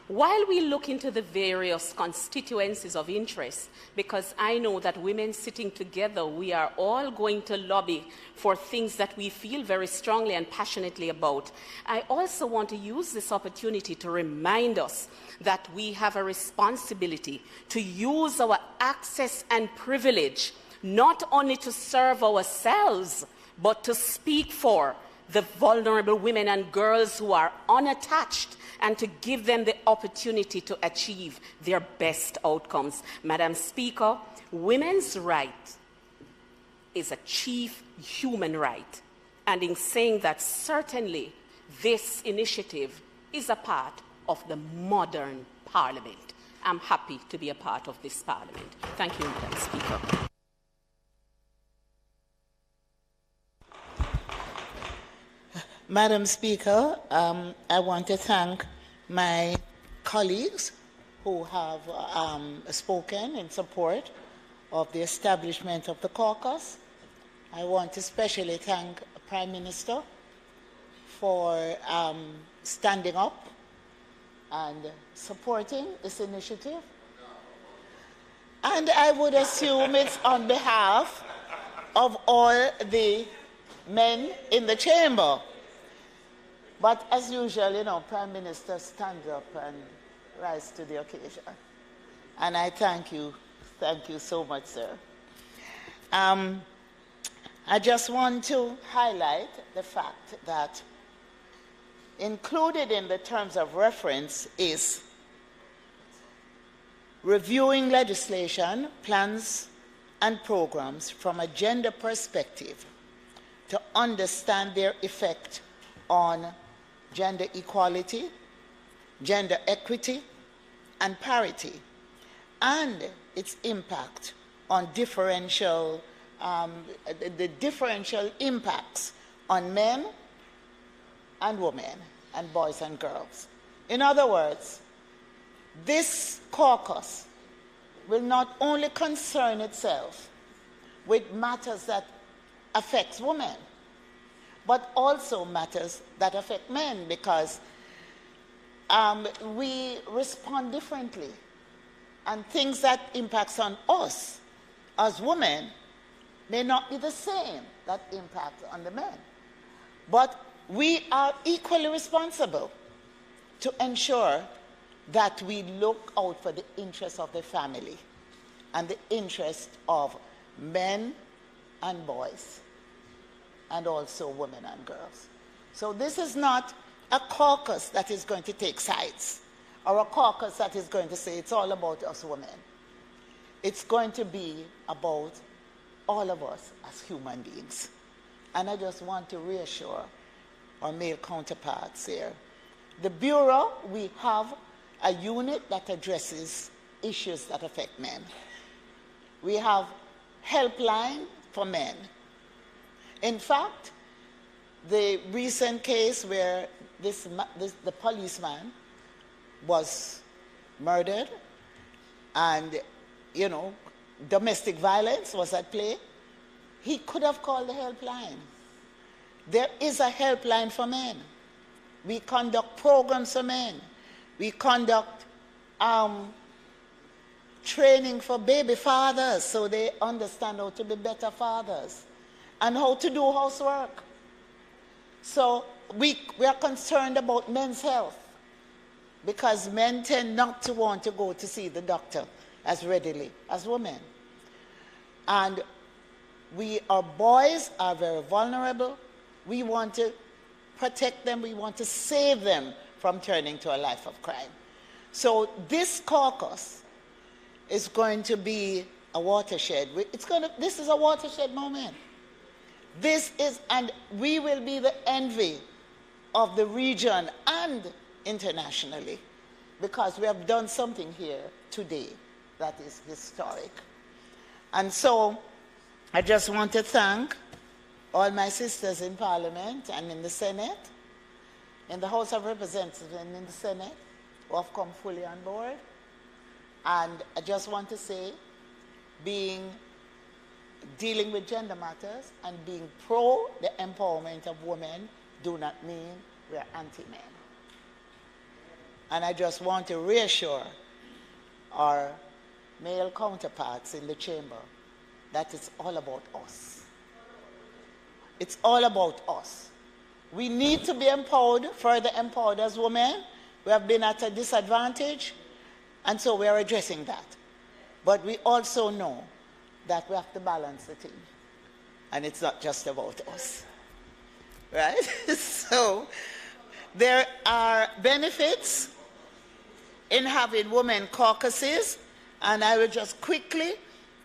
while we look into the various constituencies of interest, because I know that women sitting together, we are all going to lobby for things that we feel very strongly and passionately about, I also want to use this opportunity to remind us that we have a responsibility to use our access and privilege not only to serve ourselves, but to speak for the vulnerable women and girls who are unattached and to give them the opportunity to achieve their best outcomes. Madam Speaker, women's right is a chief human right. And in saying that, certainly this initiative is a part of the modern parliament. I'm happy to be a part of this parliament. Thank you, Madam Speaker. Madam Speaker, I want to thank my colleagues who have spoken in support of the establishment of the caucus. I want to especially thank the Prime Minister for standing up and supporting this initiative. And I would assume it's on behalf of all the men in the chamber. But as usual, you know, Prime Minister stands up and rises to the occasion. And I thank you so much, sir. I just want to highlight the fact that included in the terms of reference is reviewing legislation, plans, and programs from a gender perspective to understand their effect on gender equality, gender equity, and parity, and its impact on the differential impacts on men and women and boys and girls. In other words, this caucus will not only concern itself with matters that affect women, but also matters that affect men, because we respond differently, and things that impacts on us as women may not be the same that impact on the men. But we are equally responsible to ensure that we look out for the interests of the family and the interests of men and boys, and also women and girls. So this is not a caucus that is going to take sides, or a caucus that is going to say it's all about us women. It's going to be about all of us as human beings. And I just want to reassure our male counterparts here. The Bureau, we have a unit that addresses issues that affect men. We have helpline for men. In fact, the recent case where the policeman was murdered and, you know, domestic violence was at play, he could have called the helpline. There is a helpline for men. We conduct programs for men. We conduct training for baby fathers so they understand how to be better fathers and how to do housework. So we are concerned about men's health, because men tend not to want to go to see the doctor as readily as women. And our boys are very vulnerable. We want to protect them. We want to save them from turning to a life of crime. So this caucus is going to be a watershed. This is a watershed moment. And we will be the envy of the region and internationally, because we have done something here today that is historic. And so I just want to thank all my sisters in Parliament and in the Senate, in the House of Representatives and in the Senate, who have come fully on board. And I just want to say, dealing with gender matters and being pro the empowerment of women do not mean we are anti-men. And I just want to reassure our male counterparts in the chamber that it's all about us. It's all about us. We need to be empowered, further empowered as women. We have been at a disadvantage, and so we are addressing that. But we also know that we have to balance the thing, and it's not just about us, right? So there are benefits in having women caucuses, and I will just quickly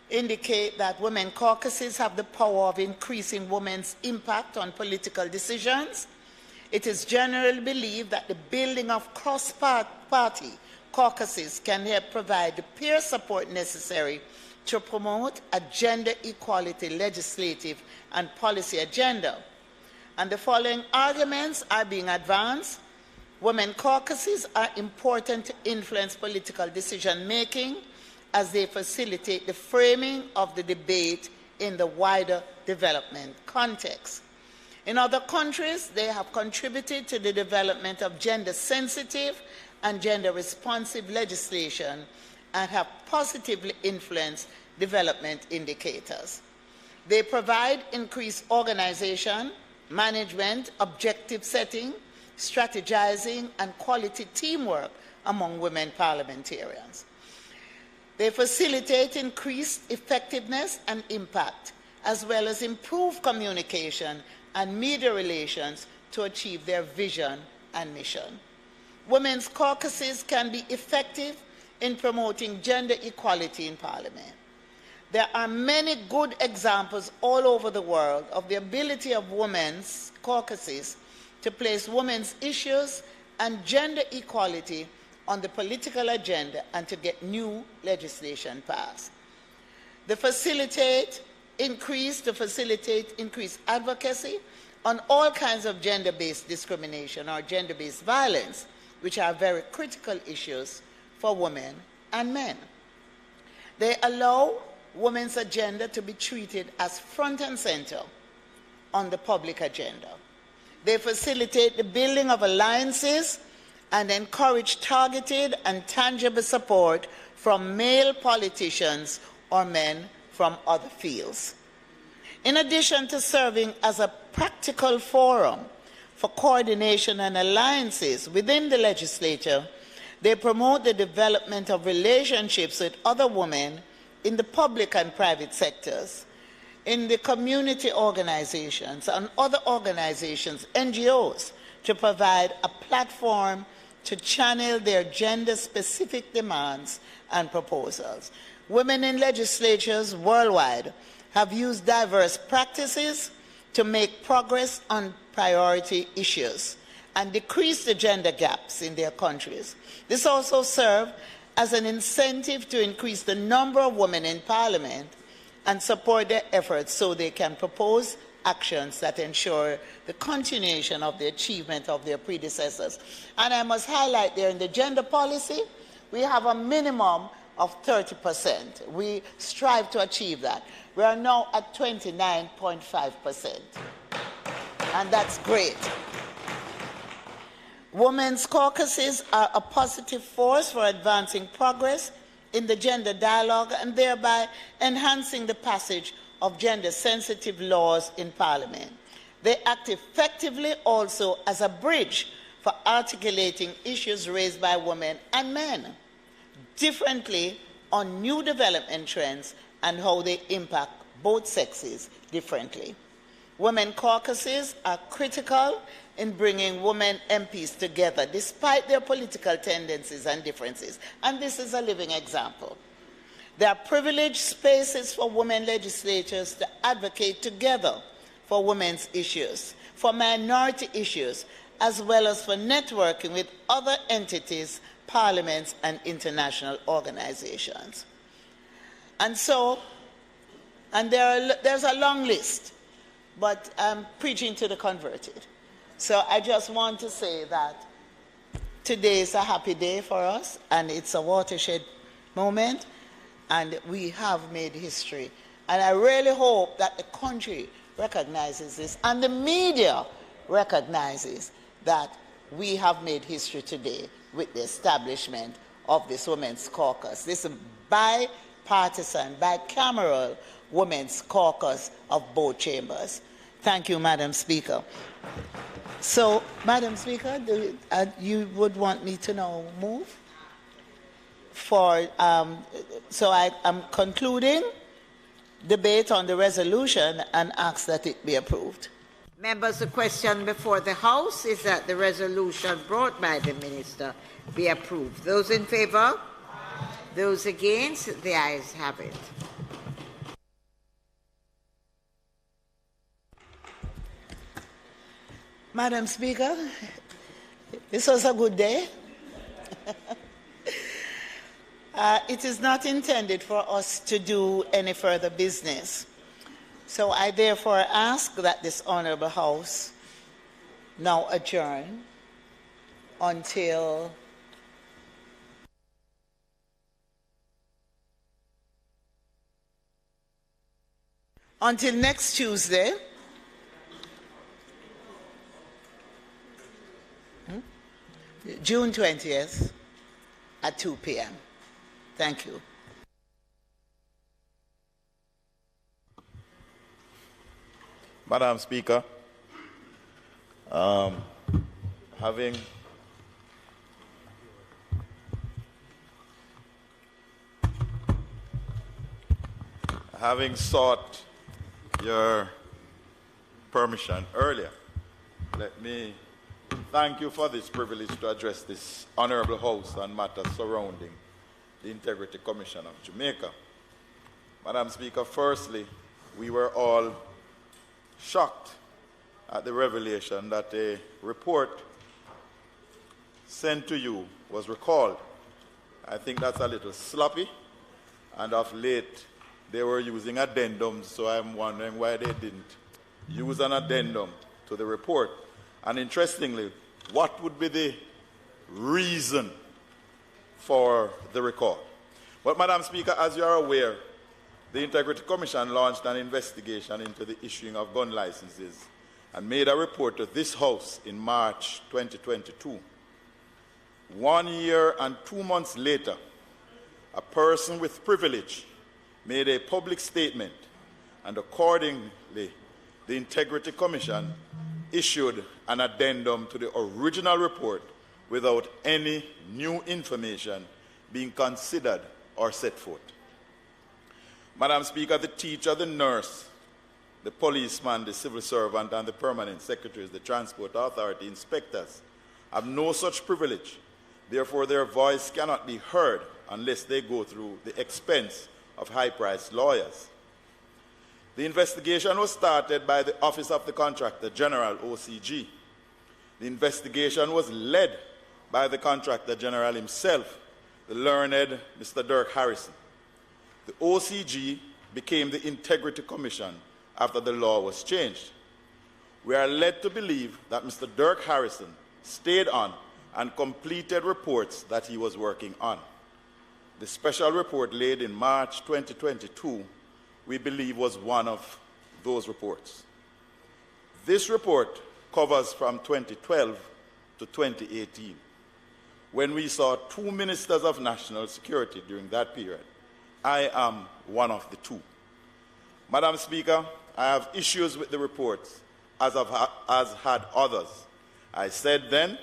indicate that women caucuses have the power of increasing women's impact on political decisions. It is generally believed that the building of cross-party caucuses can help provide the peer support necessary to promote a gender equality legislative and policy agenda. And the following arguments are being advanced Women caucuses are important to influence political decision-making as they facilitate the framing of the debate in the wider development context. In other countries, they have contributed to the development of gender-sensitive and gender-responsive legislation and have positively influenced development indicators. They provide increased organization, management, objective setting, strategizing, and quality teamwork among women parliamentarians. They facilitate increased effectiveness and impact, as well as improved communication and media relations to achieve their vision and mission. Women's caucuses can be effective in promoting gender equality in Parliament. There are many good examples all over the world of the ability of women's caucuses to place women's issues and gender equality on the political agenda and to get new legislation passed. They facilitate increased advocacy on all kinds of gender-based discrimination or gender-based violence, which are very critical issues for women and men. They allow women's agenda to be treated as front and center on the public agenda. They facilitate the building of alliances and encourage targeted and tangible support from male politicians or men from other fields. In addition to serving as a practical forum for coordination and alliances within the legislature, they promote the development of relationships with other women in the public and private sectors, in the community organizations and other organizations, NGOs, to provide a platform to channel their gender-specific demands and proposals. Women in legislatures worldwide have used diverse practices to make progress on priority issues and decrease the gender gaps in their countries. This also serves as an incentive to increase the number of women in Parliament and support their efforts so they can propose actions that ensure the continuation of the achievement of their predecessors. And I must highlight there in the gender policy, we have a minimum of 30%. We strive to achieve that. We are now at 29.5%. And that's great. Women's caucuses are a positive force for advancing progress in the gender dialogue and thereby enhancing the passage of gender-sensitive laws in Parliament. They act effectively also as a bridge for articulating issues raised by women and men differently on new development trends and how they impact both sexes differently. Women caucuses are critical in bringing women MPs together despite their political tendencies and differences, and this is a living example. There are privileged spaces for women legislators to advocate together for women's issues, for minority issues, as well as for networking with other entities, parliaments, and international organizations. And so, there's a long list, but I'm preaching to the converted. So I just want to say that today is a happy day for us, and it's a watershed moment, and we have made history. And I really hope that the country recognizes this, and the media recognizes that we have made history today with the establishment of this Women's Caucus, this bipartisan, bicameral Women's Caucus of both chambers. Thank you, Madam Speaker. So, Madam Speaker, you would want me to now move? So I am concluding debate on the resolution and ask that it be approved. Members, the question before the House is that the resolution brought by the Minister be approved. Those in favour? Those against? The ayes have it. Madam Speaker, this was a good day. It is not intended for us to do any further business. So I therefore ask that this Honourable House now adjourn until next Tuesday, June 20th at 2 p.m. Thank you. Madam Speaker, having sought your permission earlier, let me thank you for this privilege to address this honorable House on matters surrounding the Integrity Commission of Jamaica. Madam Speaker, firstly, we were all shocked at the revelation that a report sent to you was recalled. I think that's a little sloppy, and of late they were using addendums, so I'm wondering why they didn't use an addendum to the report. And interestingly, what would be the reason for the recall? But Madam Speaker, as you are aware, the Integrity Commission launched an investigation into the issuing of gun licenses and made a report to this House in March 2022. 1 year and 2 months later, a person with privilege made a public statement, and accordingly, the Integrity Commission issued an addendum to the original report without any new information being considered or set forth. Madam Speaker, the teacher, the nurse, the policeman, the civil servant, and the permanent secretaries, the transport authority, inspectors, have no such privilege. Therefore, their voice cannot be heard unless they go through the expense of high-priced lawyers. The investigation was started by the Office of the Contractor General, OCG. The investigation was led by the Contractor General himself, the learned Mr. Dirk Harrison. The OCG became the Integrity Commission after the law was changed. We are led to believe that Mr. Dirk Harrison stayed on and completed reports that he was working on. The special report laid in March 2022, we believe, was one of those reports. This report covers from 2012 to 2018, when we saw 2 ministers of national security during that period. I am one of the 2. Madam Speaker, I have issues with the reports, as had others. I said then,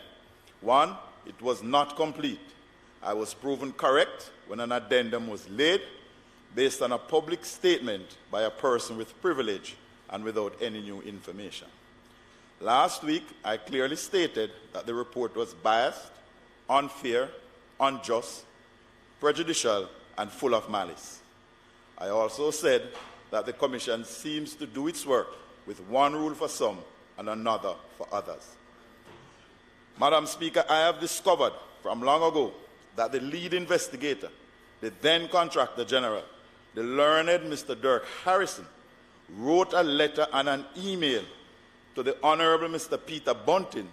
1, it was not complete. I was proven correct when an addendum was laid based on a public statement by a person with privilege and without any new information. Last week, I clearly stated that the report was biased, unfair, unjust, prejudicial, and full of malice. I also said that the Commission seems to do its work with one rule for some and another for others. Madam Speaker, I have discovered from long ago that the lead investigator, the then Contractor General, the learned Mr. Dirk Harrison, wrote a letter and an email to the Honorable Mr. Peter Bunting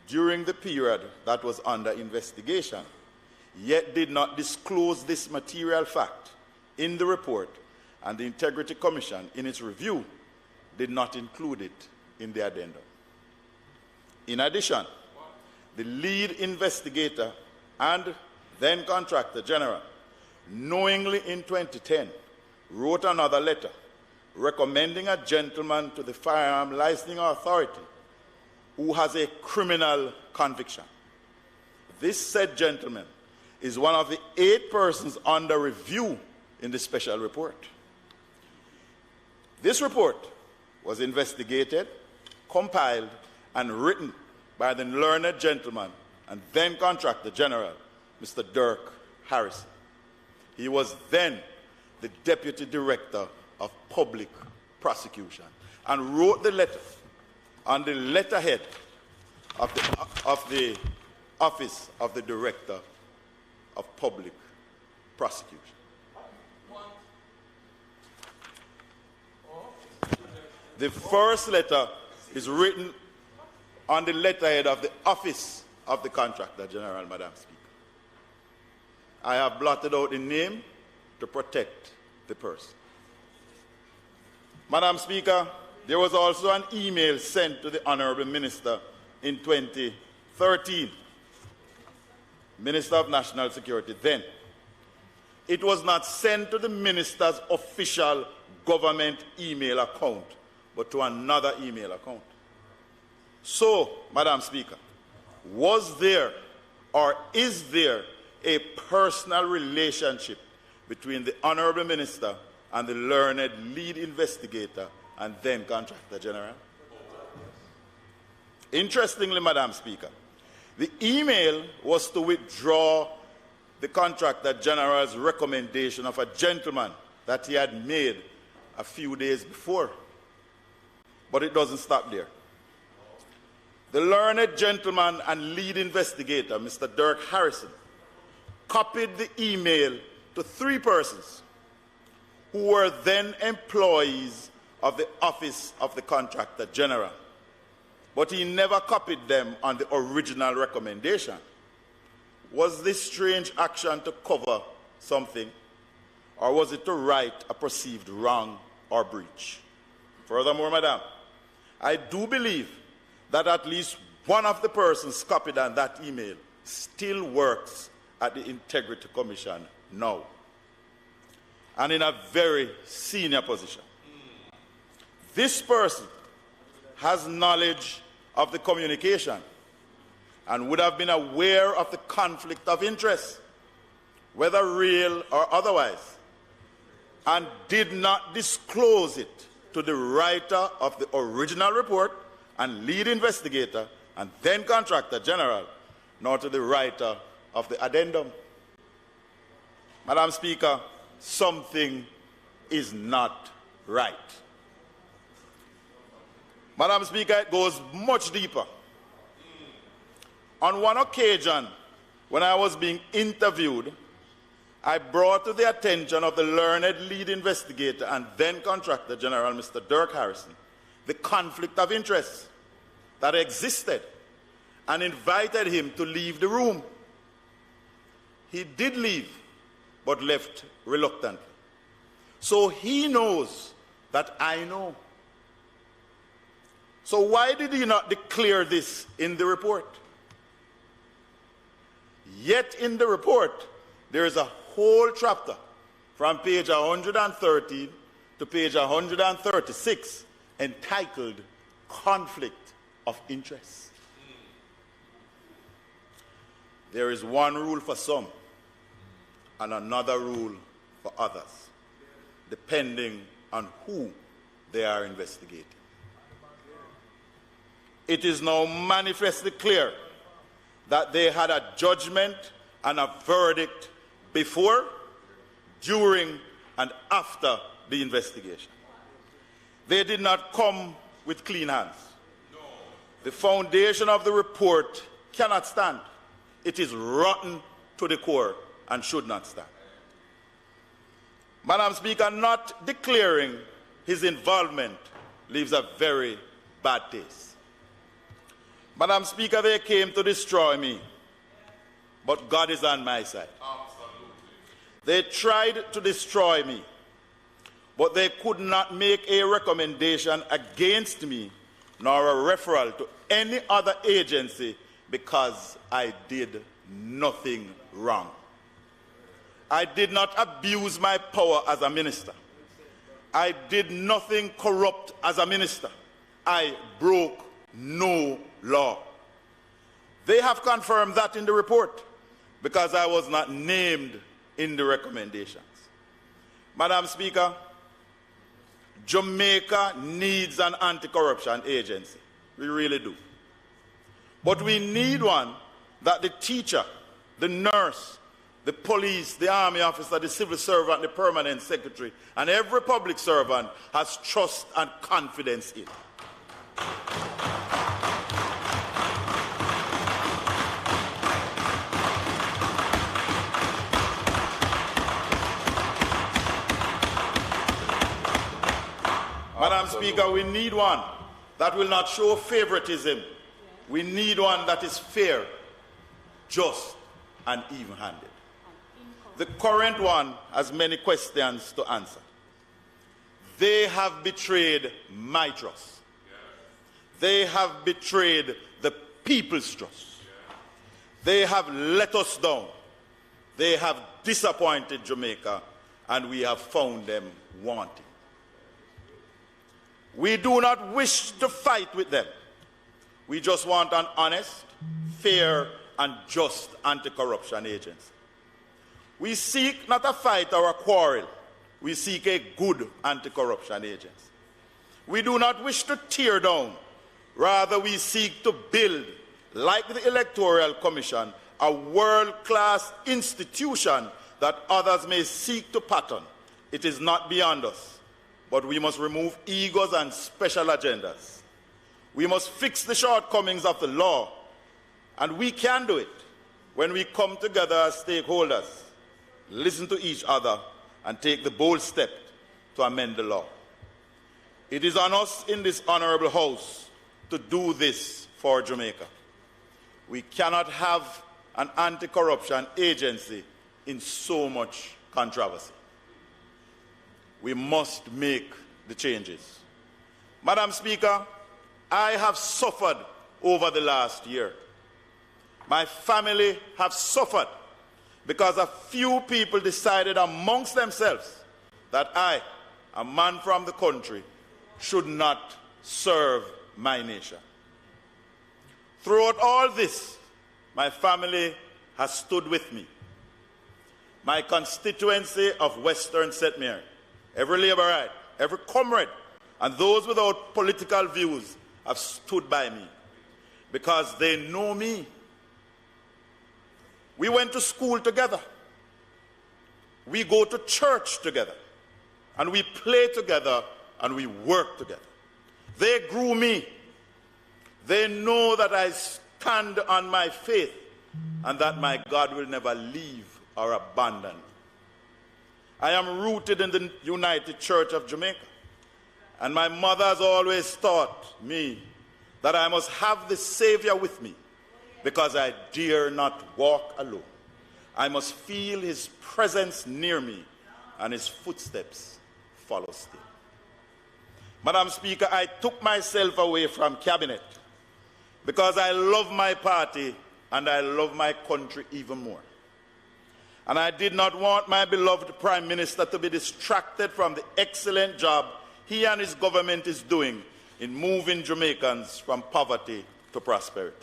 during the period that was under investigation, yet did not disclose this material fact in the report, and the Integrity Commission, in its review, did not include it in the addendum. In addition, the lead investigator and then Contractor General, knowingly in 2010, wrote another letter recommending a gentleman to the Firearm Licensing Authority who has a criminal conviction. This said gentleman is one of the 8 persons under review in the special report. This report was investigated, compiled, and written by the learned gentleman and then Contractor General, Mr. Dirk Harrison. He was then the Deputy Director of Public Prosecution and wrote the letter on the letterhead of the Office of the Director of Public Prosecution. The first letter is written on the letterhead of the Office of the Contractor General, Madam Speaker. I have blotted out the name to protect the person. Madam Speaker, there was also an email sent to the Honourable Minister in 2013, Minister of National Security then. It was not sent to the Minister's official government email account, but to another email account. So, Madam Speaker, was there or is there a personal relationship between the Honourable Minister and the learned lead investigator and then Contractor General? Interestingly, Madam Speaker, the email was to withdraw the Contractor General's recommendation of a gentleman that he had made a few days before. But it doesn't stop there. The learned gentleman and lead investigator, Mr. Dirk Harrison, copied the email to 3 persons who were then employees of the Office of the Contractor General. But he never copied them on the original recommendation. Was this strange action to cover something, or was it to right a perceived wrong or breach? Furthermore, Madam, I do believe that at least one of the persons copied on that email still works at the Integrity Commission now, and in a very senior position. This person has knowledge of the communication and would have been aware of the conflict of interest, whether real or otherwise, and did not disclose it to the writer of the original report and lead investigator and then Contractor General, nor to the writer of the addendum. Madam Speaker, something is not right. Madam Speaker, it goes much deeper. On one occasion, when I was being interviewed, I brought to the attention of the learned lead investigator and then Contractor General, Mr. Dirk Harrison, the conflict of interest that existed and invited him to leave the room. He did leave, but left reluctantly. So he knows that I know. So why did he not declare this in the report? Yet in the report, there is a whole chapter from page 113 to page 136 entitled Conflict of Interest. There is one rule for some and another rule for others, depending on who they are investigating. It is now manifestly clear that they had a judgment and a verdict before, during, and after the investigation. They did not come with clean hands. The foundation of the report cannot stand. It is rotten to the core and should not stand. Madam Speaker, not declaring his involvement leaves a very bad taste. Madam Speaker, they came to destroy me, but God is on my side. Absolutely. They tried to destroy me, but they could not make a recommendation against me nor a referral to any other agency because I did nothing wrong. I did not abuse my power as a minister. I did nothing corrupt as a minister. I broke no law. They have confirmed that in the report because I was not named in the recommendations. Madam Speaker, Jamaica needs an anti-corruption agency. We really do. But we need one that the teacher, the nurse, the police, the army officer, the civil servant, the permanent secretary, and every public servant has trust and confidence in. Madam Speaker, we need one that will not show favoritism. We need one that is fair just, and even-handed. The current one has many questions to answer. They have betrayed my trust. They have betrayed the people's trust. They have let us down. They have disappointed Jamaica, and we have found them wanting. We do not wish to fight with them. We just want an honest, fair, and just anti-corruption agency. We seek not a fight or a quarrel. We seek a good anti-corruption agency. We do not wish to tear down. Rather, we seek to build, like the Electoral Commission, a world-class institution that others may seek to pattern. It is not beyond us, but we must remove egos and special agendas. We must fix the shortcomings of the law, and we can do it when we come together as stakeholders, listen to each other, and take the bold step to amend the law. It is on us in this honorable House to do this for Jamaica. We cannot have an anti-corruption agency in so much controversy. We must make the changes. Madam Speaker, I have suffered over the last year. My family have suffered because a few people decided amongst themselves that I, a man from the country, should not serve my nation. Throughout all this, my family has stood with me. My constituency of Western St. Mary, every Labourite, every comrade, and those without political views have stood by me because they know me. We went to school together. We go to church together. And we play together and we work together. They grew me. They know that I stand on my faith and that my God will never leave or abandon me. I am rooted in the United Church of Jamaica. And my mother has always taught me that I must have the Savior with me because I dare not walk alone. I must feel his presence near me and his footsteps follow still. Madam Speaker, I took myself away from cabinet because I love my party and I love my country even more. And I did not want my beloved Prime Minister to be distracted from the excellent job he and his government is doing in moving Jamaicans from poverty to prosperity.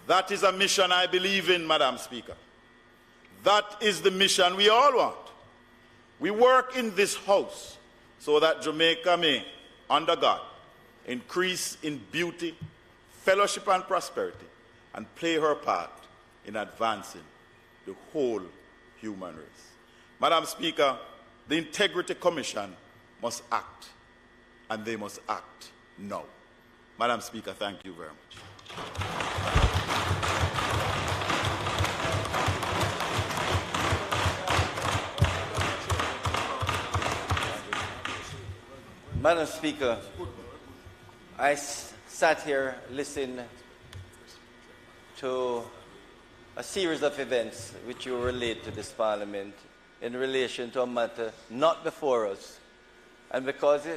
That is a mission I believe in, Madam Speaker. That is the mission we all want. We work in this House so that Jamaica may, under God, increase in beauty, fellowship and prosperity, and play her part in advancing the whole human race. Madam Speaker, the Integrity Commission must act, and they must act now. Madam Speaker, thank you very much. Madam Speaker, I sat here listening to a series of events which you relate to this Parliament in relation to a matter not before us. And because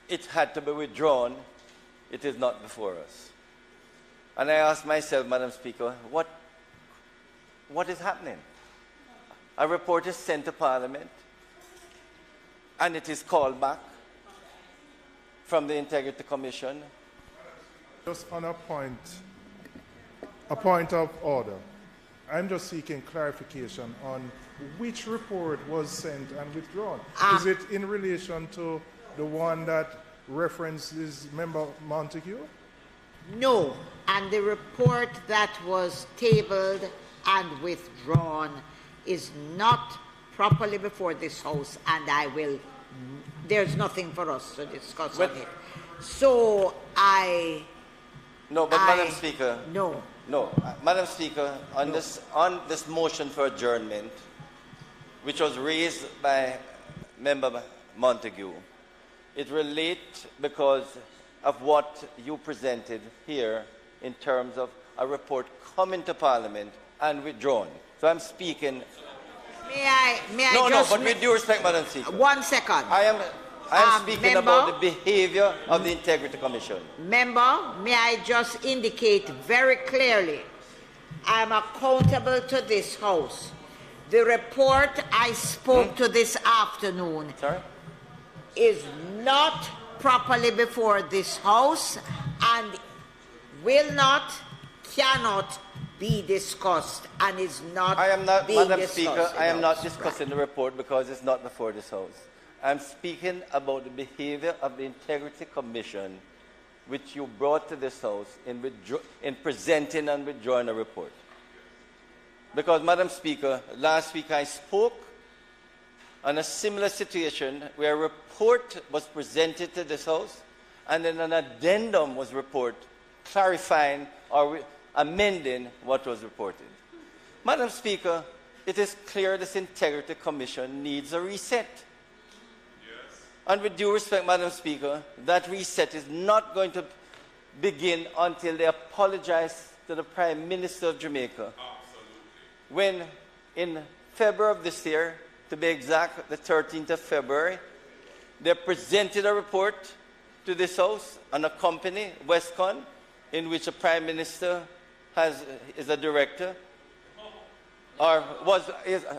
it had to be withdrawn, it is not before us. And I asked myself, Madam Speaker, what is happening? A report is sent to Parliament and it is called back from the Integrity Commission. Just on a point of order. I'm just seeking clarification on which report was sent and withdrawn. Is it in relation to the one that references Member Montague? No, and the report that was tabled and withdrawn is not properly before this House, and there's nothing for us to discuss on it. So Madam Speaker. No. Madam Speaker, on this motion for adjournment, which was raised by Member Montague, It relates because of what you presented here in terms of a report coming to Parliament and withdrawn. So I'm speaking. May I No, just... but with due respect, Madam Speaker. 1 second. I am speaking member, about the behavior of the Integrity Commission. Member, may I just indicate very clearly, I'm accountable to this House. The report I spoke to this afternoon is not properly before this House and will not, cannot be discussed and is not being Madam discussed. Speaker, I am not discussing the report because it's not before this House. I'm speaking about the behavior of the Integrity Commission which you brought to this House in presenting and withdrawing a report. Because, Madam Speaker, last week I spoke on a similar situation where a report was presented to this House and then an addendum was reported clarifying or amending what was reported. Madam Speaker, it is clear this Integrity Commission needs a reset. Yes. And with due respect, Madam Speaker, that reset is not going to begin until they apologize to the Prime Minister of Jamaica. Absolutely. When in February of this year, to be exact, the 13th of February, they presented a report to this House on a company, Westcon, in which a Prime Minister is a director, or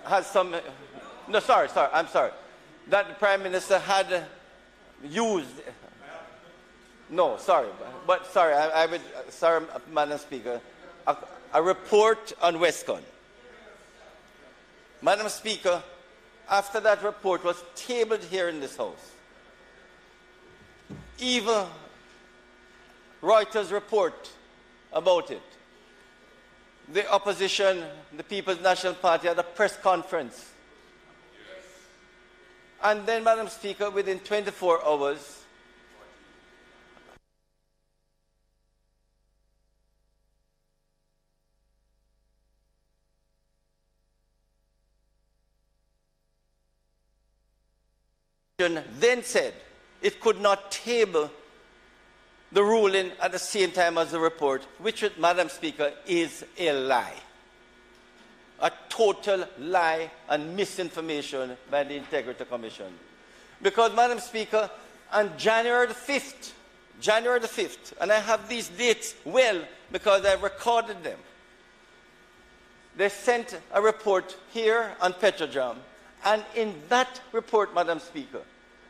has some. No, I'm sorry. That the Prime Minister had used. No, sorry, I would. Sorry, Madam Speaker. A report on Westcon. Madam Speaker, after that report was tabled here in this House, even Reuters report about it. The opposition, the People's National Party, had a press conference. Yes. And then, Madam Speaker, within 24 hours, then said it could not table the ruling at the same time as the report, which, Madam Speaker, is a lie. A total lie and misinformation by the Integrity Commission. Because, Madam Speaker, on January the 5th, and I have these dates well because I recorded them, they sent a report here on Petrojam, and in that report, Madam Speaker,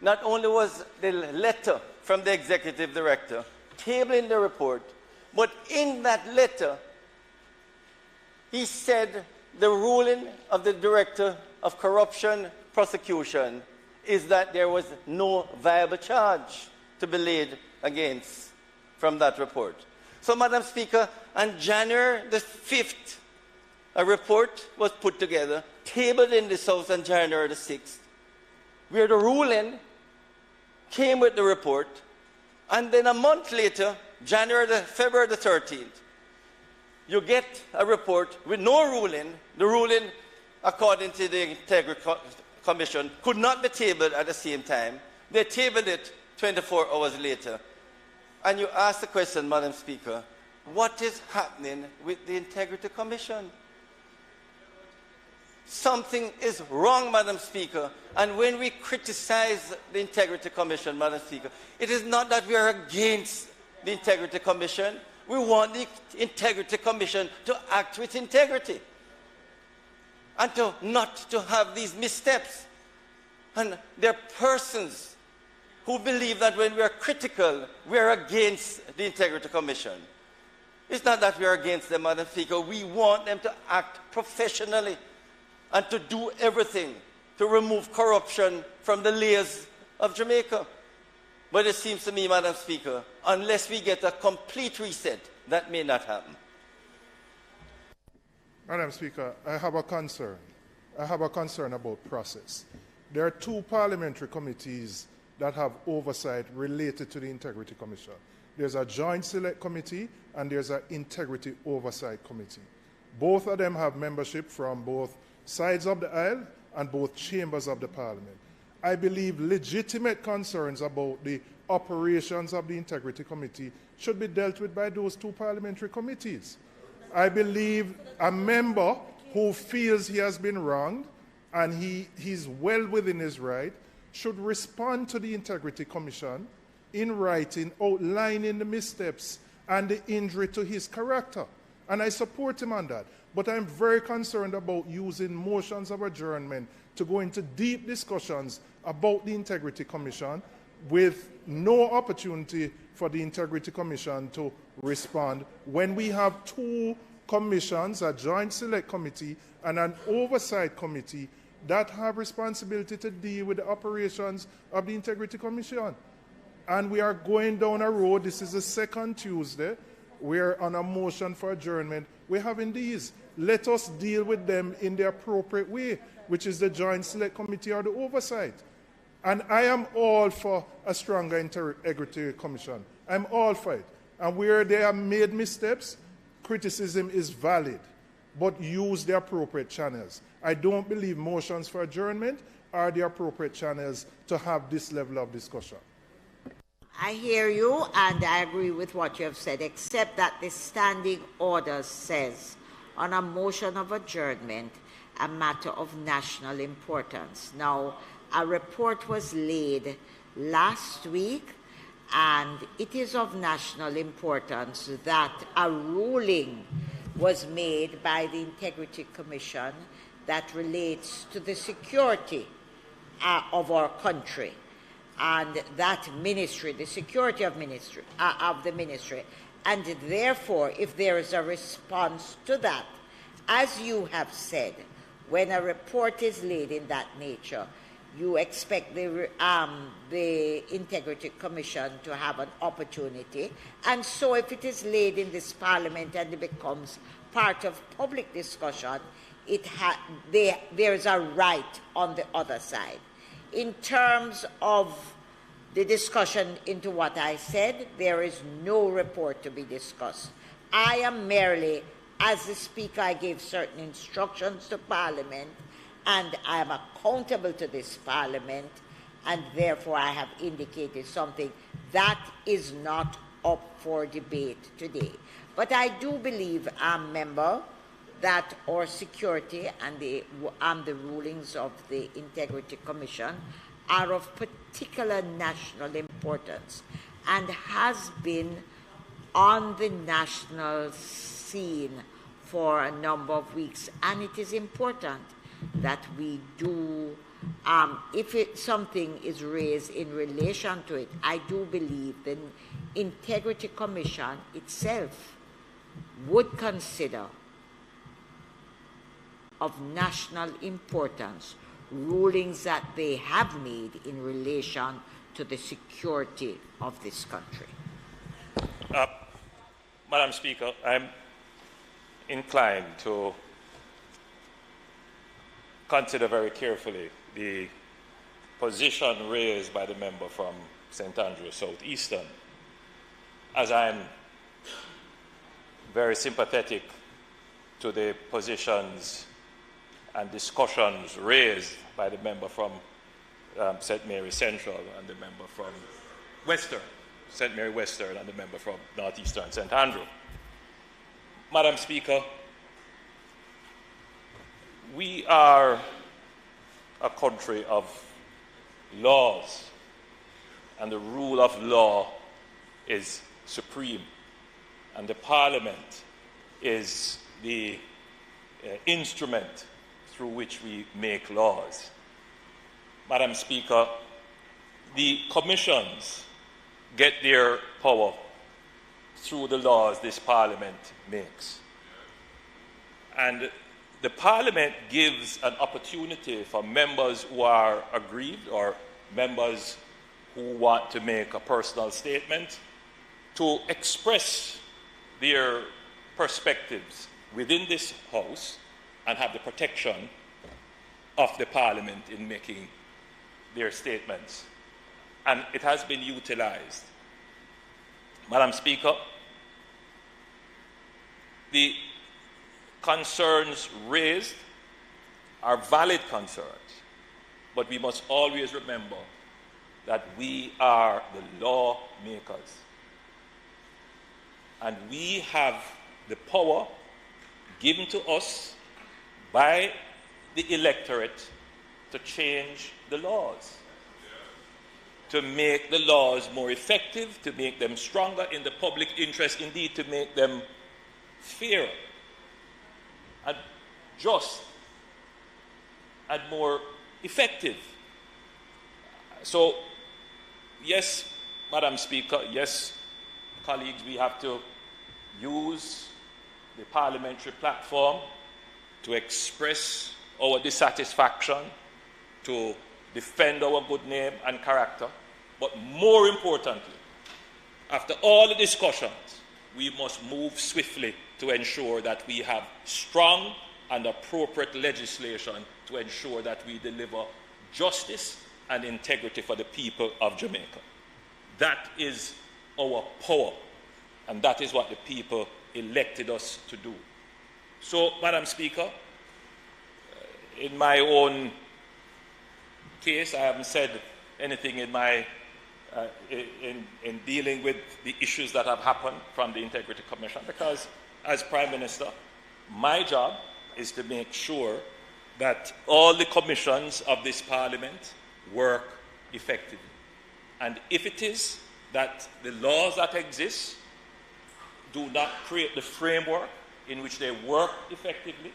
not only was the letter from the executive director tabling the report, but in that letter, he said the ruling of the director of corruption prosecution is that there was no viable charge to be laid against from that report. So, Madam Speaker, on January the 5th, a report was put together, tabled in this House on January the 6th, where the ruling came with the report, and then a month later, February the 13th, you get a report with no ruling. The ruling, according to the Integrity Commission, could not be tabled at the same time. They tabled it 24 hours later. And you ask the question, Madam Speaker, what is happening with the Integrity Commission? Something is wrong, Madam Speaker. And when we criticize the Integrity Commission, Madam Speaker, it is not that we are against the Integrity Commission. We want the Integrity Commission to act with integrity and not to have these missteps. And there are persons who believe that when we are critical, we are against the Integrity Commission. It's not that we are against them, Madam Speaker. We want them to act professionally and to do everything to remove corruption from the layers of Jamaica. But it seems to me, Madam Speaker, unless we get a complete reset, that may not happen. Madam Speaker, I have a concern. I have a concern about process. There are two parliamentary committees that have oversight related to the Integrity Commission. There's a Joint Select Committee and there's an Integrity Oversight Committee. Both of them have membership from both sides of the aisle and both chambers of the Parliament. I believe legitimate concerns about the operations of the Integrity Committee should be dealt with by those two parliamentary committees. I believe a member who feels he has been wronged and he's well within his right should respond to the Integrity Commission in writing, outlining the missteps and the injury to his character. And I support him on that. But I'm very concerned about using motions of adjournment to go into deep discussions about the Integrity Commission with no opportunity for the Integrity Commission to respond when we have two commissions, a joint select committee and an oversight committee that have responsibility to deal with the operations of the Integrity Commission. And we are going down a road. This is the second Tuesday. We're on a motion for adjournment. We're having these. Let us deal with them in the appropriate way, which is the Joint Select Committee or the oversight. And I am all for a stronger Integrity Commission. I'm all for it. And where they have made missteps, criticism is valid, but use the appropriate channels. I don't believe motions for adjournment are the appropriate channels to have this level of discussion. I hear you, and I agree with what you have said, except that the standing order says on a motion of adjournment, a matter of national importance. Now, a report was laid last week, and it is of national importance that a ruling was made by the Integrity Commission that relates to the security of our country. And that ministry, the security of the ministry. And therefore, if there is a response to that, as you have said, when a report is laid in that nature, you expect the Integrity Commission to have an opportunity. And so if it is laid in this Parliament and it becomes part of public discussion, there is a right on the other side. In terms of the discussion into what I said, there is no report to be discussed. I am merely, as the Speaker, I gave certain instructions to Parliament, and I am accountable to this Parliament, and therefore I have indicated something that is not up for debate today. But I do believe, member, that our security and the rulings of the Integrity Commission are of particular national importance and has been on the national scene for a number of weeks. And it is important that we do, if something is raised in relation to it, I do believe the Integrity Commission itself would consider of national importance rulings that they have made in relation to the security of this country. Madam Speaker, I'm inclined to consider very carefully the position raised by the member from St. Andrews Southeastern, as I'm very sympathetic to the positions and discussions raised by the member from St. Mary Central and the member from Western, St. Mary Western, and the member from Northeastern St. Andrew. Madam Speaker, we are a country of laws, and the rule of law is supreme, and the Parliament is the instrument through which we make laws. Madam Speaker, the commissions get their power through the laws this Parliament makes. And the Parliament gives an opportunity for members who are aggrieved or members who want to make a personal statement to express their perspectives within this House and have the protection of the Parliament in making their statements. And it has been utilized. Madam Speaker, the concerns raised are valid concerns. but we must always remember that we are the lawmakers. And we have the power given to us by the electorate to change the laws, to make the laws more effective, to make them stronger in the public interest, indeed to make them fairer and just and more effective. So, yes, Madam Speaker, yes, colleagues, we have to use the parliamentary platform to express our dissatisfaction, to defend our good name and character. But more importantly, after all the discussions, we must move swiftly to ensure that we have strong and appropriate legislation to ensure that we deliver justice and integrity for the people of Jamaica. That is our power, and that is what the people elected us to do. So, Madam Speaker, in my own case, I haven't said anything in my in dealing with the issues that have happened from the Integrity Commission, because as Prime Minister, my job is to make sure that all the commissions of this Parliament work effectively. And if it is that the laws that exist do not create the framework in which they work effectively,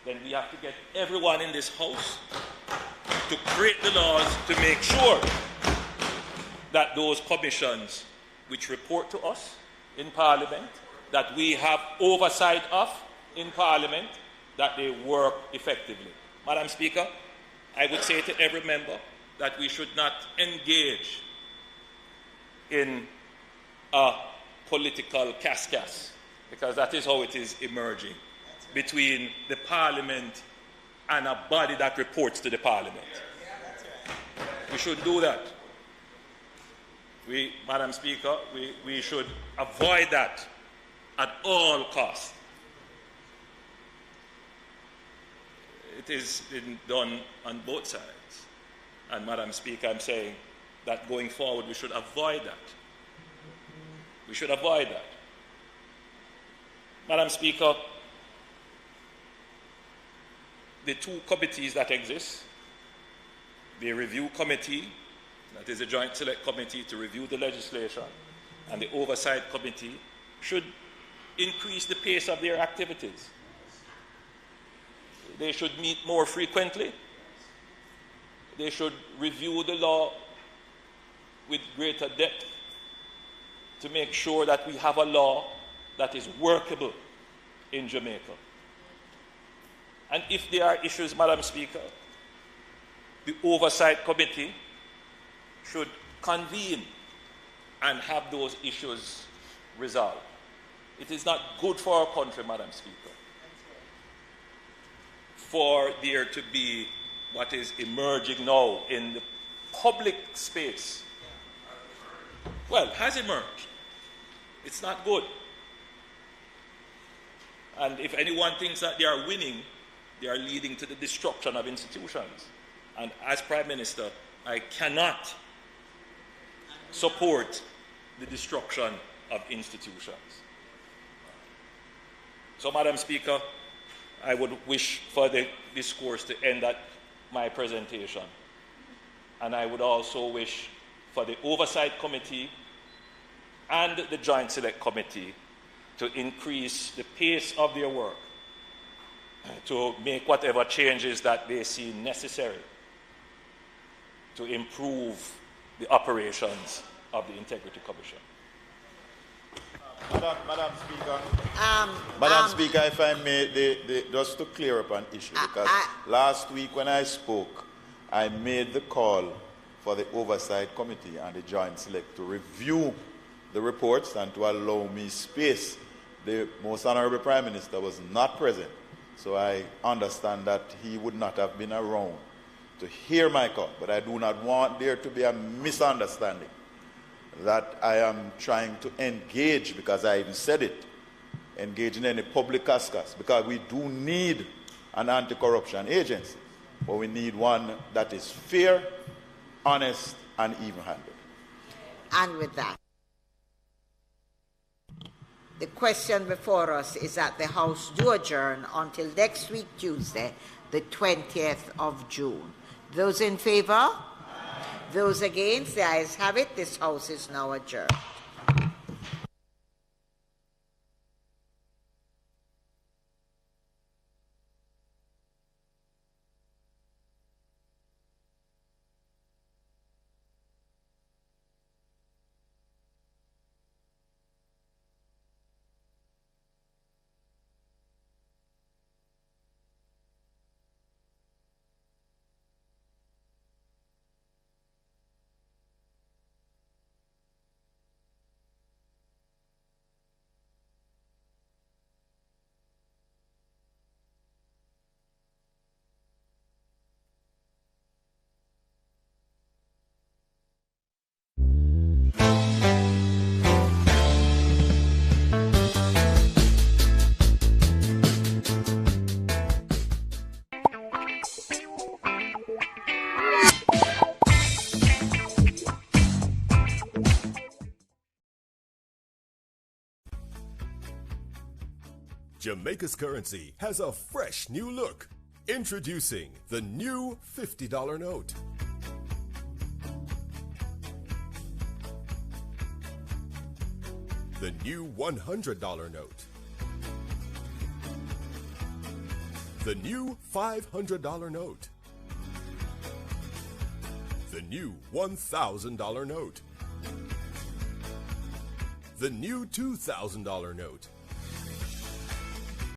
then we have to get everyone in this House to create the laws to make sure that those commissions which report to us in Parliament, that we have oversight of in Parliament, that they work effectively. Madam Speaker, I would say to every member that we should not engage in a political cascas, because that is how it is emerging between the Parliament and a body that reports to the Parliament. We shouldn't do that. Madam Speaker, we should avoid that at all costs. It is been done on both sides. And Madam Speaker, I'm saying that going forward we should avoid that. We should avoid that. Madam Speaker, the two committees that exist, the review committee, that is a joint select committee to review the legislation, and the oversight committee should increase the pace of their activities. They should meet more frequently. They should review the law with greater depth to make sure that we have a law that is workable in Jamaica. And if there are issues, Madam Speaker, the Oversight Committee should convene and have those issues resolved. It is not good for our country, Madam Speaker, for there to be what is emerging now in the public space. Well, has emerged. It's not good. And if anyone thinks that they are winning, they are leading to the destruction of institutions. And as Prime Minister, I cannot support the destruction of institutions. So, Madam Speaker, I would wish for the discourse to end at my presentation. And I would also wish for the Oversight Committee and the Joint Select Committee to increase the pace of their work, to make whatever changes that they see necessary to improve the operations of the Integrity Commission. Madam Speaker, Speaker, if I may, just to clear up an issue, because last week when I spoke, I made the call for the Oversight Committee and the Joint Select to review the reports and to allow me space. The Most Honorable Prime Minister was not present, so I understand that he would not have been around to hear my call, but I do not want there to be a misunderstanding that I am trying to engage, because I even said it, engage in any public cascas, because we do need an anti-corruption agency. but we need one that is fair, honest, and even-handed. And with that, the question before us is that the House do adjourn until next week, Tuesday, the 20th of June. Those in favour? Aye. Those against? The ayes have it. This House is now adjourned. Jamaica's currency has a fresh new look. Introducing the new $50 note. The new $100 note. The new $500 note. The new $1,000 note. The new $2,000 note.